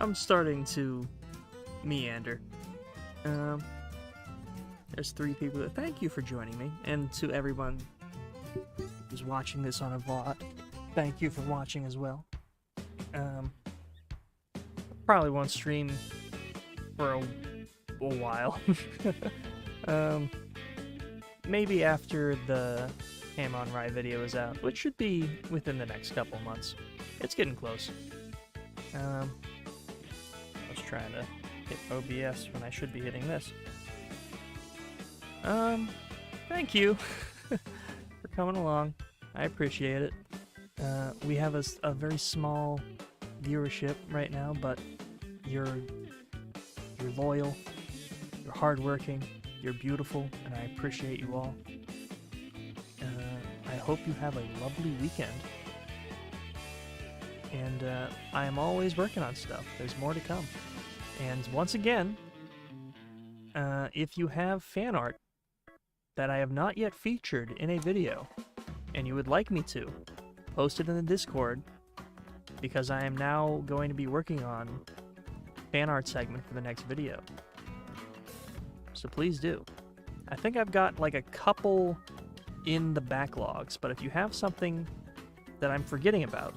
I'm starting to meander. There's 3 people that thank you for joining me, and to everyone who's watching this on a VOD, thank you for watching as well. Probably won't stream for a while. Maybe after the Ham on Rye video is out, which should be within the next couple months. It's getting close. I was trying to hit OBS when I should be hitting this. Thank you for coming along. I appreciate it. We have a very small viewership right now, but you're loyal, you're hardworking, you're beautiful, and I appreciate you all. I hope you have a lovely weekend. And I am always working on stuff. There's more to come. And once again, if you have fan art that I have not yet featured in a video, and you would like me to, post it in the Discord, because I am now going to be working on fan art segment for the next video. So please do. I think I've got like a couple in the backlogs, but if you have something that I'm forgetting about,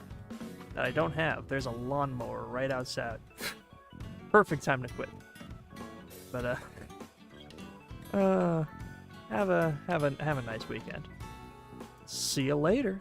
that I don't have, there's a lawnmower right outside. Perfect time to quit. But have a nice weekend. See you later.